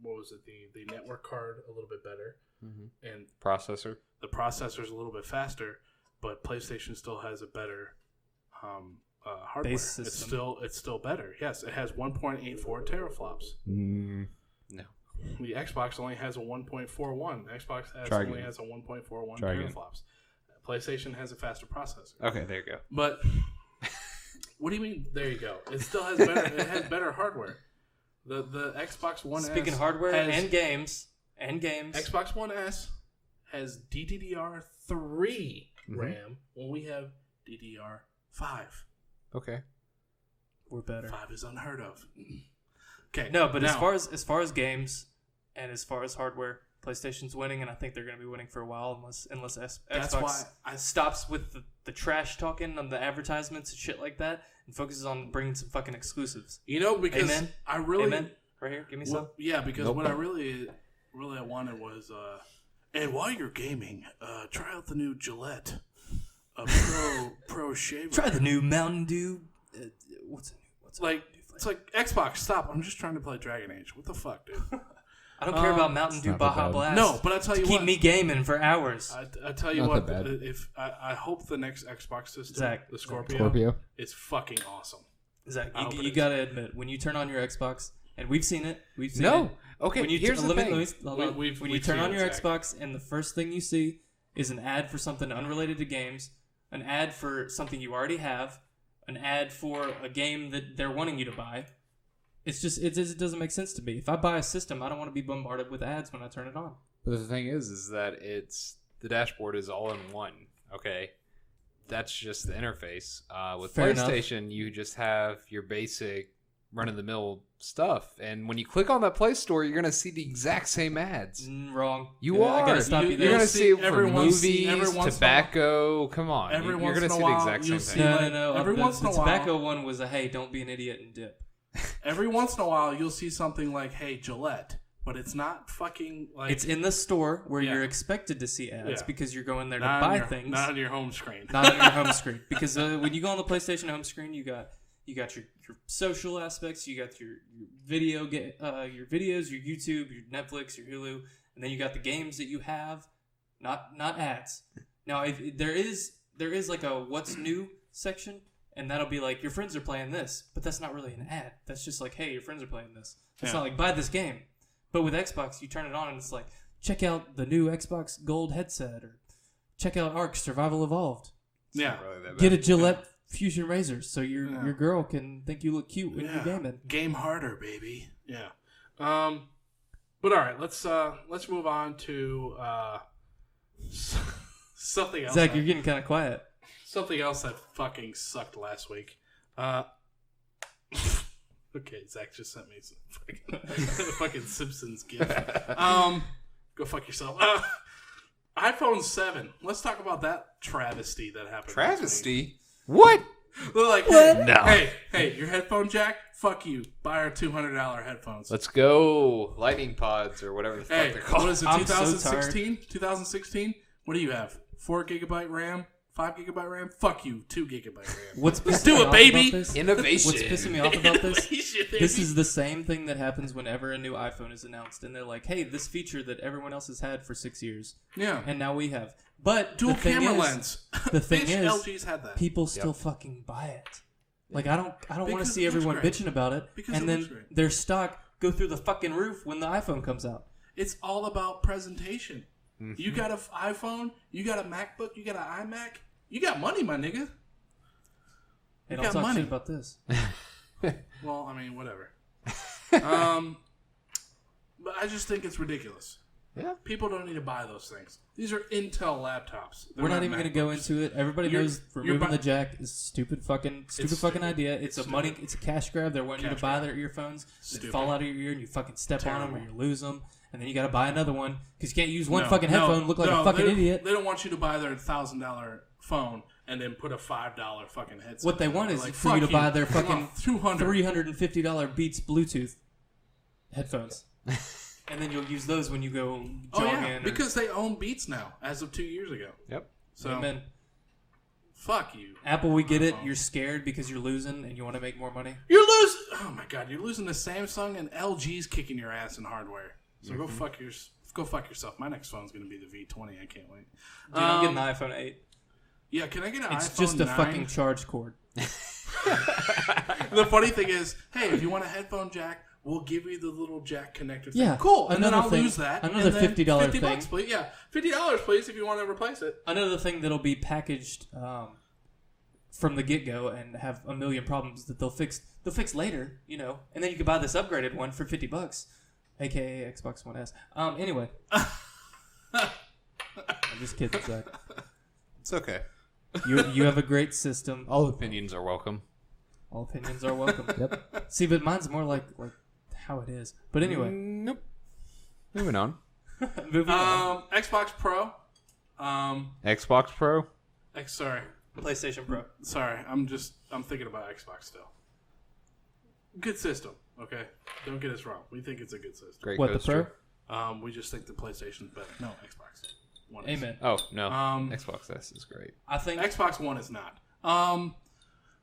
What was it? The network card a little bit better, and Processor. the processor's a little bit faster, but PlayStation still has a better hardware. Base system. It's still better. Yes, it has 1.84 teraflops. No. The Xbox only has a 1.41. Xbox S Try only again. has a 1.41 Try again. teraflops. PlayStation has a faster processor. Okay, there you go. But what do you mean? There you go. It still has better. It has better hardware. The Xbox One Speaking S hardware has, and games. Xbox One S has DDR3 RAM when we have DDR5. Okay. We're better. 5 is unheard of. Okay. No, but now, as far as games and as far as hardware, PlayStation's winning, and I think they're going to be winning for a while unless that's Xbox why stops with the trash talking on the advertisements and shit like that and focuses on bringing some fucking exclusives. because Amen? I really Amen? Right here, give me some. Yeah, because Nope. what I really wanted was, and while you're gaming, try out the new Gillette, Pro shaver. Try the new Mountain Dew. What's It's like Xbox. Stop! I'm just trying to play Dragon Age. What the fuck, dude? I don't care about Mountain Dew not that Baja bad. Blast. No, but I tell you keep what, me gaming for hours. I tell you Not what, that bad. if I hope the next Xbox system, Zach. the Scorpio, Scorpio. is fucking awesome. Zach, I hope it you is. gotta admit, when you turn on your Xbox, and we've seen it. No. it. Okay, When you here's the thing. hold on. We've when you seen turn on it, your Zach. Xbox, and the first thing you see is an ad for something unrelated to games, an ad for something you already have, an ad for a game that they're wanting you to buy. It doesn't make sense to me. If I buy a system, I don't want to be bombarded with ads when I turn it on. But the thing is that the dashboard is all in one. Okay, that's just the interface. With Fair enough. PlayStation, you just have your basic run-of-the-mill stuff, and when you click on that Play Store, you're gonna see the exact same ads. Wrong. You I are. gotta stop you You're there. gonna see see it for every once- movies, every once in a tobacco. Come on, Every you're once gonna in a see the while, exact you'll same see thing. No. Every once in a the while- tobacco one was a hey, don't be an idiot and dip. Every once in a while, you'll see something like, "Hey, Gillette," but it's not fucking like It's in the store where Yeah. you're expected to see ads Yeah. because you're going there to not buy on your, things. not on your home screen. Not on your home screen, because when you go on the PlayStation home screen, you got your social aspects, you got your videos, your YouTube, your Netflix, your Hulu, and then you got the games that you have, not ads. Now, if there is like a what's new section, and that'll be like your friends are playing this, but that's not really an ad. That's just like, hey, your friends are playing this. It's not like buy this game. But with Xbox, you turn it on and it's like, check out the new Xbox Gold headset, or check out Ark Survival Evolved. Yeah. Really Get a Gillette Fusion razor so your girl can think you look cute when you're gaming. Game harder, baby. Yeah. But all right, let's move on to something else. Zach, you're getting kind of quiet. Something else that fucking sucked last week. Okay, Zach just sent me some fucking Simpsons gif. Go fuck yourself. iPhone 7. Let's talk about that travesty that happened. Travesty? What? They're like, No. Hey, your headphone jack? Fuck you. Buy our $200 headphones. Let's go. Lightning pods or whatever the fuck they're called. What is it, I'm 2016? 2016? What do you have? 4 gigabyte RAM? 5 gigabyte RAM? Fuck you. 2 gigabyte RAM. Let's do it, baby. Innovation. What's pissing me off about this? Innovation, baby. This is the same thing that happens whenever a new iPhone is announced, and they're like, "Hey, this feature that everyone else has had for 6 years, Yeah. and now we have." But Dual the thing camera is, lens. The thing Bitch, is, LG's had that. people still fucking buy it. Like I don't want to Because see it looks everyone great. bitching about it, Because and it then looks great. their stock go through the fucking roof when the iPhone comes out. It's all about presentation. You got an iPhone, you got a MacBook, you got an iMac, you got money, my nigga. Hey, You don't got talk money. shit about this. Well, I mean, whatever. But I just think it's ridiculous. Yeah. People don't need to buy those things. These are Intel laptops. They're We're not even going to go MacBooks. into it. Everybody You're- knows you're removing bu- the jack is stupid fucking stupid. idea. It's a money. stupid. It's a cash grab. They're wanting you Cash to buy grab. their earphones. They Stupid. fall out of your ear and you fucking step on them or Terrible. you lose them, and then you got to buy another one because you can't use one No, fucking no, headphone. Look like no, a fucking they- idiot. They don't want you to buy their $1,000 phone and then put a $5 fucking headset. What they on. want They're is like, for you to fuck buy their Come fucking on, $200. $350 Beats Bluetooth headphones, and then you'll use those when you go Oh jogging. yeah, because they own Beats now, as of 2 years ago. Yep. So Amen. fuck you. Apple, we get it. iPhone. You're scared because you're losing and you want to make more money. You're losing. Oh my god, you're losing to Samsung and LG's kicking your ass in hardware. So go fuck yourself. My next phone's gonna be the V20. I can't wait. Dude, I'm getting the iPhone 8. Yeah, can I get an It's iPhone just a 9? fucking charge cord. The funny thing is, hey, if you want a headphone jack, we'll give you the little jack connector thing. Yeah, Cool. And then another I'll thing- lose that. another and then $50 $50 thing. please. Yeah, $50 please if you want to replace it. Another thing that'll be packaged from the get-go and have a million problems that they'll fix later, you know, and then you can buy this upgraded one for $50, aka Xbox One S. Anyway, I'm just kidding, Zach. It's okay. You have a great system. All opinions are welcome. All opinions are welcome. Yep. See, but mine's more like how it is. But anyway, Nope. Moving on. moving on. Xbox Pro. Xbox Pro. Sorry, PlayStation Pro. I'm thinking about Xbox still. Good system. Okay, don't get us wrong. We think it's a good system. Great What, the coaster. Pro? We just think the PlayStation's better. No, Xbox One. Amen. Oh no. Um, Xbox S is great. I think Xbox One is not.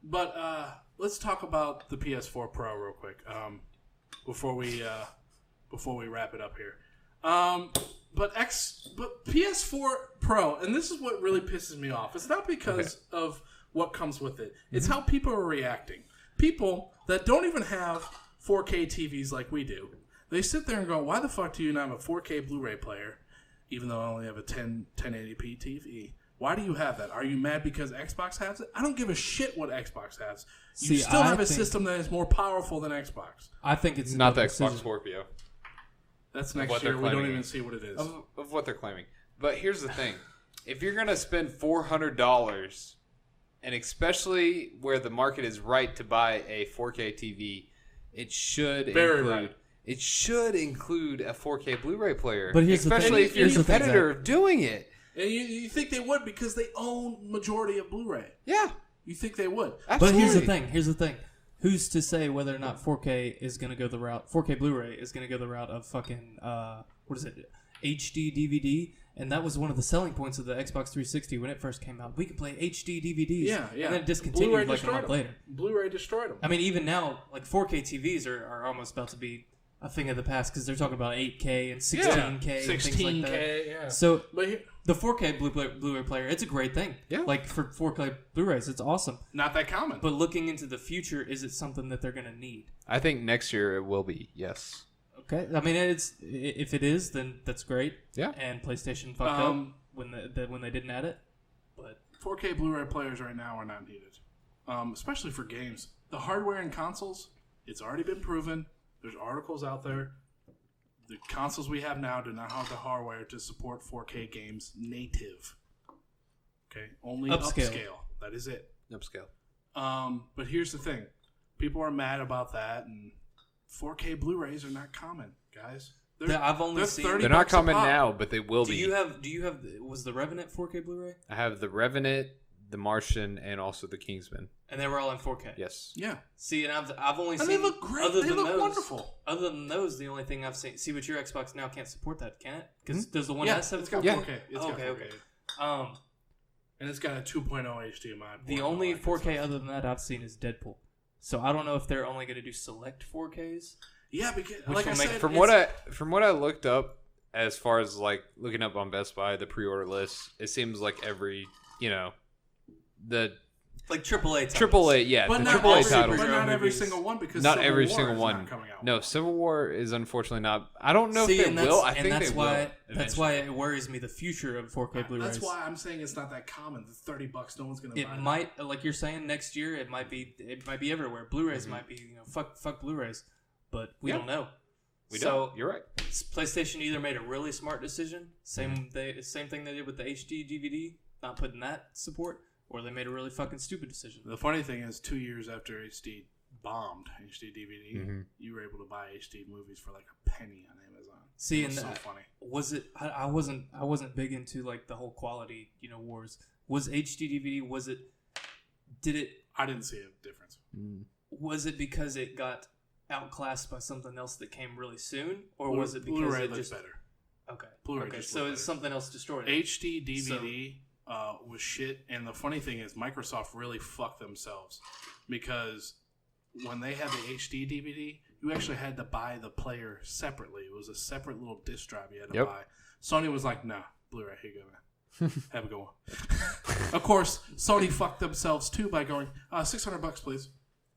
But let's talk about the PS4 Pro real quick. Before we wrap it up here. But PS4 Pro, and this is what really pisses me off. It's not because of what comes with it. It's how people are reacting. People that don't even have 4K TVs like we do. They sit there and go, "Why the fuck do you not have a 4K Blu-ray player, even though I only have a 1080p TV? Why do you have that? Are you mad because Xbox has it? I don't give a shit what Xbox has. You See, still I have a think- system that is more powerful than Xbox. I think it's Not the a Xbox decision. Scorpio. That's what next they're year. We don't claiming. even see what it is. Of what they're claiming. But here's the thing. If you're going to spend $400, and especially where the market is right to buy a 4K TV, it should include a 4K Blu-ray player. But here's the thing. especially if you're a Here's the thing, competitor doing it. And you think they would because they own majority of Blu-ray. Yeah. You think they would. But here's the thing. Who's to say whether or not 4K is going to go the route? 4K Blu-ray is going to go the route of fucking HD DVD, and that was one of the selling points of the Xbox 360 when it first came out. We could play HD DVDs. Yeah. And then it discontinued Blu-ray like a destroyed month them. later. Blu-ray destroyed them. I mean, even now, like 4K TVs are almost about to be a thing of the past because they're talking about 8K and 16K and things like that. 16K, yeah. So But The 4K Blu-ray player, it's a great thing. Yeah. Like for 4K Blu-rays, it's awesome. Not that common. But looking into the future, is it something that they're going to need? I think next year it will be. Yes. Okay. I mean, if it is, then that's great. Yeah. And PlayStation fucked up when they didn't add it. But 4K Blu-ray players right now are not needed, especially for games. The hardware in consoles, it's already been proven. There's articles out there. The consoles we have now do not have the hardware to support 4K games native. Okay, only upscale. That is it. Upscale. But here's the thing: people are mad about that, and 4K Blu-rays are not common, guys. I've only seen. They're not common now, but they will be. Do you have? Was the Revenant 4K Blu-ray? I have the Revenant, the Martian, and also the Kingsman. And they were all in 4K. Yes. Yeah. See, and I've only and seen. they look great. Other They than look those, wonderful. Other than those, the only thing I've seen. See, but your Xbox now can't support that, can it? Because does the One S have it's got 4K? 4K. It's got 4K. Okay. And it's got a 2.0 HDMI. The only 4K other than that I've seen is Deadpool. So I don't know if they're only going to do select 4Ks. Yeah, because Which like will I make- said, From what I looked up, as far as like looking up on Best Buy the pre-order list, it seems like every the Like AAA titles. AAA, yeah, but the not AAA every, titles. but not every movies. single one because Not Civil every War single is one. not coming out. No, Civil War is unfortunately not. I don't know See, if they and will. I and think that's they why, will. That's why it worries me, the future of 4K Blu-rays. That's why I'm saying it's not that common. The $30, no one's gonna buy It it. might, like you're saying, next year it might be everywhere. Blu-rays might be, fuck Blu-rays, but we don't know. We don't. You're right. PlayStation either made a really smart decision, same thing they did with the HD DVD, not putting that support, or they made a really fucking stupid decision. The funny thing is, 2 years after HD bombed HD DVD, you were able to buy HD movies for like a penny on Amazon. See, It's and so funny. was it? I wasn't big into like the whole quality, wars. Was HD DVD? Did it? I didn't see a difference. Was it because it got outclassed by something else that came really soon, or was it because Blu-ray it looks just better? okay? Blu-ray Okay, just so looked it's better. something else destroyed it. HD DVD was shit, and the funny thing is Microsoft really fucked themselves because when they had the HD DVD, you actually had to buy the player separately. It was a separate little disc drive you had to buy. Sony was like, nah, Blu-ray, here you go, man. Have a good one. Of course, Sony fucked themselves too by going, $600 please.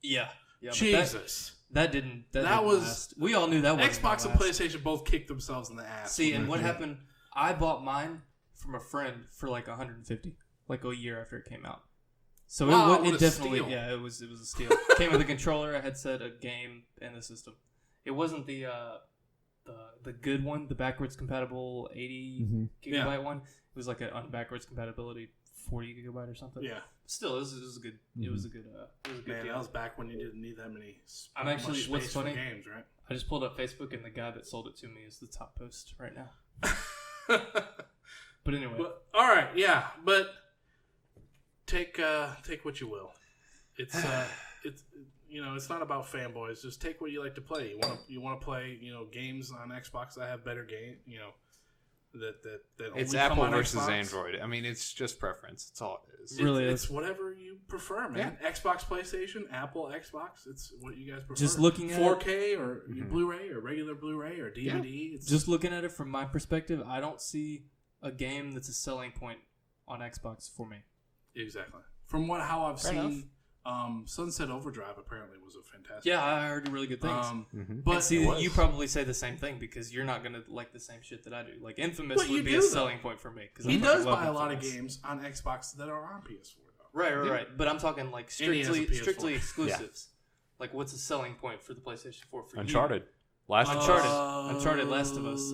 Yeah. But Jesus. That didn't was- last. We all knew that wasn't Xbox gonna and last. PlayStation both kicked themselves in the ass. See, and what happened? I bought mine from a friend for like $150, like a year after it came out. So Wow, it what a definitely, steal. yeah, it was a steal. Came with a controller, a headset, a game, and a system. It wasn't the good one, the backwards compatible 80 gigabyte one. It was like an unbackwards compatibility 40 gigabyte or something. Yeah. Still, it was a good. It was a good. Man, deal. that was back when you didn't need that many. I'm actually- much what's space for funny- games, right? I just pulled up Facebook, and the guy that sold it to me is the top post right now. But anyway, All right, yeah, but take what you will. It's it's not about fanboys. Just take what you like to play. You want to play games on Xbox that have better game. That It's only Apple come on versus Xbox. Android. I mean, it's just preference. That's all it is. Really it's is. whatever you prefer, man. Xbox, PlayStation, Apple, Xbox. It's what you guys prefer. Just looking at 4K or Blu-ray or regular Blu-ray or DVD. It's just looking at it from my perspective, I don't see a game that's a selling point on Xbox for me. exactly from how I've Fair seen. Sunset Overdrive apparently was a fantastic. Yeah, I heard really good things. But And see, it was. you probably say the same thing because you're not going to like the same shit that I do. Like Infamous But you would be do, a though. selling point for me. Cause he I does fucking love buy a lot of Infamous. games on Xbox that are on PS4 though. Right. But I'm talking like And he has a strictly PS4. exclusives. Like what's a selling point for the PlayStation 4 for Uncharted. Last of Us. Uncharted, Last of Us,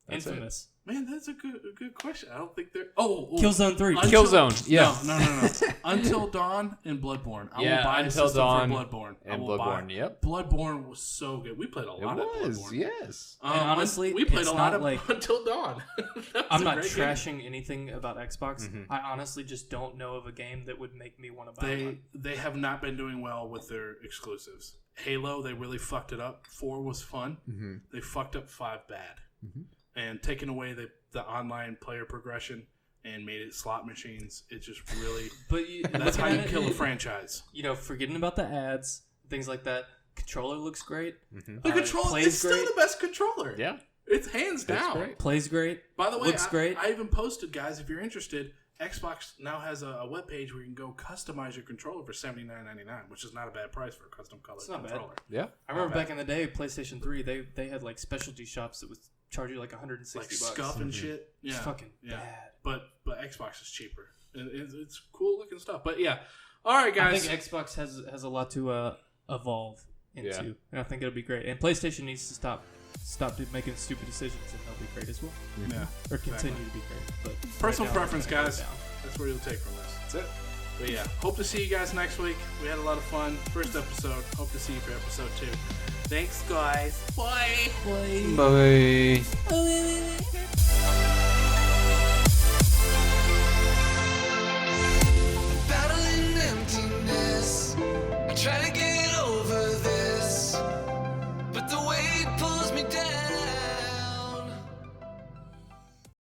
That's Infamous, Man, that's a good question. I don't think they're. Oh, Killzone 3. Killzone, yeah. No. Until Dawn and Bloodborne. I Yeah, will buy the Until system Dawn for Bloodborne. I and will buy Bloodborne, it. yep. Bloodborne was so good. We played a It lot of was, Bloodborne. yes. And honestly, we played it's a lot not of like- Until Dawn. That was I'm a not great game. trashing anything about Xbox. I honestly just don't know of a game that would make me want to buy one. They have not been doing well with their exclusives. Halo, they really fucked it up. 4 was fun. They fucked up 5 bad. And taking away the online player progression and made it slot machines, it just really... But that's how looking you at it, kill a franchise. Forgetting about the ads, things like that. Controller looks great. The controller plays is still great. the best controller. Yeah. It's hands down. great. Plays great. By the way, looks great. I even posted, guys, if you're interested, Xbox now has a webpage where you can go customize your controller for $79.99, which is not a bad price for a custom color It's not bad. controller. Yeah. I remember back in the day, PlayStation 3, they had like specialty shops that would charge you like $160. Like scuff and shit. Yeah. It's fucking Yeah. bad. But Xbox is cheaper. And it's cool looking stuff. But yeah. All right, guys. I think Xbox has a lot to evolve into, and I think it'll be great. And PlayStation needs to stop making stupid decisions, and they'll be great as well. Yeah. Or continue to be great. But Personal right now, preference, they're gonna guys. go down. That's where you'll take from this. That's it. But yeah, hope to see you guys next week. We had a lot of fun. First episode. Hope to see you for episode 2. Thanks, guys. Bye. Bye.